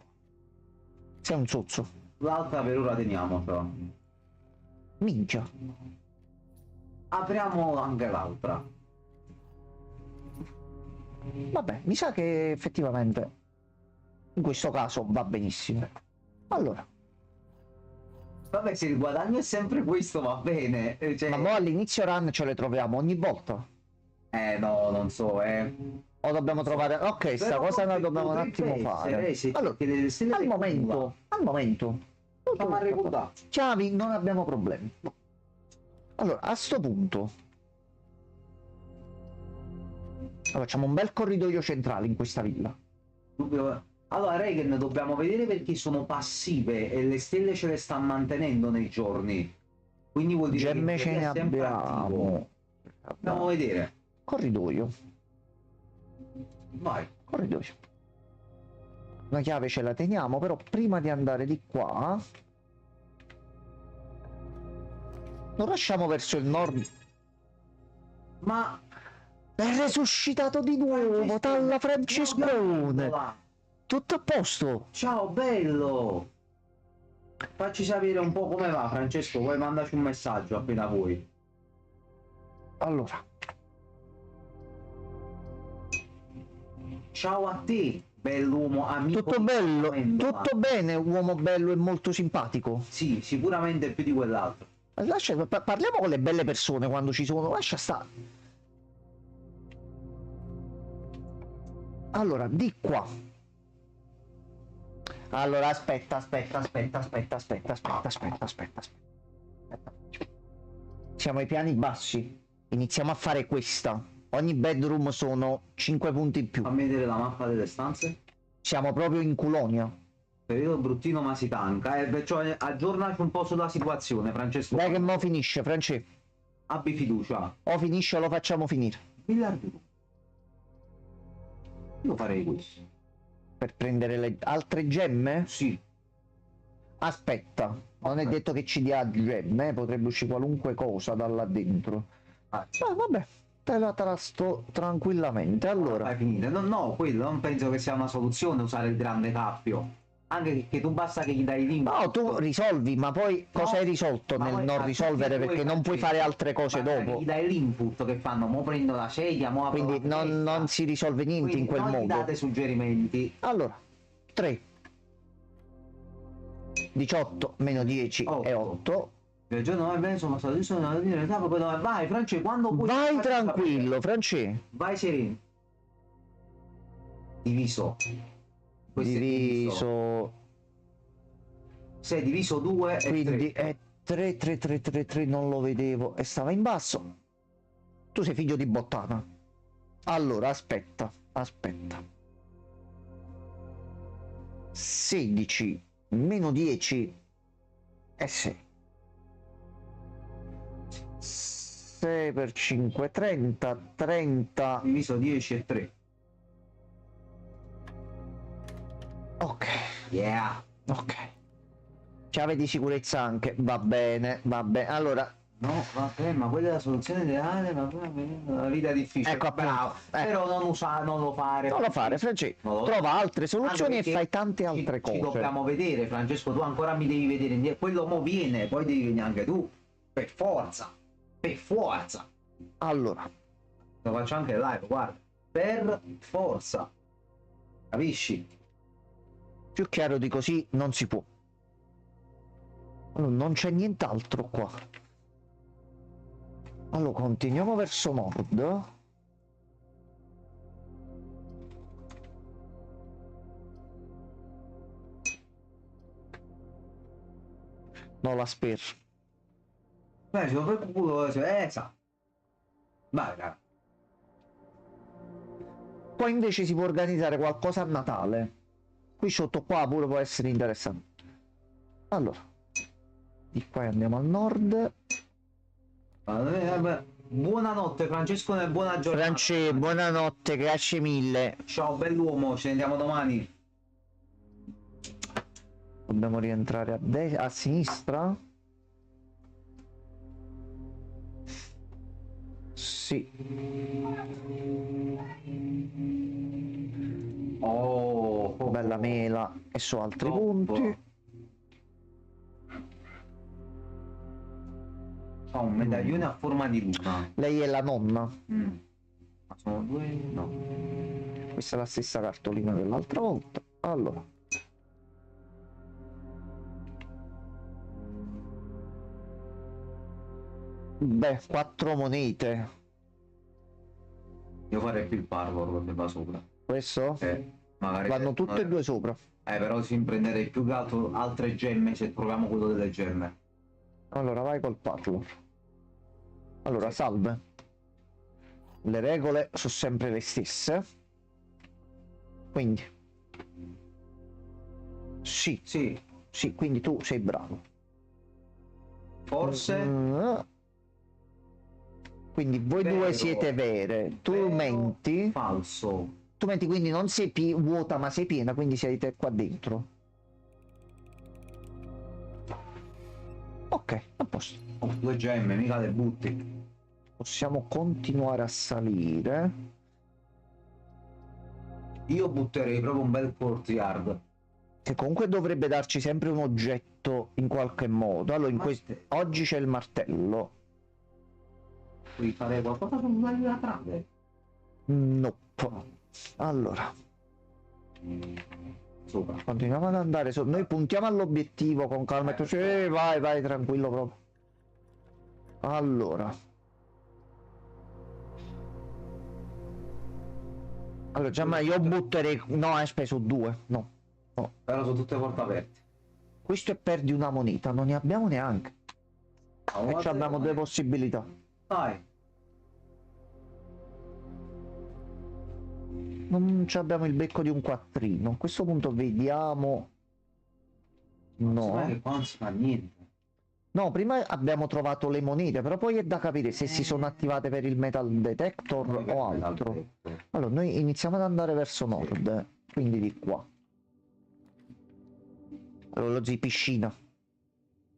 Sei un zozzo. L'altra per ora teniamo però. Minchia. Apriamo anche l'altra. Vabbè, mi sa che effettivamente in questo caso va benissimo. Allora, Vabbè, se il guadagno è sempre questo va bene. Cioè... ma mo all'inizio run ce le troviamo ogni volta? No, non so, O dobbiamo trovare... Ok, sta cosa la dobbiamo un attimo fare. Allora, al momento... Fammi ricordare. Chiavi, non abbiamo problemi. Allora, a sto punto... Allora, facciamo un bel corridoio centrale in questa villa. Allora, Reagan, dobbiamo vedere perché sono passive e le stelle ce le sta mantenendo nei giorni. Quindi vuol dire Gemme che ce ne è sempre attivo. abbiamo. Andiamo a vedere. Corridoio. Vai. Corridoio. Una chiave ce la teniamo, però prima di andare di qua... Non lasciamo verso il nord. Ma... È resuscitato di nuovo, dalla Francescone. Ciao, Tutto a posto. ciao, bello. Facci sapere un po' come va, Francesco. Poi mandaci un messaggio appena vuoi. Allora, Ciao a te, bell'uomo amico. tutto di bello, Amendola. tutto bene, uomo bello e molto simpatico. Sì, sicuramente più di quell'altro. Parliamo con le belle persone quando ci sono, lascia stare. Allora, di qua. Allora, aspetta. Siamo ai piani bassi. Iniziamo a fare questa. Ogni bedroom sono 5 punti in più. Fammi vedere la mappa delle stanze. Siamo proprio in Culonia. Periodo bruttino ma si tanca, cioè aggiornaci un po' sulla situazione, Francesco. Dai che mo finisce, Francesco. Abbi fiducia. O finisce o lo facciamo finire. Miliardi. Io farei questo. Per prendere le altre gemme? Sì. Aspetta, non è detto che ci dia gemme, potrebbe uscire qualunque cosa da là dentro. Ah, Ah, vabbè, te la trasto tranquillamente. Allora, fai finire. No, no, quello non penso che sia una soluzione usare il grande cappio. Anche che tu basta che gli dai il link. no, tu risolvi, ma poi cosa hai risolto Ma nel poi non a risolvere? tutti e due Perché non puoi fare altre cose basta che dopo. gli dai l'input che fanno, mo prendo la sedia, mo apro Quindi la non finestra. si risolve niente Quindi in quel non gli modo. date suggerimenti. Allora, 3, 18 meno 10 è 8. Il giorno va bene, sono stato io sono in età, poi dove vai, Francesco, quando puoi Vai farti tranquillo, sapere. Francesco. Vai sereno. Diviso. Questo è Diviso, 6 diviso 2 è quindi 3. è 3, 3, 3, 3, 3, non lo vedevo e stava in basso. Tu sei figlio di Bottana. Allora, aspetta. 16 meno 10 è 6. 6 per 5, 30, 30. Diviso 10 è 3. Ok, Yeah. ok. Chiave di sicurezza anche, va bene, va bene. Allora, No, vabbè, ma quella è la soluzione ideale, ma la vita è difficile. Ecco, appunto, bravo. Però non lo fare. non lo fare, Francesco. Non lo- Trova altre soluzioni Anche e perché fai tante altre ci cose. dobbiamo vedere, Francesco, tu ancora mi devi vedere indietro. Quello mo viene, poi devi venire anche tu. Per forza. Per forza. Allora, Lo faccio anche live, guarda. Per forza. Capisci? più chiaro di così non si può. Allora, non c'è nient'altro qua. Allora, continuiamo verso nord. No, la spero. Beh, ci vuole per culo, sa. Vai, cara. Poi invece si può organizzare qualcosa a Natale. Qui sotto qua pure può essere interessante. Allora, di qua andiamo al nord. Vabbè. Buonanotte, Francesco, e buona giornata. Francesco, buonanotte, grazie mille. Ciao, bell'uomo, ci vediamo domani. Dobbiamo rientrare a sinistra? Sì. Oh, Bella mela. E su altri Top. punti. Ho un medaglione a forma di luna. Lei è la nonna. Ma sono due? No. Questa è la stessa cartolina dell'altra volta. Allora. Beh, 4 monete. Io farei più il parkour che va sopra. Questo? Magari Vanno tutte e due sopra. però si prenderei più che altro altre gemme se troviamo quello delle gemme. Allora, vai col parkour. Allora, salve. Le regole sono sempre le stesse. Quindi. Sì, Sì, sì, quindi tu sei bravo. forse. Quindi voi Vero. due siete vere. Tu Vero. menti. Falso. Tu menti, quindi non sei vuota, ma sei piena, quindi siete qua dentro. Ok, a posto. Oh, due gemme, mica le butti. Possiamo continuare a salire. Io butterei proprio un bel courtyard. Che comunque dovrebbe darci sempre un oggetto in qualche modo. Allora, oggi c'è il martello. Puoi fare qualcosa con una trave. Nope. Allora, Sopra. continuiamo ad andare. Noi puntiamo all'obiettivo con calma e tu vai, vai, tranquillo proprio. Allora. Allora, Giamma, io butterei. No, hai speso 2. No. Però sono tutte porte aperte. Questo è perdi una moneta, non ne abbiamo neanche. E ci abbiamo due possibilità. Vai. Non ci abbiamo il becco di un quattrino. A questo punto vediamo Guarda No. che qua non si fa niente. No, prima abbiamo trovato le monete, però poi è da capire se si sono attivate per il metal detector o altro. Allora, noi iniziamo ad andare verso nord, quindi di qua. Allora, lo zi, piscina.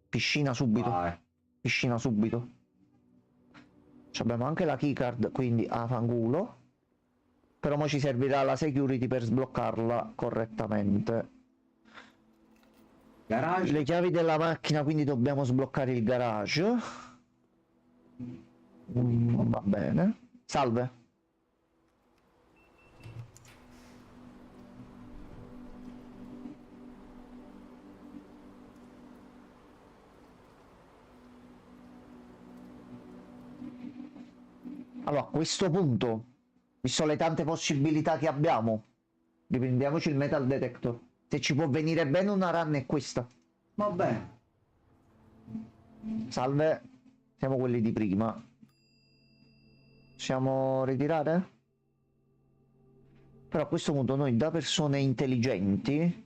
Piscina subito. Vai. Piscina subito. Ci abbiamo anche la keycard, quindi a fanculo. Però mo ci servirà la security per sbloccarla correttamente. Garage. Le chiavi della macchina, quindi dobbiamo sbloccare il garage. Va bene. Salve. Allora, a questo punto, visto le tante possibilità che abbiamo, riprendiamoci il metal detector. Se ci può venire bene una run è questa. Va bene. Salve, siamo quelli di prima. Possiamo ritirare? Però a questo punto noi da persone intelligenti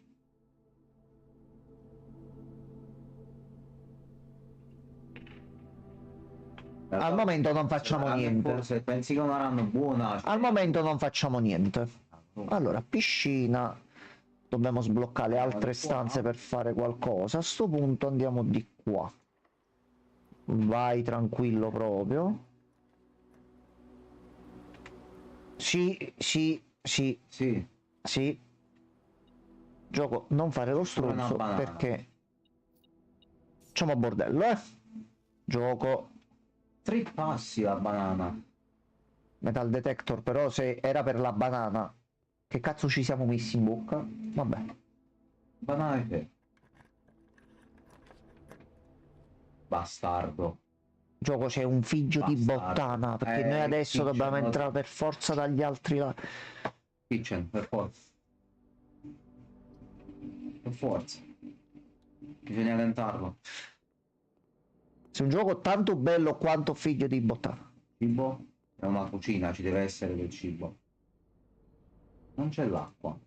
al momento non facciamo niente. Forse pensi che una run buona. Al momento non facciamo niente. Allora, piscina. Dobbiamo sbloccare altre stanze per fare qualcosa. A sto punto andiamo di qua. Vai tranquillo proprio. Sì, sì, sì, Sì. sì. Gioco, non fare lo stronzo banana. perché facciamo bordello, eh. Gioco. 3 passi la banana. Metal detector, però se era per la banana, che cazzo ci siamo messi in bocca? Vabbè. Banana che. Bastardo. Gioco, c'è un figlio di Bastardo. bottana, perché noi adesso Kitchen, dobbiamo no? entrare per forza dagli altri là. Kitchen, per forza. Per forza. Bisogna tentarlo. Se un gioco tanto bello quanto figlio di bottana. Cibo? È una cucina, ci deve essere del cibo. Non c'è l'acqua.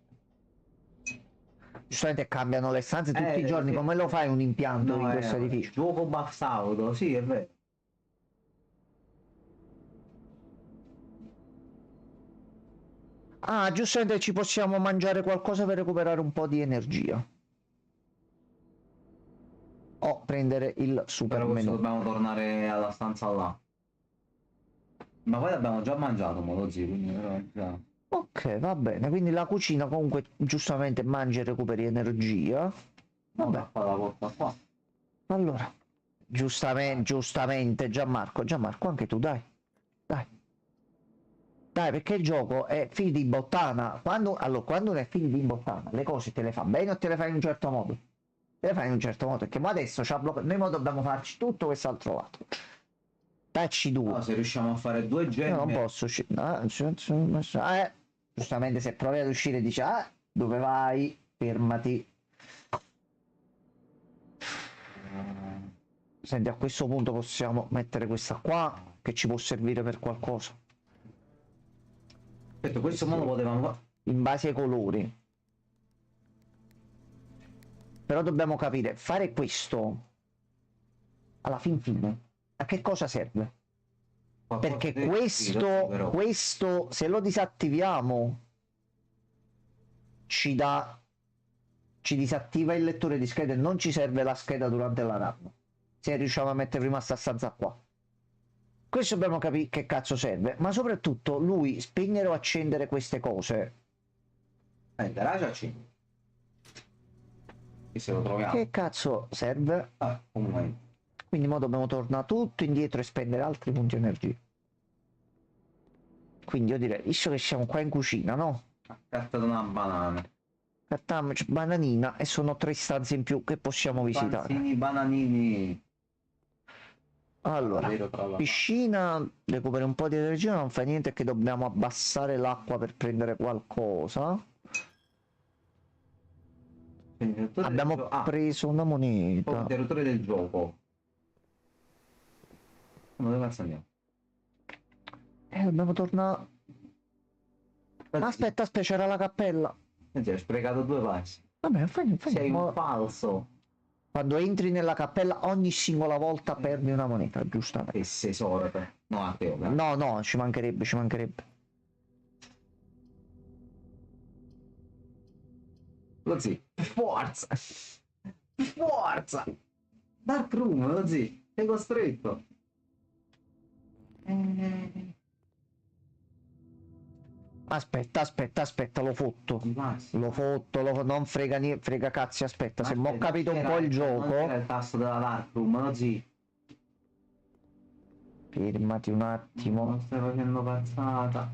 Giustamente cambiano le stanze tutti i giorni, sì. come lo fai un impianto No, in questo edificio? Gioco bastardo, sì, è vero. Ah, giustamente ci possiamo mangiare qualcosa per recuperare un po' di energia. O prendere il super Però questo menù. dobbiamo tornare alla stanza là. Ma poi l'abbiamo già mangiato, mo lo zio, quindi veramente. Ok, va bene, quindi la cucina comunque giustamente mangi e recuperi energia. Vabbè, Fa la porta qua. allora, giustamente, Gianmarco, anche tu, dai, perché il gioco è figlio di bottana. Allora, quando non è figlio di bottana, le cose te le fa bene o te le fai in un certo modo? Te le fai in un certo modo, perché mo adesso ci ha bloccato, noi mo dobbiamo farci tutto quest'altro lato. Dacci due. No, se riusciamo a fare 2 Io non gemme. posso uscire. Giustamente se provi ad uscire dici, dove vai? Fermati. Senti, a questo punto possiamo mettere questa qua, che ci può servire per qualcosa. Aspetta, questo mo lo potevamo fare. In base ai colori. Però dobbiamo capire, fare questo, alla fine, a che cosa serve? Perché questo, se lo disattiviamo, ci disattiva il lettore di schede, non ci serve la scheda durante la RAM. Se riusciamo a mettere prima sta stanza qua. Questo dobbiamo capire che cazzo serve, ma soprattutto lui spegnere o accendere queste cose. Il garage accendi. E se lo troviamo. Che cazzo serve? Comunque. Quindi mo dobbiamo tornare tutto indietro e spendere altri punti energia. Quindi io direi, visto che siamo qua in cucina, no? Carta da una banana. Cartammoci bananina e sono 3 stanze in più che possiamo visitare. Panzini, bananini. Allora, Vero, tra l'altro. piscina, recuperi un po' di energia, non fa niente che dobbiamo abbassare l'acqua per prendere qualcosa. Abbiamo preso una moneta. Interruttore del gioco. Dove cazzo andiamo? Dobbiamo tornare. Aspetta, c'era la cappella. Senti, hai sprecato 2 passi. Vabbè, fai Sei mo- un falso. Quando entri nella cappella ogni singola volta perdi una moneta, giustamente. E se sorte. No, a te, ovviamente. No, no, ci mancherebbe, ci mancherebbe. Lo zio, per forza! Per forza! Dark Room, lo zio, sei costretto. Aspetta, aspetta, aspetta, lo fotto. Lo fotto, non frega niente, frega cazzi, aspetta, se mo' ho capito un po' il Non c'era gioco. il tasto della Dark Room, lo zio. Fermati un attimo. Non stai facendo cazzata.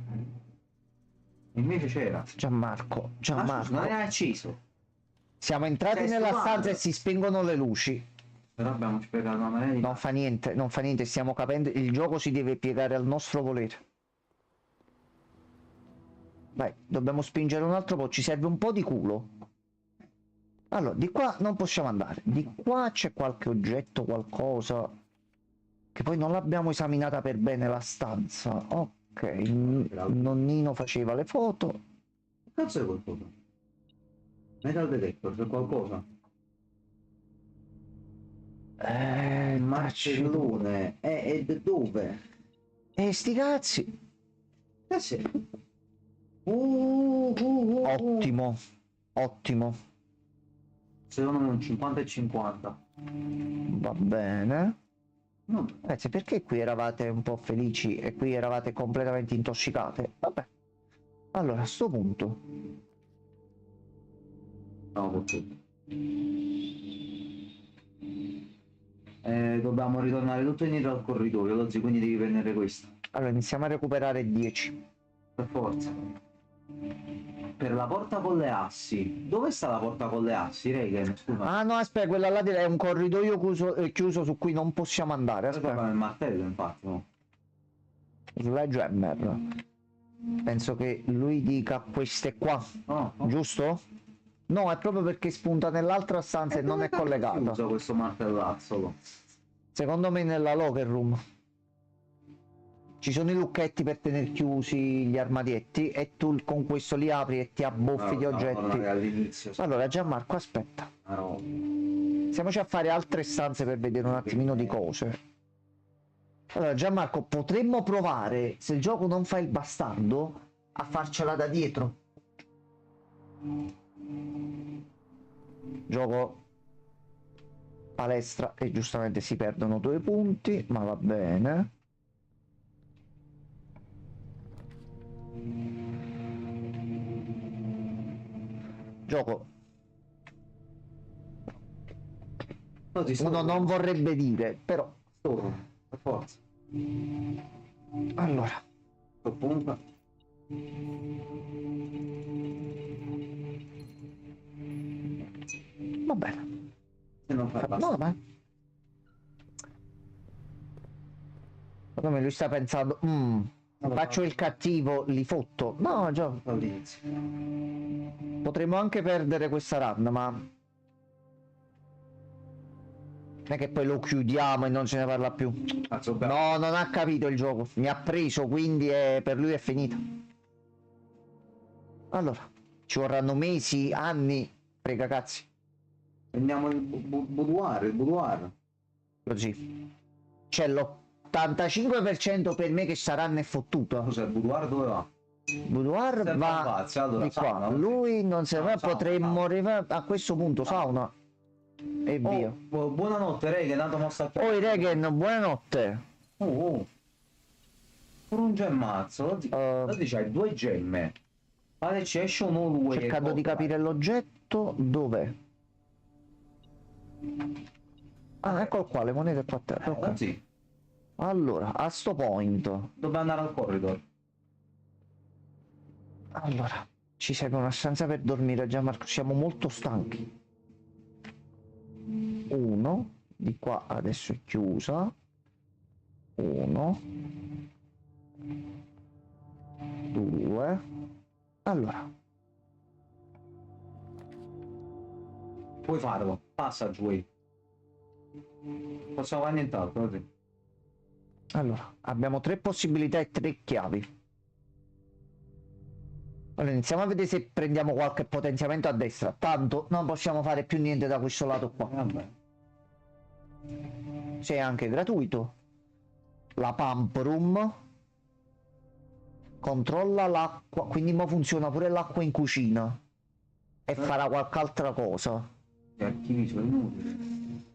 Invece c'era. Gianmarco, Ma scusa, non Gianmarco. è acceso. Siamo entrati Sei nella stufato. stanza e si spengono le luci. Però abbiamo spiegato una maniera di... Non fa niente, non fa niente, stiamo capendo. Il gioco si deve piegare al nostro volere. Vai, dobbiamo spingere un altro po', ci serve un po' di culo. Allora, di qua non possiamo andare. Di qua c'è qualche oggetto, qualcosa. Che poi non l'abbiamo esaminata per bene la stanza. Ok, nonnino faceva le foto. Che cazzo è qualcosa? Metal detector, c'è qualcosa? Marcellone. E dove? Sti cazzi. Eh sì. Ottimo, ottimo. Secondo me un 50 e 50. Va bene. No. Ragazzi, perché qui eravate un po' felici e qui eravate completamente intossicate? Vabbè. Allora, a sto punto. No, con tutto. Dobbiamo ritornare tutto indietro al corridoio, Lozzi, quindi devi prendere questo. Allora, iniziamo a recuperare 10. Per forza. Per la porta con le assi. Dove sta la porta con le assi, Regan? Scusa. Ah no, aspetta, quella là è un corridoio chiuso su cui non possiamo andare. Aspetta, Aspetta. il martello, infatti. No. Sledgehammer. Penso che lui dica queste qua, No, no. giusto? No, è proprio perché spunta nell'altra stanza e non è collegata. Usa questo martellazzolo. Secondo me nella locker room. Ci sono i lucchetti per tenere chiusi gli armadietti e tu con questo li apri e ti abboffi di oggetti. All'inizio. Allora Gianmarco, aspetta. Una roba. Stiamoci a fare altre stanze per vedere un attimino di cose. Allora Gianmarco, potremmo provare, se il gioco non fa il bastardo, a farcela da dietro. Gioco palestra e giustamente si perdono 2 punti, ma va bene. Gioco. No, ti sto Uno non vorrebbe dire, però. Stormo, per forza. Allora. Sto punto. Va bene. Se non fai No, basta. vabbè. Secondo me lui sta pensando, faccio il cattivo, li fotto. No, già. All'inizio. Potremmo anche perdere questa run, ma non è che poi lo chiudiamo e non se ne parla più. Cazzo, bello. No, non ha capito il gioco. Mi ha preso, quindi per lui è finita. Allora, ci vorranno mesi, anni. Prega cazzi. Prendiamo il boudoir, il boudoir. Così. C'è l'85% per me che saranno è fottuto. Scusa, il boudoir dove va? Boudoir Sempre va al pazzo, allora, di qua. sauna, Lui non se ne va, sauna, potremmo arrivare a questo punto, sauna. E via. Buonanotte, Rega, tanto mossa a Oi Regen, buonanotte. Pure un gemmazzo. Oggi c'hai 2 gemme. Fate ci esce un all Cercando di capire l'oggetto, dov'è? Ah, eccolo qua, le monete qua a terra. Ok. Sì, Allora, a sto point. dobbiamo andare al corridor. Allora, ci serve una stanza per dormire, Gianmarco, siamo molto stanchi. 1, di qua adesso è chiusa. 1, 2. Allora, Puoi farlo, passa giù. Possiamo fare nient'altro, così. allora, abbiamo 3 possibilità e 3 chiavi. Allora, iniziamo a vedere se prendiamo qualche potenziamento a destra. Tanto non possiamo fare più niente da questo lato qua. Vabbè. Se è anche gratuito. La Pump Room. Controlla l'acqua, quindi mo funziona pure l'acqua in cucina. E farà qualche altra cosa. Gli archivi sono inutili.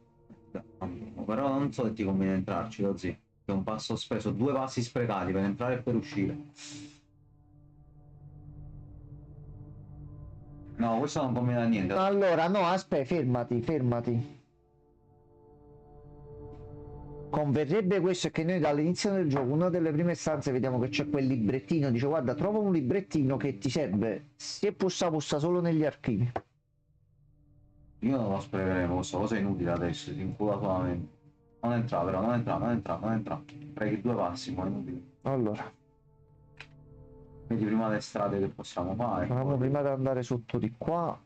Però non so se ti conviene entrarci, così. È un passo speso, 2 passi sprecati per entrare e per uscire. No, questo non conviene a niente. Allora, no, aspetta, fermati. Converrebbe questo, è che noi dall'inizio del gioco, una delle prime stanze, vediamo che c'è quel librettino, dice guarda, trova un librettino che ti serve, se pussa solo negli archivi. Io non lo sprecheremo, questa cosa è inutile adesso, ti incula solamente. Non entra però, non entra. Preghi 2 passi, ma è inutile. Allora, Vedi prima le strade che possiamo fare. proviamo prima di andare sotto di qua.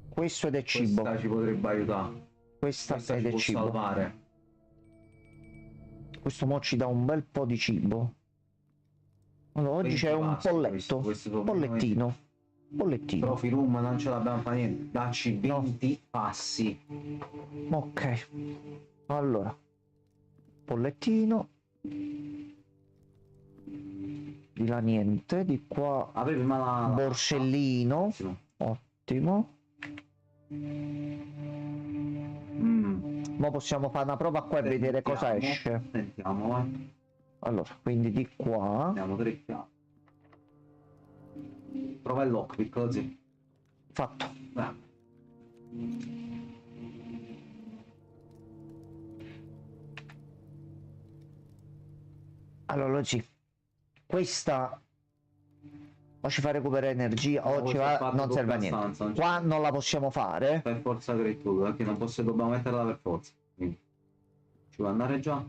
Questo ed è cibo. Questa ci potrebbe aiutare. Questa Questa ed ci è può cibo. salvare. Questo mo ci dà un bel po' di cibo. Allora, oggi 20 c'è un passi, polletto. questo sono Pollettino. Pollettino. Trophy room non ce l'abbiamo fa niente. Dacci 20 passi. Ok. Allora. Pollettino. Di là niente. Di qua. Apri prima la... Borsellino. Ottimo. Ottimo. Mm. Ma possiamo fare una prova qua e vedere cosa Sentiamo, esce. Sentiamo, Allora, quindi di qua. Andiamo dritto. Prova il lockpick così. Fatto. Beh. Allora, sì. Questa o ci fa recuperare energia o ci va, non serve a niente. Qua non la possiamo fare. Per forza creatura, perché non posso, dobbiamo metterla per forza. Quindi ci vuoi andare già?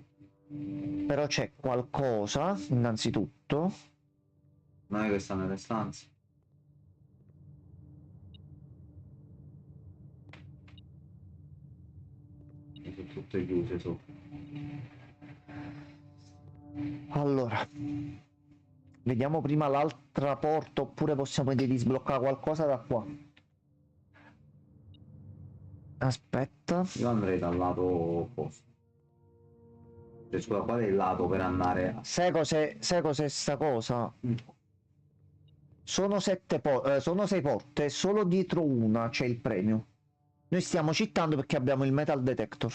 Però c'è qualcosa, innanzitutto. Non è che sta nelle stanze. Sono tutte chiuse sopra. Allora, vediamo prima l'altra porta, oppure possiamo vedere di sbloccare qualcosa da qua. Aspetta. Io andrei dal lato opposto. Cioè, scusa, qual è il lato per andare? Sai cos'è sta cosa? Sono 6 porte, solo dietro una c'è il premio. Noi stiamo citando perché abbiamo il metal detector.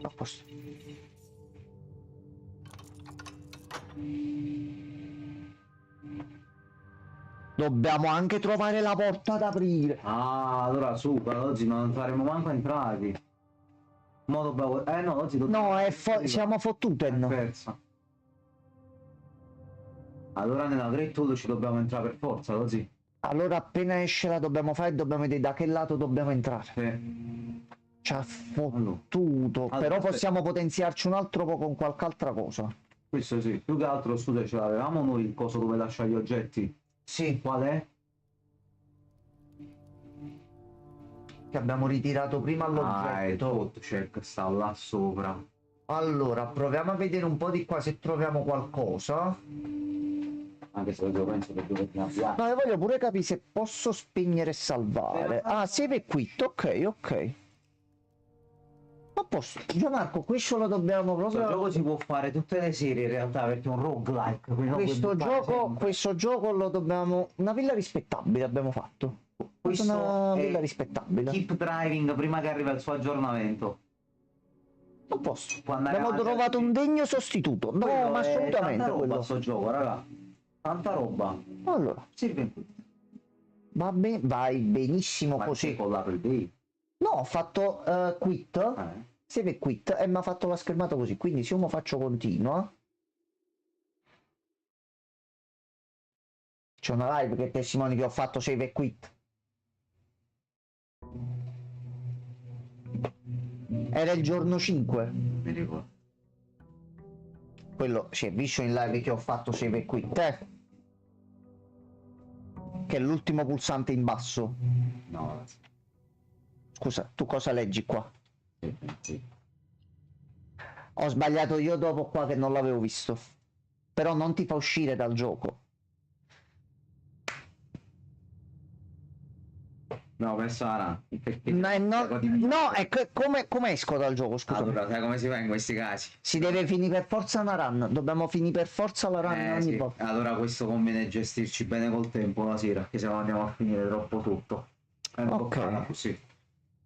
A posto. Dobbiamo anche trovare la porta ad aprire. Ah, allora su, oggi non saremo manco entrati. Mo dobbiamo... no, oggi dobbiamo... No, siamo fottute, no. Persa. Allora nella Great Hall ci dobbiamo entrare per forza, così. Allora appena esce la dobbiamo fare e dobbiamo vedere da che lato dobbiamo entrare. Sì. Ci ha fottuto. Allora, però aspetta. possiamo potenziarci un altro po' con qualche altra cosa. Questo sì, più che altro studio ce l'avevamo noi il coso dove lascia gli oggetti. Sì, Qual è? che abbiamo ritirato prima Ah, il l'oggetto. hot check sta là sopra. Allora, proviamo a vedere un po' di qua se troviamo qualcosa. Anche se io penso che dobbiamo avviare. No, io voglio pure capire se posso spegnere e salvare. Ah, save e quit, ok. A posto. Gianmarco, questo lo dobbiamo Questo proprio... gioco si può fare tutte le serie in realtà perché è un roguelike. quindi non puoi buttare sempre. Questo gioco lo dobbiamo... Una villa rispettabile abbiamo fatto. Questo Una è villa rispettabile. Keep driving prima che arriva il suo aggiornamento. A posto. Può andare Abbiamo avanti trovato così. un degno sostituto. No, Quello ma è assolutamente tanta roba quello. sto gioco, raga. Tanta roba. Allora, Sirve in qui. va bene, vai benissimo Ma così. così con l'Apple Day. No, ho fatto quit. Save e quit e mi ha fatto la schermata così. Quindi se io mo faccio continua. C'è una live che testimoni che ho fatto save e quit. Era il giorno 5. Mi ricordo. Quello si è visto in live che ho fatto save e quit, che è l'ultimo pulsante in basso. No, ragazzi. Scusa, tu cosa leggi qua? Sì. Ho sbagliato io dopo qua che non l'avevo visto. Però non ti fa uscire dal gioco. No, perso la run. Perché No, è come esco dal gioco, scusa. allora, sai come si fa in questi casi? Si deve finire per forza una run, dobbiamo finire per forza la run ogni Sì. volta. Allora questo conviene gestirci bene col tempo la sera, che se no andiamo a finire troppo tutto. È un po' Ok. strano così.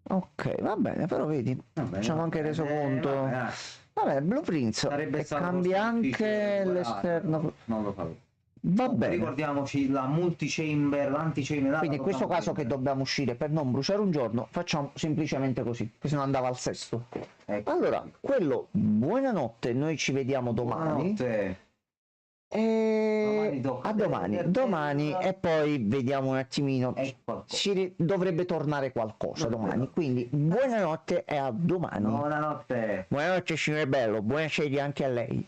Ok, va bene, però vedi, Va bene, ci hanno va anche bene, reso conto. vabbè, Vabbè, Blueprints, sarebbe e stato cambia forse difficile anche recuperare, l'esterno. però non lo farò. Va Comunque, bene. ricordiamoci la multi-chamber, l'anti-chamber. Quindi in questo caso che dobbiamo uscire per non bruciare un giorno, facciamo semplicemente così, che se no andava al sesto. Ecco. Allora, quello, buonanotte, noi ci vediamo domani. Buonanotte. E Domani tocca a domani, vedere- domani e poi vediamo un attimino. Ecco. Dovrebbe tornare qualcosa domani. Quindi buonanotte e a domani. Buonanotte. Buonanotte signore Bello, buonasera anche a lei.